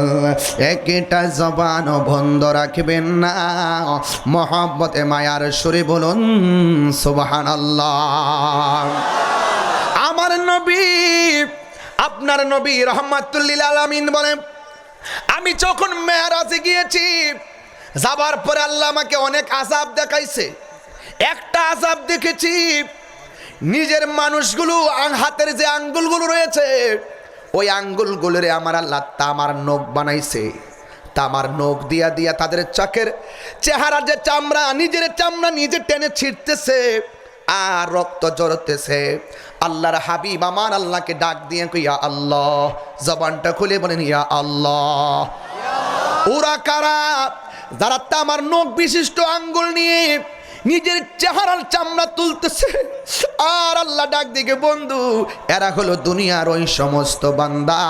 একটা জবান বন্ধ রাখবেন না, মহব্বতে মায়ার সুরে বলুন সুবহানাল্লাহ। আমার নবী, আপনার নবী রাহমাতুল লিল আলামিন বলেন, আমি যখন মেরাজে গিয়েছি, যাবার পরে আল্লাহ আমাকে অনেক আযাব দেখাইছে। একটা আযাব দেখেছি, নিজের মানুষগুলো হাতের যে আঙ্গুলগুলো রয়েছে, ওই আঙ্গুলগুলোরে আমার আল্লাহ তামার নখ বানাইছে। তামার নখ দিয়া দিয়া তাদের চোখের চেহারা যে চামড়া, নিজের চামড়া নিজে টেনে ছিঁড়তেছে আর রক্ত জড়তেছে। আল্লাহর হাবিব আমার আল্লাহকে ডাক দিয়ে ইয়া আল্লাহ, জবানটা খুলে বলেন ইয়া আল্লাহ। ওরা কারা? যারা তামার নখ বিশিষ্ট আঙ্গুল নিয়ে নিজের চেহারার চামড়া তুলতেছে। আর আল্লাহ ডাক দিকে, বন্ধু এরা হলো দুনিয়ার ওই সমস্ত বান্দা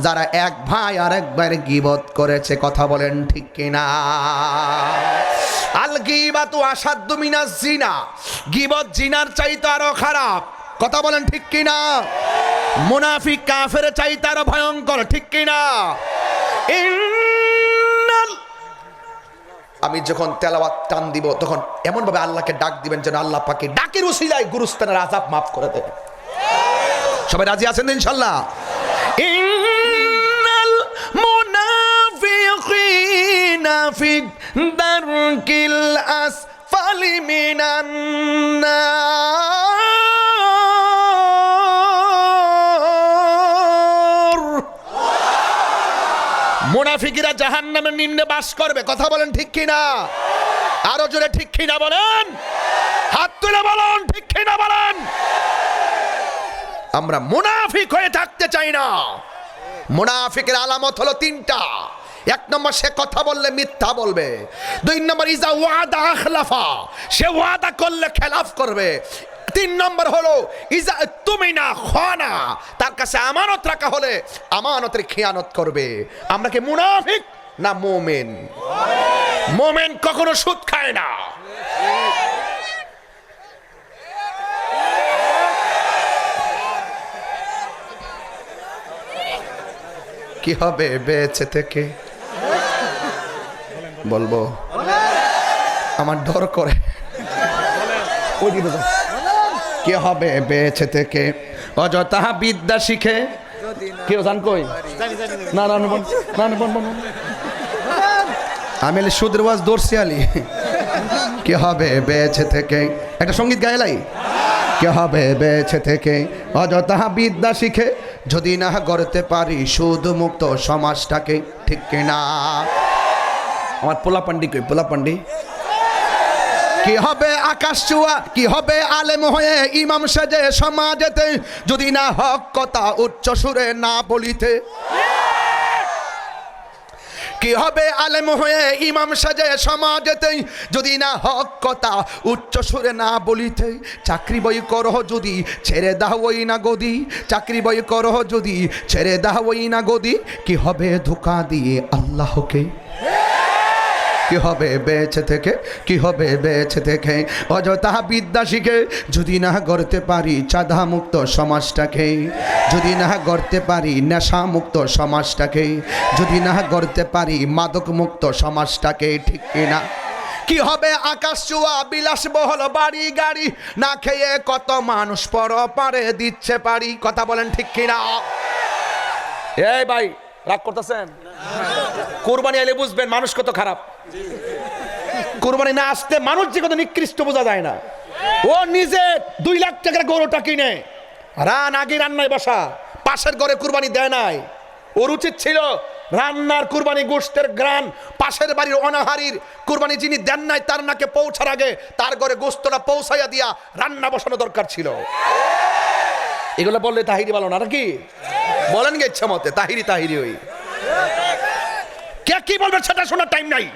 যারা এক ভাই আর একবার গীবত করেছে। কথা বলেন ঠিক কিনা? আল গীবাতু আসাদ্দু মিনাজ জিনা, গীবত জিনার চাইতে আরো খারাপ। কথা বলেন ঠিক কিনা? মুনাফিক কাফের চাইতে আরো ভয়ঙ্কর। ঠিক কিনা? আমি যখন তেলাওয়াত টান দিব, তখন এমন ভাবে আল্লাহকে ডাক দিবেন যেন আল্লাহ পাকে ডাকের উসিলায় গুরুস্থানের আযাব মাফ করে দেবে। সবাই রাজি আছেন ইনশাআল্লাহ? ইন্নাল মুনাফিকিনা ফি দারকিল আসফালি মিনান নার, মুনাফিকরা জাহান্নামের নিম্নে বাস করবে। কথা বলেন ঠিক কিনা? আরো জোরে ঠিক কিনা বলেন, হাত তুলে বলেন ঠিক কিনা বলেন। আমরা মুনাফিক হয়ে থাকতে চাই না। মুনাফিকের আলামত হলো তিনটা। এক নম্বর, সে কথা বললে মিথ্যা বলবে। দুই নম্বর, ইজা ওয়াদা আখলাফা, সে ওয়াদা করলে খেলাফ করবে। তিন নম্বর হলো ইজা তুমিনা খানা, তার কাছে আমানত রাখা হলে আমানতের খেয়ানত করবে। আমরা কি মুনাফিক না মুমিন? মুমিন কখনো সুদ খায় না। কি হবে বেঁচে থেকে? বলবো, আমার ডর করে। কি হবে বেঁচে থেকে অযথা বিদ্যা শিখে? কেউ জান কই? না না আমি সুদের ওয়াজ দর্শি আলী। কি হবে বেঁচে থেকে? একটা সঙ্গীত গাইলাই। কি হবে বেঁচে থেকে অযথা বিদ্যা শিখে, যদি না গড়তে পারি সুদ মুক্ত সমাজটাকে। ঠিক কিনা? আমার পোলা পান্ডি কই? পোলা পান্ডি কি হবে আকাশ চুয়া? কি হবে আলেম হয়ে ইমাম সেজে সমাজেতে, যদি না হক কথা উচ্চ সুরে না বলিতে? কি হবে আলেম হয়ে ইমাম সেজে সমাজেতে, যদি না হক কথা উচ্চ সুরে না বলিতে? চাকরি বই করহ যদি ছেড়ে দাও ওই না গদি, চাকরি বই করহ যদি ছেড়ে দাও ওই না গদি, কি হবে ধোঁকা দিয়ে আল্লাহকে? কি হবে বেঁচে থেকে? কি হবে বেঁচে থেকে অযথা বিদ্যা শিখে, যদি না গড়তে পারি চাঁদা মুক্ত সমাজটাকে, যদি না গড়তে পারি নেশা মুক্ত সমাজটাকে, যদি না গড়তে পারি মাদক মুক্ত সমাজটাকে। ঠিক কিনা? কি হবে আকাশ চুয়া বিলাসবহুল বাড়ি গাড়ি, না খেয়ে কত মানুষ পর পারে দিচ্ছে পারি। কথা বলেন ঠিক কিনা? এই ভাই রাগ করতেছেন? কুরবানি এলে বুঝবেন মানুষ কত খারাপ। কুরবানি না আসতে মানুষ যে কত নিকৃষ্ট বোঝা যায় না। ও নিজে 2 লাখ টাকার গরুটা কিনে রান আগে রান্নায় বসা, পাশের ঘরে কুরবানি দেয় নাই। ওর উচিত ছিল রান্নার কুরবানি গোশতের গ্রান পাশের বাড়ির অনাহারির কুরবানি যিনি দেন নাই তার নাকে পৌঁছার আগে তার ঘরে গোশতটা পৌঁছাইয়া দিয়া রান্না বসানো দরকার ছিল। এগুলো বললে তাহিরি বলো না নাকি? বলেন গে ইচ্ছা মতে তাহিরি তাহিরি। ওই কে কি বলবে সেটা শোনার টাইম নাই।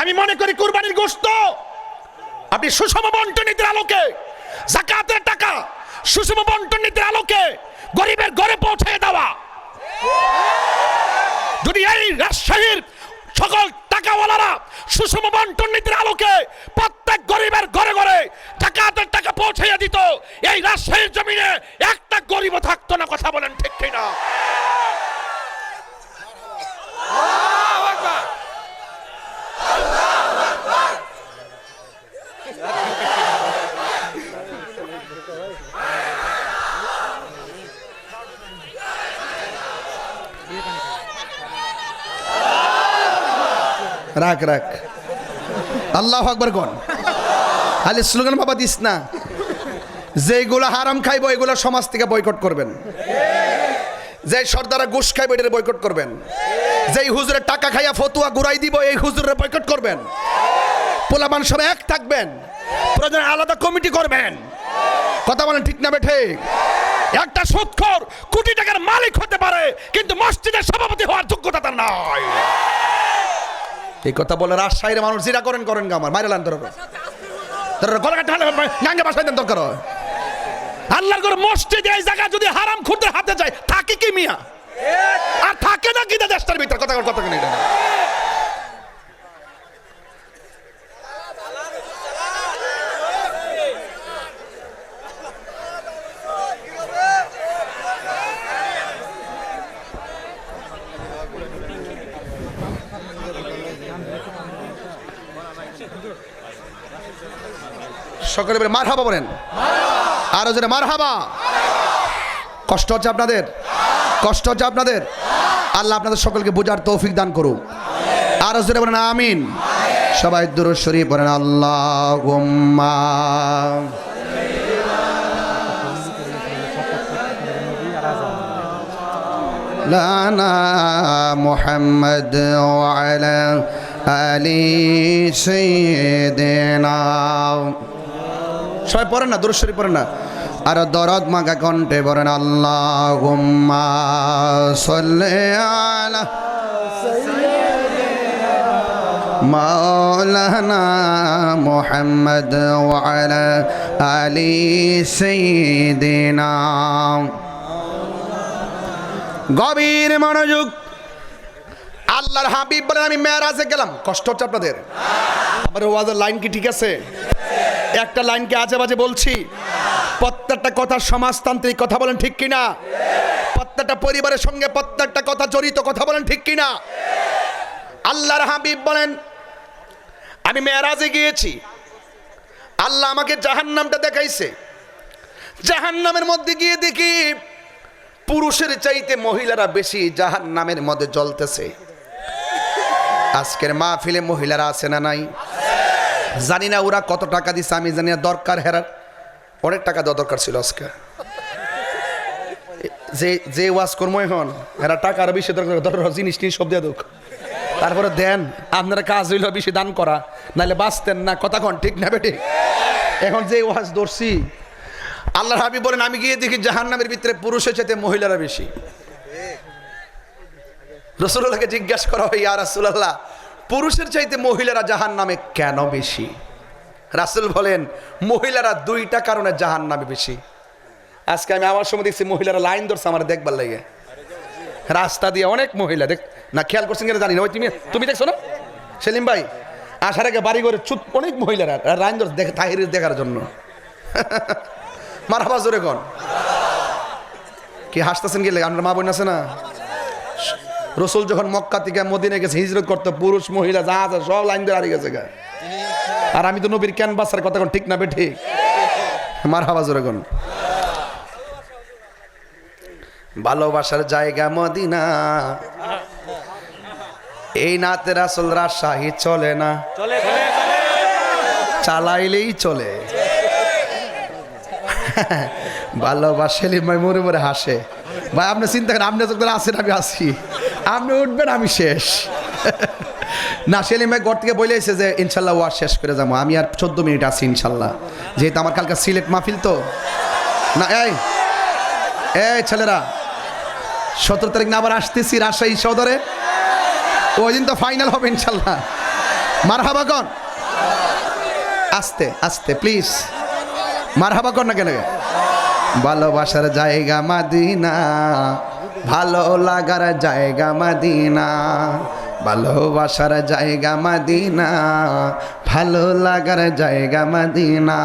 আমি মনে করি কুরবানির গোশত আপনি সুষম বন্টন নীতির আলোকে, যাকাতের টাকা সুষম বন্টন নীতির আলোকে গরিবের ঘরে পৌঁছে দেওয়া। সকল টাকাওয়ালারা সুষম বন্টন নীতির আলোকে প্রত্যেক গরিবের ঘরে ঘরে জাকাতের টাকা পৌঁছাইয়া দিত, এই রাজশাহীর জমিনে একটা গরিবও থাকতো না। কথা বলেন ঠিক কিনা? রাখ রাখ, আল্লাহু আকবার কোন আলে স্লোগান বাবা দিস না। যেগুলো হারাম খাইবো এগুলো সমাজ থেকে বয়কট করবেন। যে সর্দারা ঘুষ খাইবো এটার বয়কট করবেন। যেই হুজুরের টাকা খাইয়া ফতুয়া ঘুরাই দিব এই হুজুরের বয়কট করবেন। পোলাপান সব এক থাকবেন, প্রয়োজনে আলাদা কমিটি করবেন। কথা বলেন ঠিক না বেঠে? একটা সুদখোর কোটি টাকার মালিক হতে পারে, কিন্তু মসজিদের সভাপতি হওয়ার যোগ্যতা তার নাই। এই কথা বলে রাজশাহীর মানুষ যেটা করেন করেন গা, আমার মাইরে লান তোর গাঙ্গে বাসায় দেন দরকার। আল্লাহর ঘর মসজিদে এই জায়গা যদি হারাম খুঁড়তে হাতে যায় থাকে কি মিয়া? আর থাকে না কি দেশটার ভিতর? কথা কথা নেই। সকলে বলে মারহাবা বলেন, আরো জোরে মারহাবা। কষ্ট হচ্ছে আপনাদের? কষ্ট হচ্ছে আপনাদের? আল্লাহ আপনাদের সকলকে বোঝার তৌফিক দান করুক। আরো জোরে বলেন আমিন। সবাই দুরূদ শরীফ পড়েন। আল্লাহুম্মা লানা মুহাম্মদ ওয়া আলা আলি সাইয়্যিদিনা। সবাই পড়েন না, দুরূদ শরীফ পড়েন না। আর দরদ মাগা কণ্ঠে পড়েন আল্লাহুম্মা সাল্লি আলা মাওলানা মুহাম্মদ ওয়া আলা আলি সাইয়্যিদিনা। গভীর মনোযোগ। আল্লাহর হাবিব বলেন আমি মেরাজে গেলাম। কষ্ট হচ্ছে আপনাদের? আমার ওয়াজের লাইন কি ঠিক আছে? একটা লাইনকে আজে বাজে বলছি? প্রত্যেকটা কথা সমাজতান্ত্রিক। কথা বলেন ঠিক কিনা? প্রত্যেকটা পরিবারের সঙ্গে প্রত্যেকটা কথা জড়িত। কথা বলেন ঠিক কিনা? আল্লাহর হাবিব বলেন আমি মেরাজে গিয়েছি, আল্লাহ আমাকে জাহান্নামটা দেখাইছে। জাহান্নামের মধ্যে গিয়ে দেখি পুরুষের চাইতে মহিলারা বেশি জাহান্নামের মধ্যে জ্বলতেছে। আজকের মাহফিলে মহিলারা আছে না নাই? জানি না ওরা কত টাকা দিচ্ছে, আমি জানি না। দরকার হেরার অনেক টাকা দেওয়া দরকার ছিল আজকে। যে ওয়াজ কর্ম এখন এরা টাকা আরো বেশি দরকার, জিনিস টিনিস সব দিয়ে দুঃখ। তারপরে দেন আপনারা কাজ হইল বেশি দান করা, নাহলে বাঁচতেন না। কথা কন ঠিক না বেটি? এখন যে ওয়াজ ধরছি, আল্লাহর হাবিব বলেন আমি গিয়ে দেখি জাহান্নামের ভিতরে পুরুষের চাইতে মহিলারা বেশি। রাসূলুল্লাহকে জিজ্ঞাসা করা হয় ইয়া রাসূলুল্লাহ পুরুষের চাইতে মহিলারা জাহান্নামে কেন বেশি? রাসূল বলেন মহিলারা দুইটা কারণে জাহান্নামে বেশি। আজকে আমি আমার সময় দেখছি মহিলারা লাইন ধরছে আমার দেখবার লাগে, রাস্তা দিয়ে অনেক মহিলা দেখ না, খেয়াল করছেন কিনা জানি না। ওই তুমি দেখছো না সেলিম ভাই? আসার আগে বাড়ি ঘরে চুপ অনেক মহিলারা লাইন ধরছে তাহিরের দেখার জন্য। মারহাবা জোরে কোন? কি হাসতেছেন গেলে? আপনার মা বোন আছে না? রসুল যখন মক্কা থেকে মদিনায় গেছে হিজরত করতে, পুরুষ মহিলা যা আছে সব লাইন ধরে হারিয়ে গেছে। আর আমি তো নবীর ক্যানভাসের কথা কোন ঠিক না বেঠি? মারহাবা জোরে কোন? ভালোবাসার জায়গা মদিনা, এই নাতে রাসূল রাজশাহী চলে না, চালাইলেই চলে। ভালোবাসেলি ভাই মরে মরে হাসে ভাই। আপনি চিন্তা করেন, আপনি যখন আসেন আমি আসি, আপনি উঠবেন আমি শেষ। না সেলিম ভাই ঘর থেকে বলে এসে যে ইনশাল্লাহ ওয়াজ শেষ করে যাবো, আমি আর 14 মিনিট আছি ইনশাল্লাহ, যেহেতু আমার কালকে সিলেট মাহফিল তো না। এই ছেলেরা 17 তারিখ না আবার আসতেছি রাজশাহী সদরে, ওই দিন তো ফাইনাল হবে ইনশাল্লাহ। মারহাবা কন? আস্তে আস্তে প্লিজ, মারহাবা কর না কেন? ভালোবাসার জায়গা মদিনা, ভালো লাগার জায়গা মদিনা, ভালোবাসার জায়গা মদিনা, ভালো লাগার জায়গা মদিনা,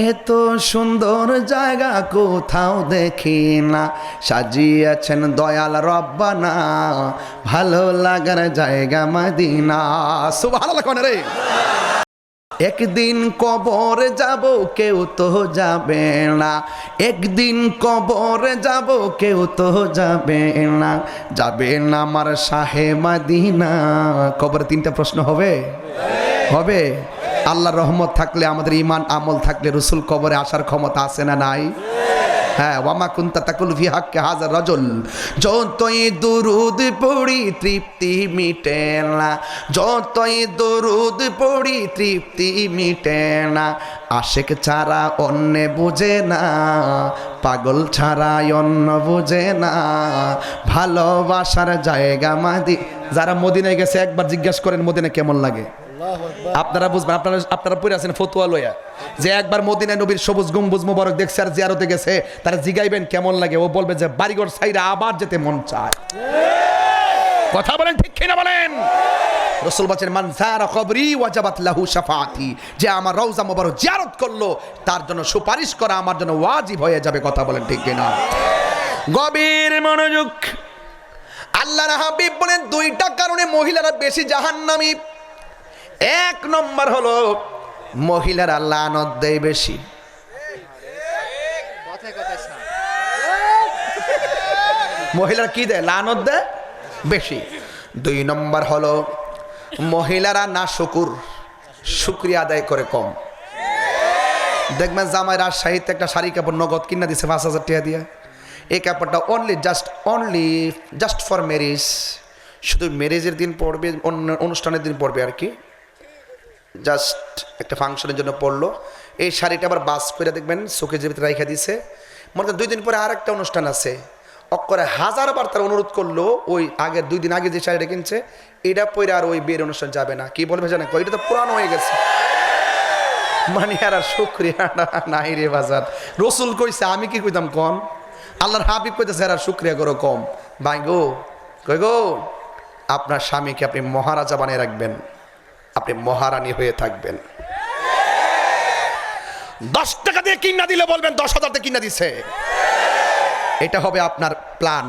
এত সুন্দর জায়গা কোথাও দেখি না, সাজিয়েছেন দয়াল রব্বানা, ভালো লাগার জায়গা মদিনা। সুবহানাল্লাহ কোন রে। একদিন কবরে যাব কেউ তো যাবে না, একদিন কবরে যাব কেউ তো যাবে না, যাবে না আমার শাহে মদিনা। কবরে তিনটা প্রশ্ন হবে, হবে। আল্লাহর রহমত থাকলে, আমাদের ঈমান আমল থাকলে রসুল কবরে আসার ক্ষমতা আছে না নাই? হ্যাঁ, ওয়ামা কুনতা তাকুল ফি হাক্কি হাযার রাজুল, যতই দুরুদ পড়ি তৃপ্তি মিটে না, যতই দুরুদ পড়ি তৃপ্তি মিটে না, আশিক ছাড়া অন্য বুঝে না, পাগল ছাড়া অন্য বুঝে না, ভালোবাসার জায়গা মদিনা। যারা মদিনায় গেছে একবার জিজ্ঞাসা করেন মদিনা কেমন লাগে, আপনারা বুঝবেন। আপনারা পড়ে আছেন ফতুয়া লইয়া যে একবার মদিনায় নবীর সবুজ গম্বুজ মোবারক দেখছে আর জিয়ারতে গেছে, তারা জিগাইবেন কেমন লাগে, ও বলবে যে বাড়িঘর সাইরা আবার যেতে মন চায়। কথা বলেন ঠিক কিনা বলেন? রাসূল বলেন মান যারা কবরি ওয়াজাবাত লাহু শাফাআতি, যে আমার রওজা মোবারক জিয়ারত করলো তার জন্য সুপারিশ করা আমার জন্য ওয়াজিব হয়ে যাবে। কথা বলেন ঠিক কিনা? গভীর মনোযোগ। আল্লাহর হাবিব বলেন দুইটা কারণে মহিলারা বেশি জাহান্নামী। এক নম্বর হলো মহিলারা লানত দেয় বেশি। মহিলারা কি দেয়? লানত দেয় বেশি। দুই নম্বর হলো মহিলারা না শুকরিয়া আদায় করে কম। দেখবেন জামাই রাজশাহীতে একটা শাড়ি কাপড় নগদ কিনা দিছে 5,000 টাকা দিয়ে, এই কাপড়টা অনলি জাস্ট ফর ম্যারেজ, শুধু ম্যারেজের দিন পড়বে, অনুষ্ঠানের দিন পড়বে আর কি, জাস্ট একটা ফাংশনের জন্য পড়লো। এই শাড়িটা আবার বাস করে দেখবেন চোখে যেতে রাইখা দিছে, মনে করেন 2 দিন পরে আর একটা অনুষ্ঠান আছে, অক্ষরে 1000 বার তার অনুরোধ করলো ওই আগের 2 দিন আগে যে শাড়িটা কিনছে এটা পরে আর ওই বিয়ের অনুষ্ঠান যাবে না। কি বলবে জানেন? এটা তো পুরানো হয়ে গেছে। মানে আর শুকরিয়া নাই রে বাজার। রসুল কইছে, আমি কি কইতাম কম? আল্লাহর হাবিব কইতেছে আর শুকরিয়া করো কম। ভাই গো, কই গো, আপনার স্বামীকে আপনি মহারাজা বানিয়ে রাখবেন, আপনি মহারানী হয়ে থাকবেন। 10 টাকা দিয়ে কিনা দিলে বলবেন 10,000 দিয়ে কিনা দিছে। এটা হবে আপনার প্ল্যান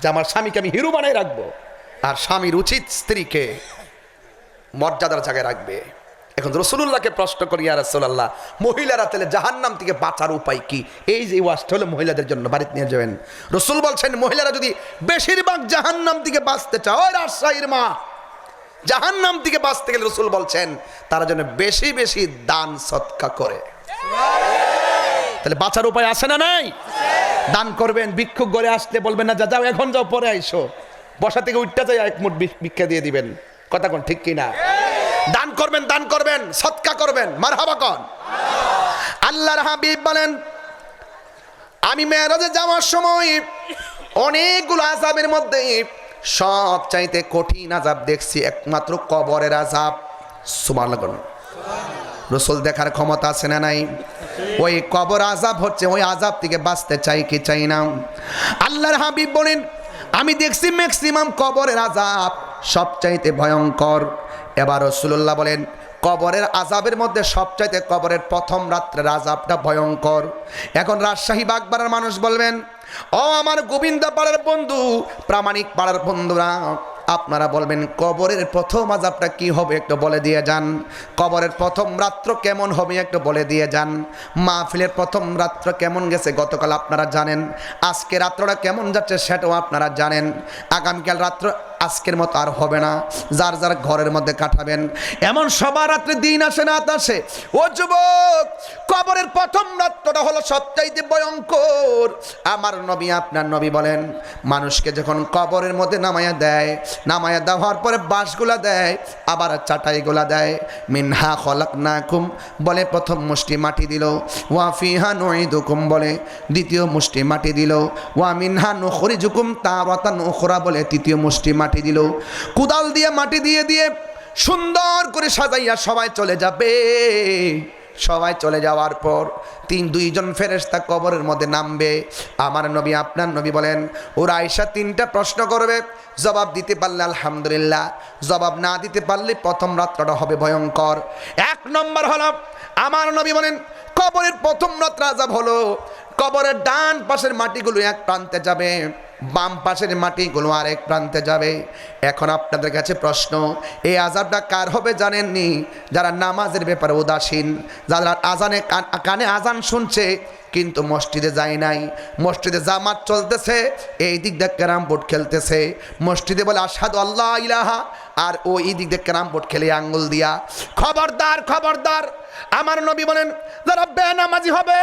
যে আমার স্বামীকে আমি হিরো বানিয়ে রাখবো, আর স্বামীর উচিত স্ত্রীকে মর্যাদার জায়গায় রাখবে। এখন রাসূলুল্লাহকে প্রশ্ন করি, ইয়া রাসূলুল্লাহ, মহিলারা তাহলে জাহান্নাম থেকে বাঁচার উপায় কি? এই যে ওয়াজটা হলো মহিলাদের জন্য, বাড়িতে নিয়ে যাবেন। রাসূল বলছেন মহিলারা যদি বেশিরভাগ জাহান্নাম থেকে বাঁচতে চায়, ওই রাজশাহীর মা, জাহান্নাম থেকে বাঁচতে গেলে রাসূল বলছেন তারা যেন বেশি বেশি দান সদকা করে। তাহলে বাঁচার উপায় আছে না নাই? দান করবেন। ভিক্ষুক ঘরে আসলে বলবেন না যাও এখন যাও পরে আইসো, বসা থেকে উঠতে যাই এক মুঠ ভিক্ষা দিয়ে দিবেন। কথা কোন ঠিক কিনা? দান করবেন, দান করবেন, সদকা করবেন। মারহাবা কোন? আল্লাহর হাবিব বলেন আমি মেরাজে যাওয়ার সময় অনেকগুলো আযাবের মধ্যে সব চাইতে কঠিন আযাব দেখছি একমাত্র কবরের আযাব। সুবহানাল্লাহ। রাসূল দেখার ক্ষমতা আছে না নাই? ওই কবর আযাব হচ্ছে, ওই আযাব থেকে বাঁচতে চাই কি চাই না? আল্লাহর হাবিব বলেন আমি দেখছি ম্যাক্সিমাম কবরের আযাব সবচাইতে ভয়ঙ্কর। এবার রাসূলুল্লাহ বলেন কবরের আযাবের মধ্যে সবচাইতে কবরের প্রথম রাত্রের আযাবটা ভয়ঙ্কর। এখন রাজশাহী বাগবাড়ার মানুষ বলবেন, ও আমার গোবিন্দা পাড়ার বন্ধু, প্রামাণিক পাড়ার বন্ধুরা, আপনারা বলবেন কবরের প্রথম আযাবটা কি হবে একটু বলে দিয়ে যান। কবরের প্রথম রাত্র কেমন হবে একটু বলে দিয়ে যান। মাহফিলের প্রথম রাত্র কেমন গেছে গতকাল আপনারা জানেন, আজকে রাত্রটা কেমন যাচ্ছে সেটাও আপনারা জানেন। আগামীকাল রাত্র আজকের মতো আর হবে না, যার যার ঘরের মধ্যে কাটাবেন। এমন সবার রাত্রে দিন আসে না আসে। ও যুবক, কবরের প্রথম রাত্রটা হলো সবচাইতে ভয়ঙ্কর। আমার নবী, আপনার নবী বলেন মানুষকে যখন কবরের মধ্যে নামায়া দেয়, নামায়া দেওয়ার পরে বাঁশগুলা দেয়, আবার চাটাইগুলা দেয়। মিনহা খলাকনাকুম বলে প্রথম মুষ্টি মাটি দিল, ওয়া ফিহা নুঈদুকুম বলে দ্বিতীয় মুষ্টি মাটি দিল, ওয়া মিনহা নুখরিজুকুম তারাতান উখরা বলে তৃতীয় মুষ্টি মাটি দিল। কুদাল দিয়ে মাটি দিয়ে দিয়ে সুন্দর করে সাজাইয়া সবাই চলে যাবে। সবাই চলে যাওয়ার পর দুইজন ফেরেশতা কবরের মধ্যে নামবে। আমার নবী আপনার নবী বলেন ওরা আয়েশা 3টা প্রশ্ন করবে, জবাব দিতে পারলে আলহামদুলিল্লাহ, জবাব না দিতে পারলে প্রথম রাত্রটা হবে ভয়ঙ্কর। 1 নম্বর হলো আমার নবী বলেন কবরের প্রথম রাত্র আযাব হলো কবরের ডান পাশের মাটিগুলো এক প্রান্তে যাবে, বাম পাশের মাটিগুলো আরেক প্রান্তে যাবে। এখন আপনাদের কাছে প্রশ্ন, এই আযাবটা কার হবে জানেননি? যারা নামাজের ব্যাপারে উদাসীন, যারা আজানে কানে আজান শুনছে কিন্তু মসজিদে যায় নাই, মসজিদে জামাত চলতেছে, এই দিক দিয়ে ক্যারাম বোর্ড খেলতেছে, মসজিদে বলে আশহাদু আল্লাহ ইলাহা, আর ওই দিক দিয়ে ক্যারাম বোর্ড খেলে আঙ্গুল দিয়া। খবরদার খবরদার, আমার নবী বলেন যারা বেনামাজি হবে,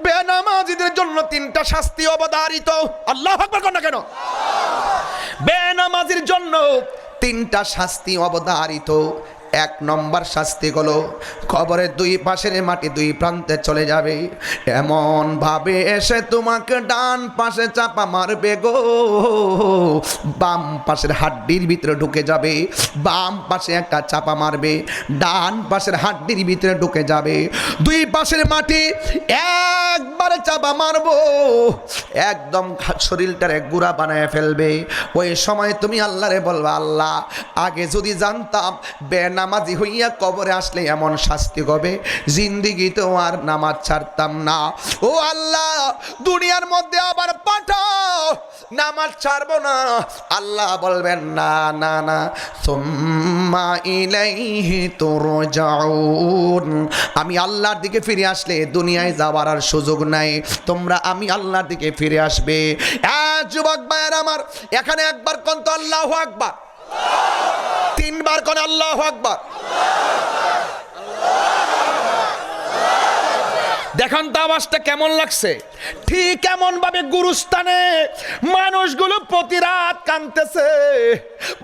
বেনামাজিদের জন্য 3টা শাস্তি অবধারিত। আল্লাহু আকবার কোন না কেন? বেনামাজির জন্য 3টা শাস্তি অবধারিত। 1 নম্বর শাস্তি হলো কবরের 2 পাশের মাটি 2 প্রান্তে চলে যাবে, এমন ভাবে এসে তোমাকে ডান পাশে চাপা মারবে গো, বাম পাশের হাড্ডির ভিতরে ঢুকে যাবে, বাম পাশে একটা চাপা মারবে, ডান পাশের হাড্ডির ভিতরে ঢুকে যাবে, 2 পাশের মাটি একবারে চাপা মারবো, একদম শরীরটারে গুঁড়া বানায় ফেলবে। ওই সময় তুমি আল্লাহরে বলবা আল্লাহ আগে যদি জানতাম নামাজি হইয়া কবরে আসলে এমন শাস্তি হবে, জিন্দিগিতেও আর নামাজ ছাড়তাম না। ও আল্লাহ দুনিয়ার মধ্যে আবার পাঠাও, নামাজ ছাড়বো না। আল্লাহ বলবেন না না না, সুম্মা ইলাইহি তুরজাউন, আমি আল্লাহর দিকে ফিরে আসলে দুনিয়ায় যাওয়ার আর সুযোগ নাই, তোমরা আমি আল্লাহর দিকে ফিরে আসবে। যুবক ভাইয়ের আমার, এখানে একবার কোন তো আল্লাহু আকবার, 3 বার কোন আল্লাহু আকবার। দেখুন তো আওয়াজটা কেমন লাগছে। ঠিক এমন ভাবে গুরুস্থানে মানুষগুলো প্রতি রাত কাঁদতেছে,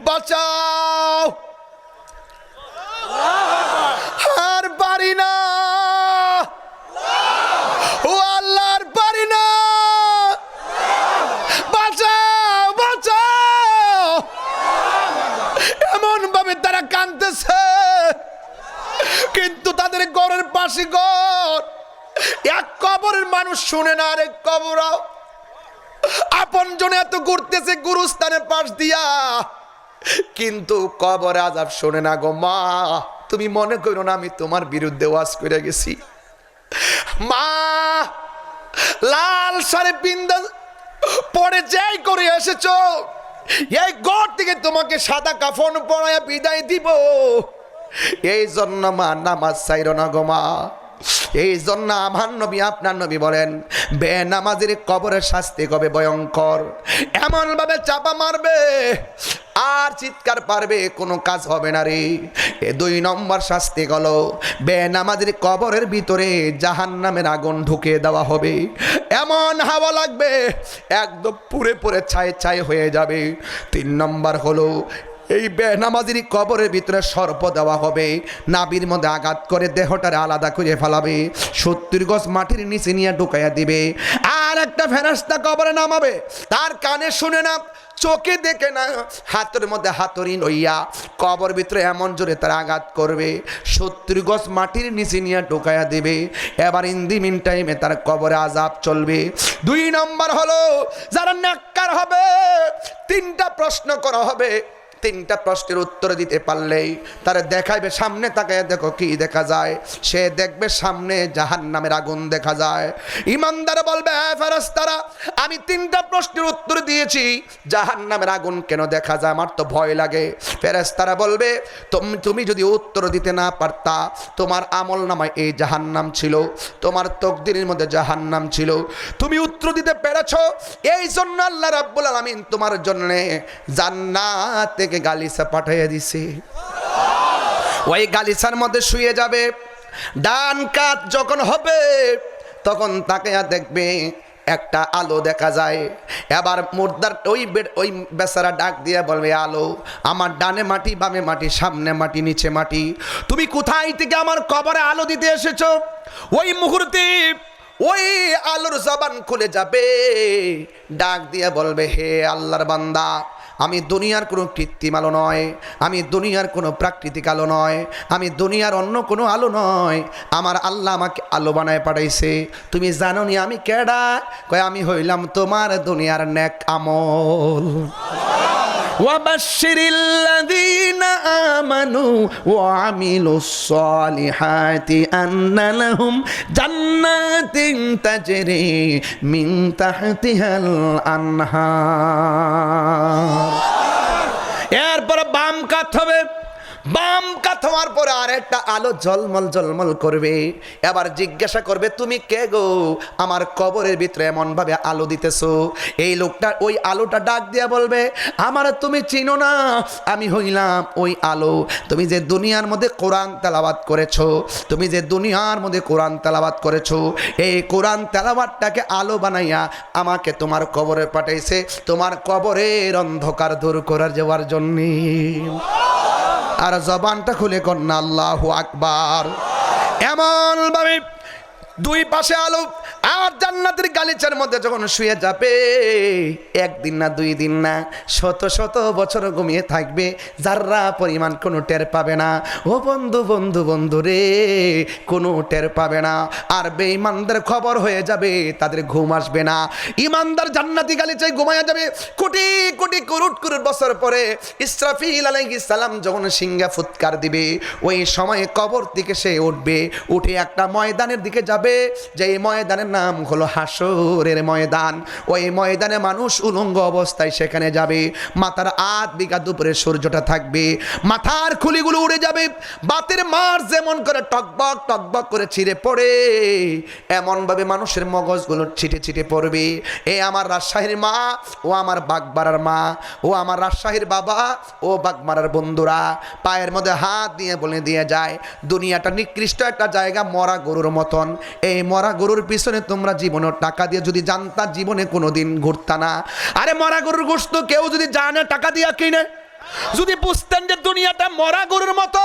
বাঁচাও আর পারি না, ও আল্লাহর পারি না, বাঁচাও বাঁচাও, এমন ভাবে তারা কাঁদতেছে। কিন্তু তাদের ঘরের পাশে ঘর, এক কবরের মানুষ শুনে না, আরেক কবর আপন জনে এত ঘুরতেছে গুরুস্থানের পাশ দিয়া, কিন্তু কবর আযাব শোনে না গো মা। তুমি মনে করো না আমি তোমার বিরুদ্ধে ওয়াজ করে গেছি। মা লাল শাড়ি পিন্দা পরে যাই করে এসেছো, এই ঘর থেকে তোমাকে সাদা কাফন পরায়া বিদায় দিব। এই জন্য মা নামাজ ছাইরো না গো মা। এই জন্য আমার নবী আপনার নবী বলেন বেনামাজির কবরের শাস্তি হবে ভয়ঙ্কর, এমন ভাবে চাপা মারবে আর চিৎকার পারবে, কোনো কাজ হবে না রে। 2 নম্বর শাস্তি হলো বেনামাজির কবরের ভিতরে জাহান্নামের আগুন ঢুকিয়ে দেওয়া হবে, এমন হাওয়া লাগবে একদম পুড়ে পুড়ে ছাই ছাই হয়ে যাবে। 3 নম্বর হলো এই বেনামাজির কবরের ভিতরে সর্প দেওয়া হবে, নাভির মধ্যে আঘাত করে দেহটারে আলাদা করে ফেলাবে, 70 গজ মাটির নিচে নিয়ে ঢুকাইয়া দিবে। আর একটা ফেরেশতা কবরে নামাবে, তার কানে শুনে না, চোখে দেখে না, হাতের মধ্যে হাতুড়ি লইয়া কবর ভিতরে এমন জোরে তার আঘাত করবে, 70 গজ মাটির নিচে নিয়ে ঢুকাইয়া দিবে। এবার ইন দি মিন টাইমে তার কবরে আযাব চলবে। 2 নম্বর হলো যারা নেককার হবে, 3টা প্রশ্ন করা হবে, 3টা প্রশ্নের উত্তর দিতে পারলেই তারা দেখাইবে, সামনে তাকায় দেখো কি দেখা যায়, সে দেখবে সামনে জাহান্নামের আগুন দেখা যায়। ইমানদার বলবে হ্যাঁ ফেরেশতারা আমি 3টা প্রশ্নের উত্তর দিয়েছি, জাহান্নামের আগুন কেন দেখা যায়, আমার তো ভয় লাগে। ফেরেশতারা বলবে তুমি যদি উত্তর দিতে না পারতা, তোমার আমল নামায় এই জাহান্নাম ছিল, তোমার তাকদীরের মধ্যে জাহান্নাম ছিল, তুমি উত্তর দিতে পেরেছো, এই জন্য আল্লাহ রাব্বুল আলামিন তোমার জন্য জান্নাত থেকে গালিচা পাঠিয়ে দিছে। ওই গালিচার মধ্যে শুয়ে যাবে, ডান কাত যখন হবে তখন তাকে দেখবে একটা আলো দেখা যায়। এবার মুর্দার ওই বেচারা ডাক দিয়ে বলবে আলো, আমার ডানে মাটি বামে মাটি সামনে মাটি নিচে মাটি, তুমি কোথায় থেকে আমার কবরে আলো দিতে এসেছো? ওই মুহূর্তে ওই আলোর জবান খুলে যাবে, ডাক দিয়ে বলবে হে আল্লাহর বান্দা আমি দুনিয়ার কোনো কৃত্রিম আলো নয়, আমি দুনিয়ার কোনো প্রাকৃতিক আলো নয়, আমি দুনিয়ার অন্য কোনো আলো নয়। আমার আল্লাহ আমাকে আলো বানায় পাঠাইছে। তুমি জানো নি আমি কেডা? কয় আমি হইলাম তোমার দুনিয়ার নেক আমল। وبشر الذين آمنوا وعملوا الصالحات أن لهم جنات تجري من تحتها الأنهار। এরপর বাম কাত হবে, বাম কাত হওয়ার পরে আরেকটা আলো ঝলমল ঝলমল করবে। এবার জিজ্ঞাসা করবে তুমি কে গো, আমার কবরের ভিতরে এমন ভাবে আলো দিতেছো। এই লোকটা ওই আলোটা ডাক দিয়া বলবে আমার তুমি চিনো না, আমি হইলাম ওই আলো। তুমি যে দুনিয়ার মধ্যে কোরআন তেলাওয়াত করেছো, তুমি যে দুনিয়ার মধ্যে কোরআন তেলাওয়াত করেছো, এই কোরআন তেলাওয়াতটাকে আলো বানাইয়া আমাকে তোমার কবরে পাঠাইছে, তোমার কবরের অন্ধকার দূর করার যাওয়ার জন্যে। আর জবানটা খুলে কন্যা আল্লাহু আকবার। এমন ভাবে দুই পাশে আলো, আর জান্নাতের গালিচার মধ্যে যখন শুয়ে যাবে, একদিন না দুই দিন না শত শত বছর ঘুমিয়ে থাকবে, যাররা পরিমাণ কোনো টের পাবে না। ও বন্ধু বন্ধু বন্ধু রে, কোনো টের পাবে না। আর বেঈমানদের খবর হয়ে যাবে, তাদের ঘুম আসবে না। ইমানদার জান্নাতি গালিচায় ঘুমায়া যাবে। কোটি কোটি করুট করুট বছর পরে ইসরাফিল আলাইহিস সালাম যখন সিংহা ফুৎকার দিবে, ওই সময়ে কবর থেকে সে উঠবে, উঠে একটা ময়দানের দিকে যাবে, যে ময়দানের নাম হলো হাসরের ময়দান। ওই ময়দানে মানুষ উলঙ্গ অবস্থায় সেখানে যাবে। মাথার আধ বিঘা দুপুরে সূর্যটা থাকবে, মাথার খুলিগুলো উড়ে যাবে। বাতের মার যেমন করে টকবক টকবক করে ছিঁড়ে পড়ে, এমন ভাবে মানুষের মগজগুলো ছিটে ছিটে পড়বে। এ আমার রাজশাহীর মা, ও আমার বাগমারার মা, ও আমার রাজশাহীর বাবা, ও বাগমারার বন্ধুরা, পায়ের মধ্যে হাত দিয়ে বলে দিয়ে যায় দুনিয়াটা নিকৃষ্ট একটা জায়গা, মরা গরুর মতন। এই মরা গরুর পিছনে তোমরা জীবনে টাকা দিয়ে যদি জানতা, জীবনে কোনোদিন ঘুরতা না। আরে মরা গরুর গোশত কেউ যদি জানে টাকা দিয়া কিনে, যদি বুঝতেন যে দুনিয়াটা মরা গরুর মতো,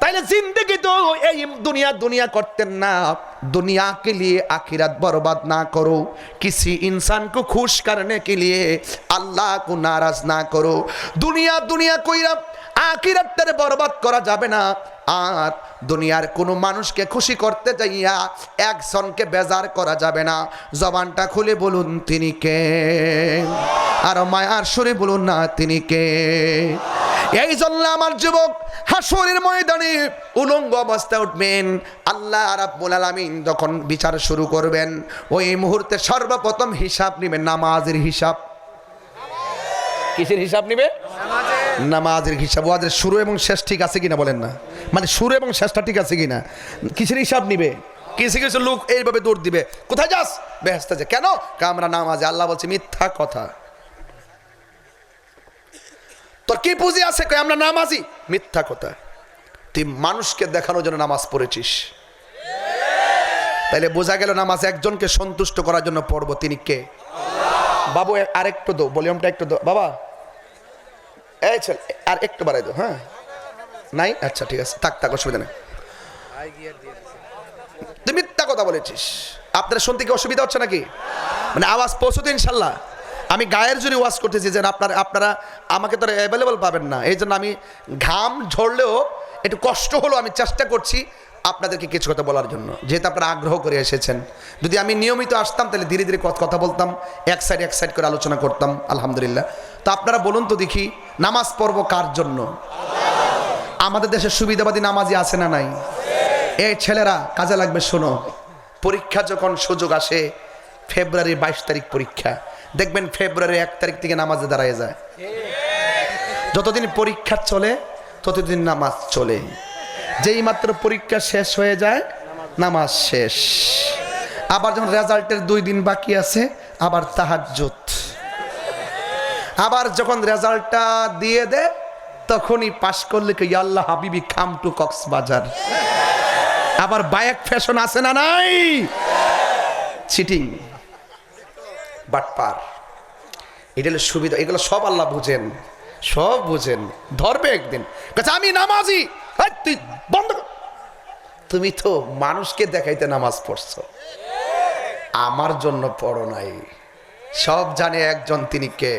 তাইলে जिंदगी तो এই दुनिया दुनिया करते ना। दुनिया के लिए आखिरत बर्बाद ना करो, किसी इंसान को खुश करने के लिए अल्लाह को नाराज ना करो। दुनिया दुनिया कोई आखिरत तेरे बर्बाद करा जाबे ना। আর দুনিয়ার কোনো মানুষকে খুশি করতে যাইয়া একজনকে বেজার করা যাবে না। জবানটা খুলে বলুন তিনি কে, আর মায়ার সুরে বলুন না তিনি কে। এই জন্য আমার যুবক হাসরের ময়দানে উলঙ্গ অবস্থায় উঠবেন। আল্লাহ রাব্বুল আলামিন যখন বিচার শুরু করবেন, ওই মুহূর্তে সর্বপ্রথম হিসাব নেবেন নামাজের হিসাব। কিসের হিসাব নেবে? নামাজের হিসাব। ওয়াজের শুরু এবং শেষ ঠিক আছে কিনা বলেন না, মানে শুরু এবং শেষটা ঠিক আছে কিনা। কিসের হিসাব নিবে? কিছু কিছু লোক এইভাবে দৌড় দিবে, কোথায় যাস? বেহেশতে যা। কেন? আমরা নামাজে। আল্লাহ বলছে মিথ্যা কথা। তোর কি পুঁজি আছে? আমরা নামাজি। মিথ্যা কথা। তুই মানুষকে দেখানোর জন্য নামাজ পড়েছিস। তাইলে বোঝা গেল নামাজ একজনকে সন্তুষ্ট করার জন্য পড়বো। তিনি কে? বাবু আরেকটু দো, ভলিউমটা একটু দো বাবা। এই চল আর একটু বাড়াই দো। হ্যাঁ নাই? আচ্ছা ঠিক আছে, থাক থাক, অসুবিধা নেই। তুই মিথ্যা কথা বলেছিস। আপনারা শুনতে কি অসুবিধা হচ্ছে নাকি? মানে আওয়াজ পৌঁছতে ইনশাল্লাহ। আমি গায়ের জোরে ওয়াজ করতেছি যে আপনারা আমাকে তো অ্যাভেলেবল পাবেন না। এই জন্য আমি ঘাম ঝরলেও একটু কষ্ট হলো, আমি চেষ্টা করছি আপনাদেরকে কিছু কথা বলার জন্য, যেহেতু আপনারা আগ্রহ করে এসেছেন। যদি আমি নিয়মিত আসতাম তাহলে ধীরে ধীরে কথা বলতাম, এক সাইড করে আলোচনা করতাম। আলহামদুলিল্লাহ। তো আপনারা বলুন তো দেখি, নামাজ পড়ব কার জন্য? আমাদের দেশে সুবিধাবাদী নামাজি আছে না নাই? এই ছেলেরা কাজে লাগবে। শোনো, পরীক্ষা যখন সুযোগ আসে, ফেব্রুয়ারির 22 তারিখ পরীক্ষা, দেখবেন ফেব্রুয়ারি 1 তারিখ থেকে নামাজে দাঁড়ায় যায়। যতদিন পরীক্ষা চলে ততদিন নামাজ চলে। যেই মাত্র পরীক্ষা শেষ হয়ে যায় নামাজ শেষ। আবার যখন রেজাল্টের 2 দিন বাকি আছে আবার তাহাজ্জুদ। আবার যখন রেজাল্টটা দিয়ে দেয় তখনই পাশ করলে কি আল্লাহ হাবিবি কাম টু কক্সবাজার। আবার বাইক ফ্যাশন আছে না নাই? চিটিং, বাটপার, এটা হলো সুবিধা। এগুলো সব আল্লাহ বুঝেন, সব বুঝেন। ধরবে একদিন, আমি নামাজি। তুই বন্ধ কর। তুমি তো মানুষকে দেখাইতে নামাজ পড়ছো, আমার জন্য পড়ো নাই। সব জানে একজন, তিনি কে?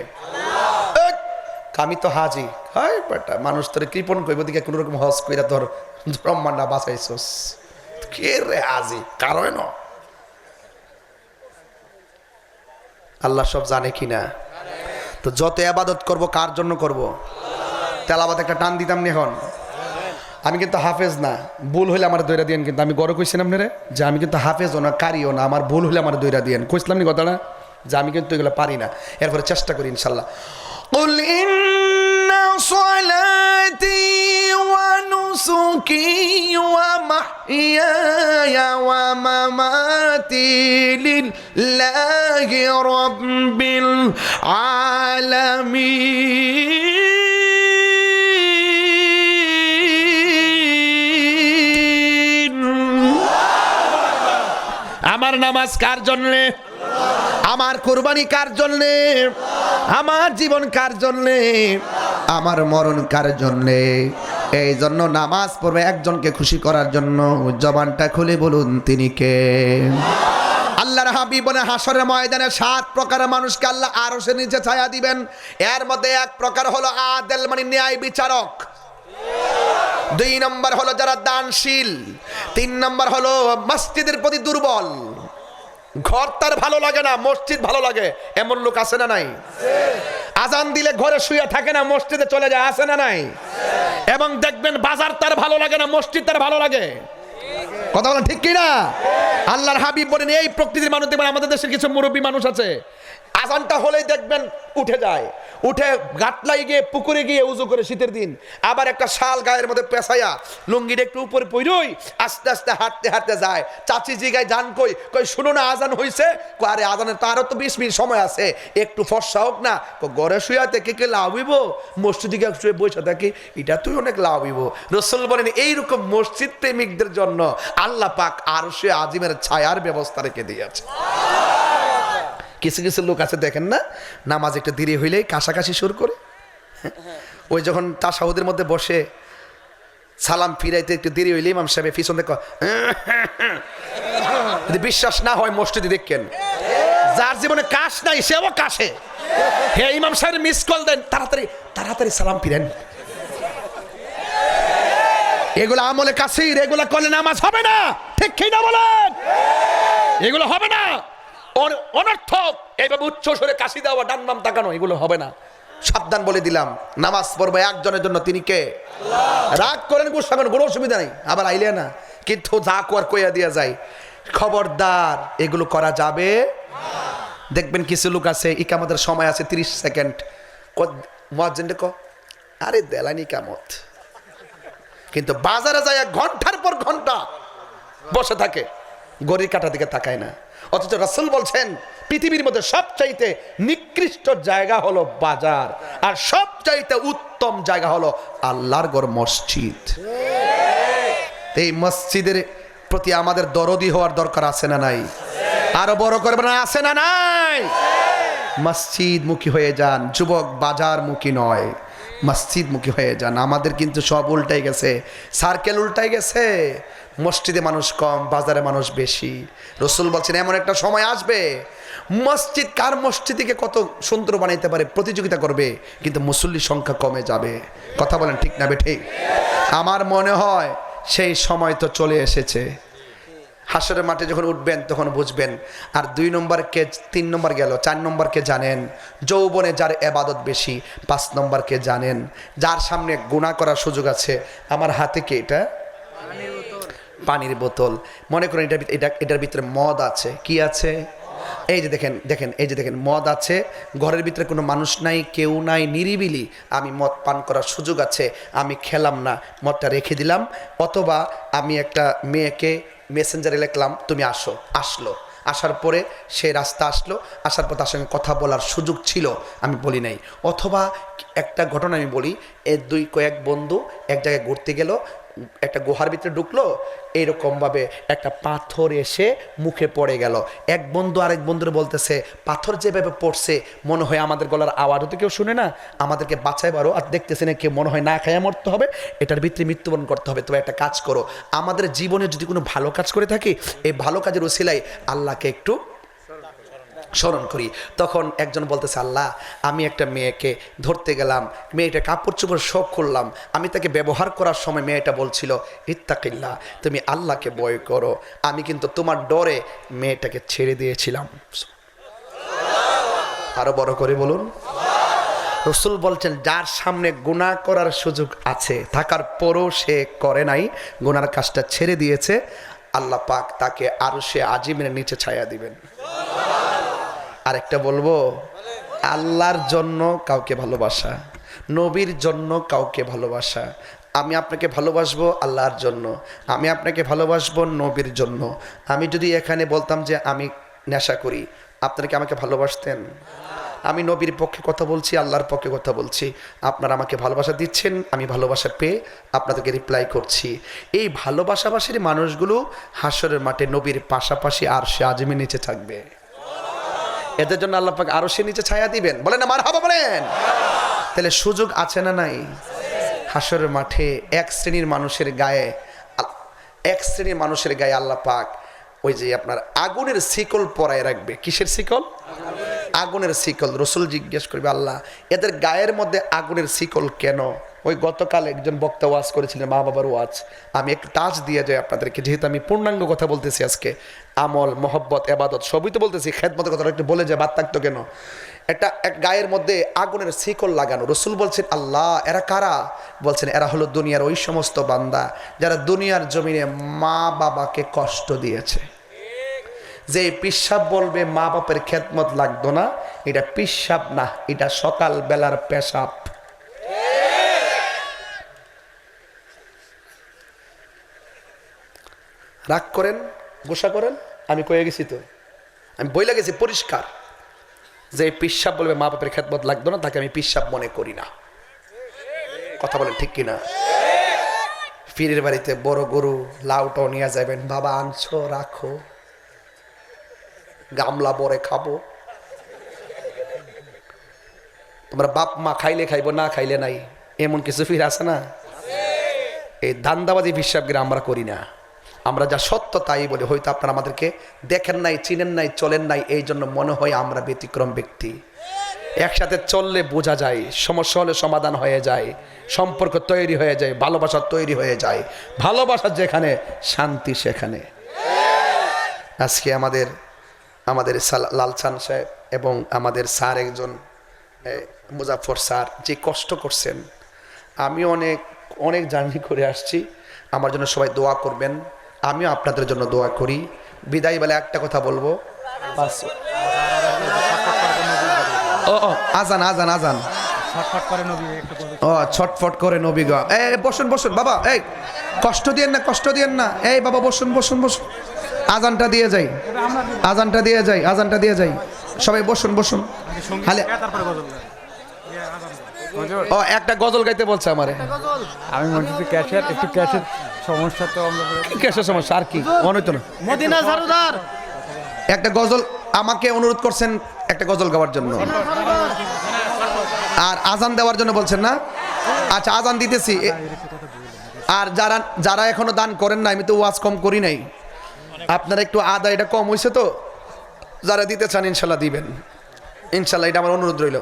আমি তো হাজি, হয় বেটা মানুষ তোর কৃপণ করবো দিকে কোনো রকম হজ কইরা তোর ব্রহ্মান্ডা বাঁচাইছস, কে রে হাজি কারণ আল্লাহ সব জানে কিনা। তো যত আবাদত করব কার জন্য করব? তেলাবাদ একটা টান দিতাম নি এখন। আমি কিন্তু হাফেজ না, ভুল হইলে আমার দৈরা দিয়েন, কিন্তু আমি গড়ে কইছিলাম না রে যে আমি কিন্তু হাফেজও না কারিও না, আমার ভুল হইলে আমার দৈরা দিয়েন, কইছিলাম নি কথাটা যে আমি কিন্তু এগুলো পারি না, এরপরে চেষ্টা করি ইনশাল্লাহ। قل إن صلاتي ونسكي ومحياي ومماتي لله رب العالمين। আমার নামাজ কার জন্যে? আমার কুরবানি কার জন্যে? আমার জীবন কার জন্যে? আমার মরণ কার জন্যে? এই জন্য নামাজ পড়বে একজনকে খুশি করার জন্য। জবানটা খুলে বলুন তিনি কে? আল্লাহর হাবিব বলে হাসরের ময়দানে 7 প্রকারের মানুষকে আল্লাহ আরশের নিচে ছায়া দিবেন। এর মধ্যে এক প্রকার হলো আদেল, মানে ন্যায় বিচারক। 2 নম্বর হলো যারা দানশীল। 3 নম্বর হলো মসজিদের প্রতি দুর্বল, ঘর তার ভালো লাগে না, মসজিদ ভালো লাগে, এমন লোক আছে না নাই? আজান দিলে ঘরে শুয়ে থাকে না, মসজিদে চলে যায়, আছে না নাই? এবং দেখবেন বাজার তার ভালো লাগে না, মসজিদ তার ভালো লাগে। কথা বলেন ঠিক কিনা? আল্লাহর হাবিব বলেন এই প্রকৃতির মানুষ দেখবেন, আমাদের দেশের কিছু মুরব্বী মানুষ আছে, আজানটা হলেই দেখবেন উঠে যায়, উঠে গাটলাই গিয়ে পুকুরে গিয়ে উজু করে শীতের দিন, আবার একটা শাল গায়ের মধ্যে পেঁচাইয়া লুঙ্গির একটু উপরে পইরই আস্তে আস্তে হাঁটতে হাঁটতে যায়। চাচি জিগায় জান কই? কই শুনো না আজান হইছে। আরে আজানের তো আরো তো 20 মিনিট সময় আছে, একটু ফর্সা হোক না। ঘরে শুয়া থেকে কে লাভ হইব? মসজিদে গিয়ে শুয়ে বসে থাকি, এটা তুই অনেক লাভ হইব। রাসূল বলেন এইরকম মসজিদ প্রেমিকদের জন্য আল্লাহ পাক আরশে আজিমের ছায়ার ব্যবস্থা রেখে দিয়েছে। কিছু কিছু লোক আছে দেখেন না, নামাজ একটু দেরি হইলেই কাশাকাশি শুরু করে। ওই যখন তাশাহুদের মধ্যে বসে সালাম ফিরাইতে একটু দেরি হইলে ইমাম সাহেব পিছন থেকে যদি বিশ্বাস না হয় মসজিদে দেখেন, যার জীবনে কাশ নাই সেও কাশে। হে ইমাম সাহেব মিস কল দেন, তাড়াতাড়ি তাড়াতাড়ি সালাম ফিরেন। এগুলো আমলে কাসির, এগুলো করলে নামাজ হবে না। ঠিক কি না বলেন? এগুলো হবে না, অনর্থক। এইভাবে উচ্চ স্বরে কাশি দেওয়া, ডান বাম তাকানো, এগুলো হবে না। সাবধান বলে দিলাম, নামাজ পড়বো একজনের জন্য, তিনি কে? রাগ করেন গুসা করেন, কোনো অসুবিধা নেই, আবার আইলে না, কিন্তু যা কোয়ার কইয়া দিয়া যায়। খবরদার এগুলো করা যাবে। দেখবেন কিছু লোক আছে ইকামতের সময় আছে 30 সেকেন্ড, মুয়াজ্জিনকে ক আরে দেলানি ইকামত, কিন্তু বাজারে যায় ঘন্টার পর ঘন্টা বসে থাকে, ঘড়ির কাঁটা দিকে তাকায় না। অথচ রাসূল বলছেন পৃথিবীর মধ্যে সবচাইতে নিকৃষ্ট জায়গা হলো বাজার, আর সবচাইতে উত্তম জায়গা হলো আল্লাহর ঘর মসজিদ। এই মসজিদের প্রতি আমাদের দরদি হওয়ার দরকার আছে না নাই? আরো বড় করবেন, আছে না নাই? মসজিদ মুখী হয়ে যান যুবক, বাজার মুখী নয়, মসজিদ মুখী হয়ে যান। আমাদের কিন্তু সব উল্টাই গেছে, সার্কেল উল্টাই গেছে। মসজিদে মানুষ কম, বাজারে মানুষ বেশি। রাসূল বলছেন এমন একটা সময় আসবে মসজিদ কার মসজিদকে কত সুন্দর বানাইতে পারে প্রতিযোগিতা করবে, কিন্তু মুসল্লির সংখ্যা কমে যাবে। কথা বলেন ঠিক না বেঠিক? আমার মনে হয় সেই সময় তো চলে এসেছে। হাসরের মাঠে যখন উঠবেন তখন বুঝবেন। আর 2 নম্বরকে, 3 নম্বর গেল, 4 নম্বরকে জানেন? যৌবনে যার ইবাদত বেশি। 5 নম্বরকে জানেন? যার সামনে গুনাহ করার সুযোগ আছে। আমার হাতে কি এটা? পানির বোতল। মনে করেন এটার ভিতরে মদ আছে। কি আছে? এই যে দেখেন দেখেন, এই যে দেখেন মদ আছে, ঘরের ভিতরে কোনো মানুষ নাই, কেউ নাই, নিরিবিলি, আমি মদ পান করার সুযোগ আছে, আমি খেলাম না, মদটা রেখে দিলাম। অথবা আমি একটা মেয়েকে মেসেঞ্জারে লিখলাম তুমি আসো, আসলো, আসার পরে সে রাস্তা আসলো, আসার পর তার সঙ্গে কথা বলার সুযোগ ছিল, আমি বলি নাই। অথবা একটা ঘটনা আমি বলি, কয়েক বন্ধু এক জায়গায় ঘুরতে গেল, একটা গুহার ভিতরে ঢুকলো, এইরকমভাবে একটা পাথর এসে মুখে পড়ে গেল। এক বন্ধু আরেক বন্ধুর বলতেছে পাথর যেভাবে পড়ছে মনে হয় আমাদের গলার আওয়াজও তো কেউ শুনে না, আমাদেরকে বাঁচাই বারো, আর দেখতেছে না কেউ, মনে হয় না খায়া মরতে হবে, এটার ভিতরে মৃত্যুবরণ করতে হবে। তবে একটা কাজ করো, আমাদের জীবনে যদি কোনো ভালো কাজ করে থাকি, এই ভালো কাজের উসিলায় আল্লাহকে একটু স্মরণ করি। তখন একজন বলতেছে, আল্লাহ আমি একটা মেয়েকে ধরতে গেলাম, মেয়েটা কাপড় চোপড় সব খুললাম, আমি তাকে ব্যবহার করার সময় মেয়েটা বলছিল ইত্তাকিল্লাহ, তুমি আল্লাহকে ভয় করো, আমি কিন্তু তোমার ডরে মেয়েটাকে ছেড়ে দিয়েছিলাম। আরো বড় করে বলুন। রসুল বলছেন, যার সামনে গুনাহ করার সুযোগ আছে থাকার পরও সে করে নাই, গুনার কাজটা ছেড়ে দিয়েছে, আল্লাহ পাক তাকে আরশে আজিমের নিচে ছায়া দিবেন। আরেকটা বলবো, আল্লাহর জন্য কাউকে ভালোবাসা, নবীর জন্য কাউকে ভালোবাসা। আমি আপনাকে ভালোবাসবো আল্লাহর জন্য, আমি আপনাকে ভালোবাসবো নবীর জন্য। আমি যদি এখানে বলতাম যে আমি নেশা করি, আপনারা কি আমাকে ভালোবাসতেন? আমি নবীর পক্ষে কথা বলছি, আল্লাহর পক্ষে কথা বলছি, আপনারা আমাকে ভালোবাসা দিচ্ছেন, আমি ভালোবাসা পেয়ে আপনাদেরকে রিপ্লাই করছি। এই ভালোবাসাবাসীর মানুষগুলো হাসরের মাঠে নবীর পাশাপাশি আরশে আজিমের নিচে থাকবে। এদের জন্য আল্লাহ পাক আরশের নিচে ছায়া দিবেন। বলেন না মারহাবা বলেন। তাহলে সুযোগ আছে না নাই? হাসরের মাঠে এক শ্রেণীর মানুষের গায়ে আল্লাহ পাক ওই যে আপনার আগুনের শিকল পরায় রাখবে। কিসের শিকল? আগুনের শিকল। রসুল জিজ্ঞেস করবে, আল্লাহ এদের গায়ের মধ্যে আগুনের শিকল কেন? ওই গতকাল একজন বক্তা ওয়াজ করেছিলেন, মা বাবার ওয়াজ। আমি একটু টাচ দিয়ে যাই আপনাদেরকে, যেহেতু আমি পূর্ণাঙ্গ কথা বলতেছি আজকে, আমল, মহব্বত, এবাদত সবই তো বলতেছি, খেদমতের কথাটা একটু বলে যায়, বাদ থাকতো কেন? এক গায়ের মধ্যে আগুনের শিকল লাগানো। রসুল বলছেন, আল্লাহ এরা কারা? বলছেন, এরা হলো দুনিয়ার ওই সমস্ত বান্দা যারা দুনিয়ার জমিনে মা বাবাকে কষ্ট দিয়েছে। যে পিসাব বলবে মা বাপের খেদমত লাগতো না, এটা পিসাব না, এটা সকাল বেলার পেশাব। রাগ করেন, গোসা করেন, আমি কয়ে গেছি তো, আমি বইলা গেছি পরিষ্কার, যে পিসাব বলবে মা বাপের খেদমত লাগতো না, তাকে আমি পিসাব মনে করি না। কথা বলেন ঠিক কিনা? পীরের বাড়িতে বড় গরু লাউটাও নিয়ে যাবেন, বাবা আনছো রাখো, গামলা বরে খাবো। তোমরা বাপ মা খাইলে খাইবো, না খাইলে নাই, এমন কিছু ফির আছে না? এই ধান্দাবাজি হিসাবকে আমরা করি না, আমরা যা সত্য তাই বলি। হয়তো আপনারা আমাদেরকে দেখেন নাই, চিনেন নাই, চলেন নাই, এই জন্য মনে হয় আমরা ব্যতিক্রম ব্যক্তি। একসাথে চললে বোঝা যায়, সমস্যা হলে সমাধান হয়ে যায়, সম্পর্ক তৈরি হয়ে যায়, ভালোবাসা তৈরি হয়ে যায়। ভালোবাসা যেখানে, শান্তি সেখানে। আজকে আমাদের লালচান সাহেব এবং আমাদের স্যার একজন মুজাফর স্যার যে কষ্ট করছেন, আমি অনেক জার্নি করে আসছি, আমার জন্য সবাই দোয়া করবেন, আমিও আপনাদের জন্য দোয়া করি। বিদায় বেলা একটা কথা বলবো, আজান আজান আজান ছটফট করে নবী গো। বসুন বসুন বাবা, এই কষ্ট দিয়েন না, কষ্ট দিয়েন না, এই বাবা বসুন বসুন বসুন, আজানটা দিয়ে যাই, আজানটা দিয়ে যাই, আজানটা দিয়ে যাই, সবাই বসুন বসুন। হালে একটা গজল গাইতে বলছে আমারে, আমি মসজিদে ক্যাশের একটু ক্যাশের সমস্যা, তো আমরা ক্যাশের সমস্যা আর কি মনে হতো না। মদিনা সরদার একটা গজল আমাকে অনুরোধ করছেন একটা গজল গাওয়ার জন্য, আর আজান দেওয়ার জন্য বলছেন না? আচ্ছা আজান দিতেছি। আর যারা এখনো দান করেন না, আমি তো ওয়াজ কম করি নাই, আপনারা একটু আদা এটা কম হয়েছে তো, যারা দিতে চান ইনশাল্লাহ দিবেন, ইনশাল্লাহ, এটা আমার অনুরোধ রইল।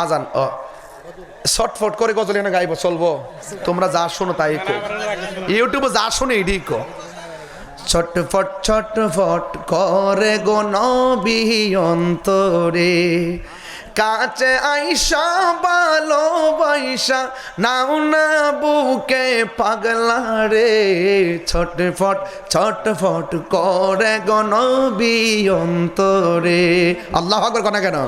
আজান ছটফট করে গজল এনে গাইব, চলবো? তোমরা যা শোনো তাই কো, ইউটিউবে যা শোনো এডি কো। ছটফট ছটফট করে গো নবী অন্তরে, কাছে আইসা ভালোবাসা নাও না বুকে পাগলা রে, ছটফট ছটফট করে গো নবী অন্তরে। আল্লাহু আকবার কোনা কেন?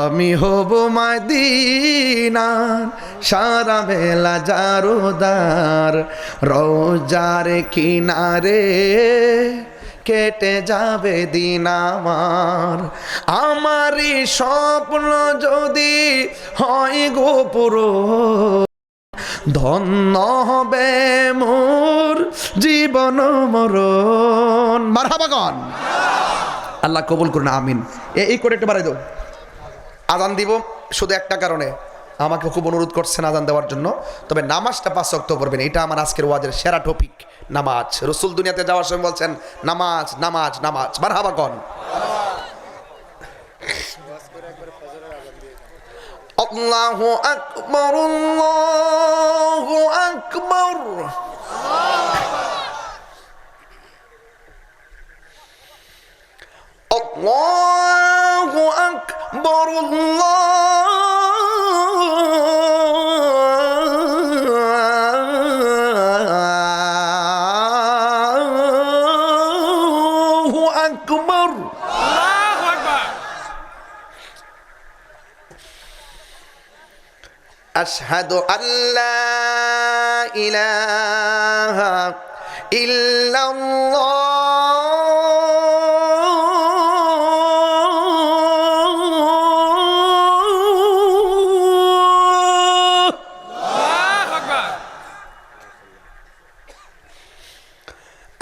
আমি হব মদিনার সারা বেলা জারুদার, রোজার কিনারে কেটে যাবে দিন আমার, আমারই স্বপ্ন যদি হয় গো পুরো, ধন্য হবে মোর জীবন মরণ। মারহাবা গান, আল্লাহ কবুল করুন, আমিন। এই করে একটু বাড়াই দাও। আজান দিব শুধু একটা কারণে, আমাকে খুব অনুরোধ করছেন আজান দেওয়ার জন্য, তবে নামাজটা 5 ওয়াক্ত পড়বেন, এটা আমার আজকের ওয়াজের সেরা টপিক, নামাজ। রসুল দুনিয়াতে যাওয়ার সময় বলছেন নামাজ নামাজ নামাজ। মারহাবা কোন? আল্লাহু আকবার, আল্লাহু আকবার। আল্লাহু আকবার, আল্লাহু আকবার। আশহাদু আল্লা ইলাহা ইল্লাল্লাহ।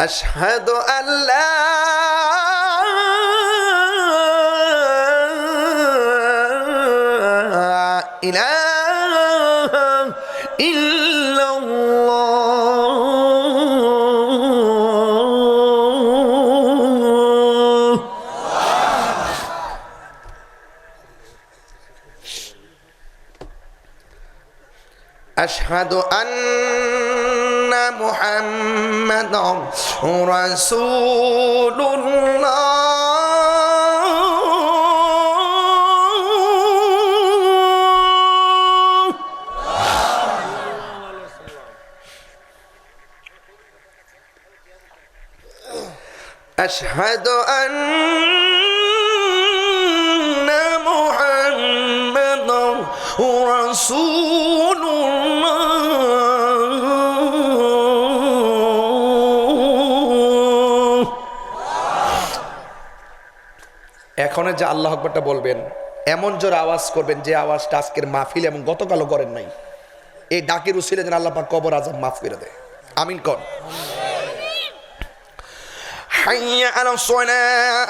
আশহাদু আল্লা ইলাহা ইল্লাল্লাহ। আশহাদু আন্না মুহাম্মাদান রাসূলুল্লাহ। আশহাদু আন্না মুহাম্মাদান রাসূলুল্লাহ। এখন যে আল্লাহু আকবারটা বলবেন, এমন জোরে আওয়াজ করবেন যে আওয়াজটা আজকের মাহফিল এবং গতকালও করেন নাই। এই ডাকের উসিলে যেন আল্লাহ পাক কবর আযাব মাফ করে দেয়। আমিন কোন। হাইয়া আলাস সালাহ,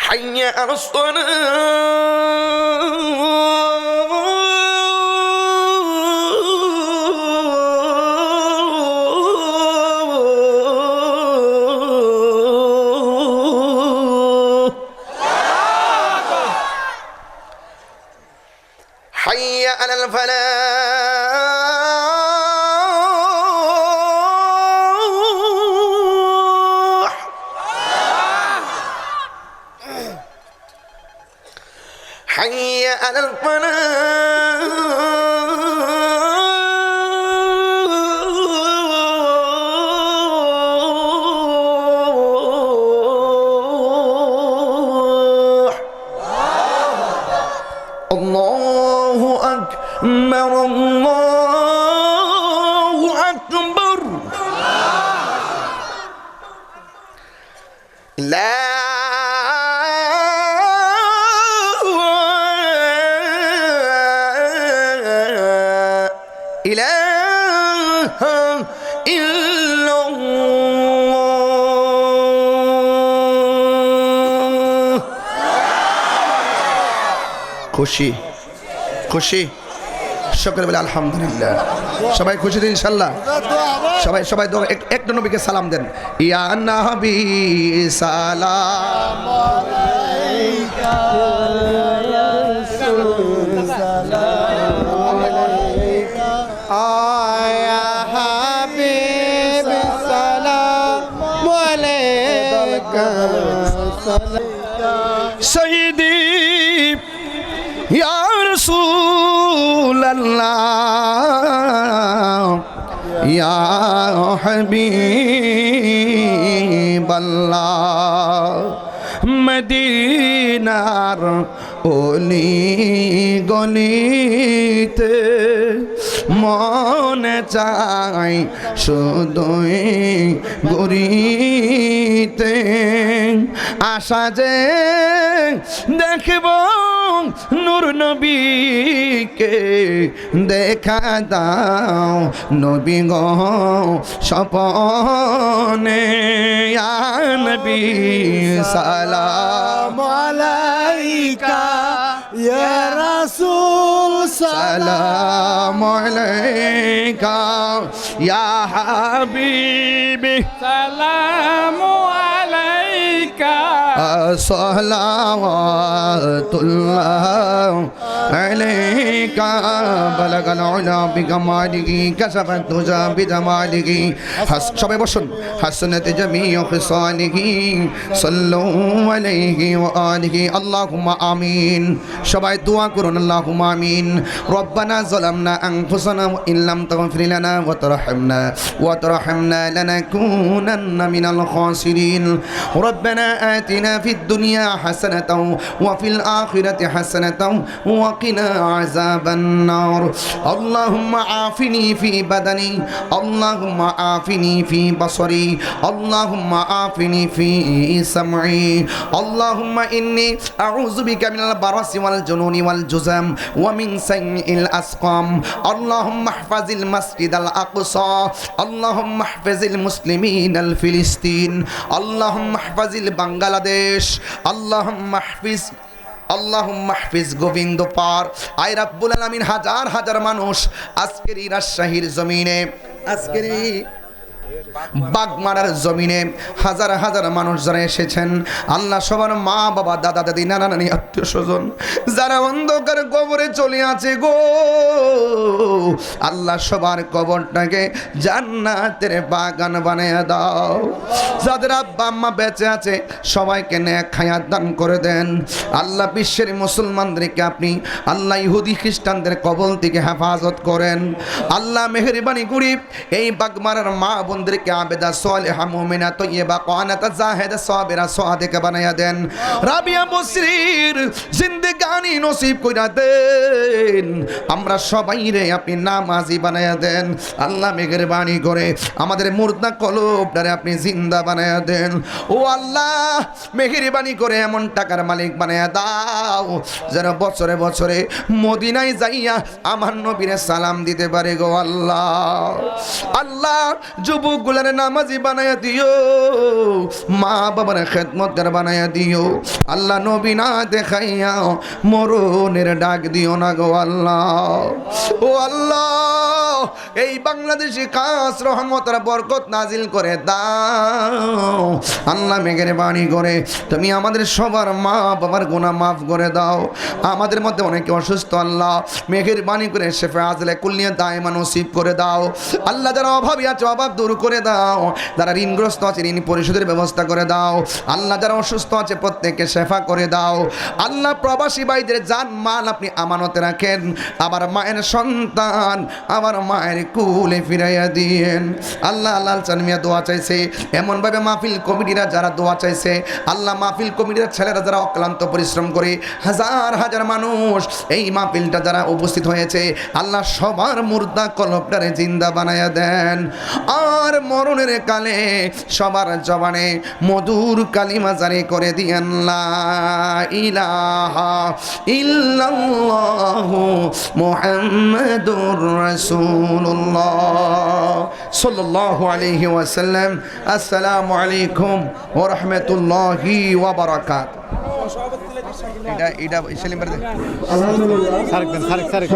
حي على الصلاة، حي على الفلاح، حي على الفلاح. الله أكبر، الله أكبر. لا إله إلا الله. খুশি খুশি, সকলে বলে আলহামদুলিল্লাহ। সবাই খুশি দিন ইনশাআল্লাহ। সবাই সবাই একটা নবীকে সালাম দেন। ইয়া নবী সালাম আলাইকা, ইয়া রাসূল সালাম আলাইকা, আয়া হাবিব সালাম আলাইকা, সৈয়দি ইয়া রাসূলুল্লাহ, ইয়া হাবিবাল্লাহ। মদিনার অলি গলিতে মনে চাই শুধুই গরিতে, আশা যে দেখব নূর নবীকে, দেখা দাও নবী গো স্বপনে। ইয়া নবী সালাম আলাইকা ইয়া রাসূল السلام عليك يا حبيبي সালামু আলাইকা صلوات الله عليك بلغ العلا بكماله كشف الدجى بجماله সবাই বসুন حسنت جميع خصاله صلوا عليه وآله اللهم آمين সবাই দোয়া করুন اللهم آمين ربنا ظلمنا أنفسنا وإن لم تغفر لنا وترحمنا لنكونن من الخاسرين ربنا آتنا في الدنيا حسنة وفي الآخرة حسنة وقنا عذاب النار اللهم عافني في بدني اللهم عافني في بصري اللهم عافني في سمعي اللهم إني أعوذ بك من البرص والجنون والجزام ومن سيء الأسقام اللهم احفظ المسجد الأقصى اللهم احفظ المسلمين الفلسطين اللهم احفظ البنغلاديش اللهم احفظ গোবিন্দ পার আই রাব্বুল আলামিন হাজার হাজার মানুষ আজকের এই রাজশাহীর জমিনে আজকের এই বাগমারার জমিনে হাজার হাজার মানুষ যারা এসেছেন আল্লাহ সবার মা বাবা দাদা দাদি নানা নানি আত্মীয় স্বজন যারা অন্ধকার কবরে চলে আছে গো আল্লাহ সবার কবরটাকে জান্নাতের বাগান বানিয়ে দাও যাদের আব্বা আম্মা বেঁচে আছে সবাইকে নেক হায়াত দান করে দেন আল্লাহ বিশ্বের মুসলমানদেরকে আপনি আল্লাহ ইহুদি খ্রিস্টানদের কবল থেকে হেফাজত করেন আল্লাহ মেহেরবানি করি এই বাগমারার মা বোনদেরকে আবেদা সালেহা মুমিনা তয়্যিবা কানাতা জাহিদা সাবিরা সাদিকা বানায়া দেন রাবিয়া মুসরির জিন্দেগানি নসিব কইরা দেন আমরা সবাই রে আপনি নামাজি বানায়া দেন আল্লাহ মেহেরবানি করে আমাদের মুর্দা কলবটারে আপনি জিন্দা বানায়া দেন ও আল্লাহ মেহেরবানি করে এমন টাকার মালিক বানায়া দাও যেন বছরে বছরে মদিনায় যাইয়া আমার নবীরে সালাম দিতে পারে গো আল্লাহ আল্লাহ যুবকগুলার নামাজি বানায়া দিও মা বাবার খেদমতগার বানায়া দিও আল্লাহ নবী না দেখাইয়া মরণের ডাক দিও না গো আল্লাহ ও আল্লাহ এই বাংলাদেশি খাস রহমতের বরকত নাজিল করে দাও আল্লাহ মেহেরবানি করে তুমি আমাদের সবার মা বাবার গুনাহ মাফ করে দাও আমাদের মধ্যে অনেকে অসুস্থ আল্লাহ মেহেরবানি করে শেফা আজলে কুল্লিয়া দায়মা নসিব করে দাও আল্লাহ যারা অভাবী আছে অভাব দূর করে দাও যারা ঋণগ্রস্ত আছে ঋণ পরিশোধের ব্যবস্থা করে দাও আল্লাহ যারা অসুস্থ আছে প্রত্যেককে শেফা করে দাও আল্লাহ প্রবাসী ভাইদের জান মাল আপনি আমানতে রাখেন আবার মায়ের সন্তান আবার মায়ের কুলে ফিরাইয়া দিয়েন আল্লাহ লাল চান মিয়া দোয়া চাইছে এমনভাবে মাহফিল কমিটিরা যারা দোয়া চাইছে আল্লাহ মাহফিল কমিটির ছেলেরা যারা অক্লান্ত পরিশ্রম করে হাজার হাজার মানুষ এই মাহফিলটা যারা উপস্থিত হয়েছে আল্লাহ সবার মুর্দা কলবটারে জিন্দা বানায়া দেন আর মরণের কালে সবার জবানে মধুর কালিমা জারি করে দিয়েন লা ইলাহা ইল্লাল্লাহু মুহাম্মাদুর রাসূলুল্লাহ সাল্লাল্লাহু আলাইহি ওয়াসাল্লাম আসসালামু আলাইকুম ওয়া রাহমাতুল্লাহি ওয়া বারাকাতুহু এটা সেলিম সারেক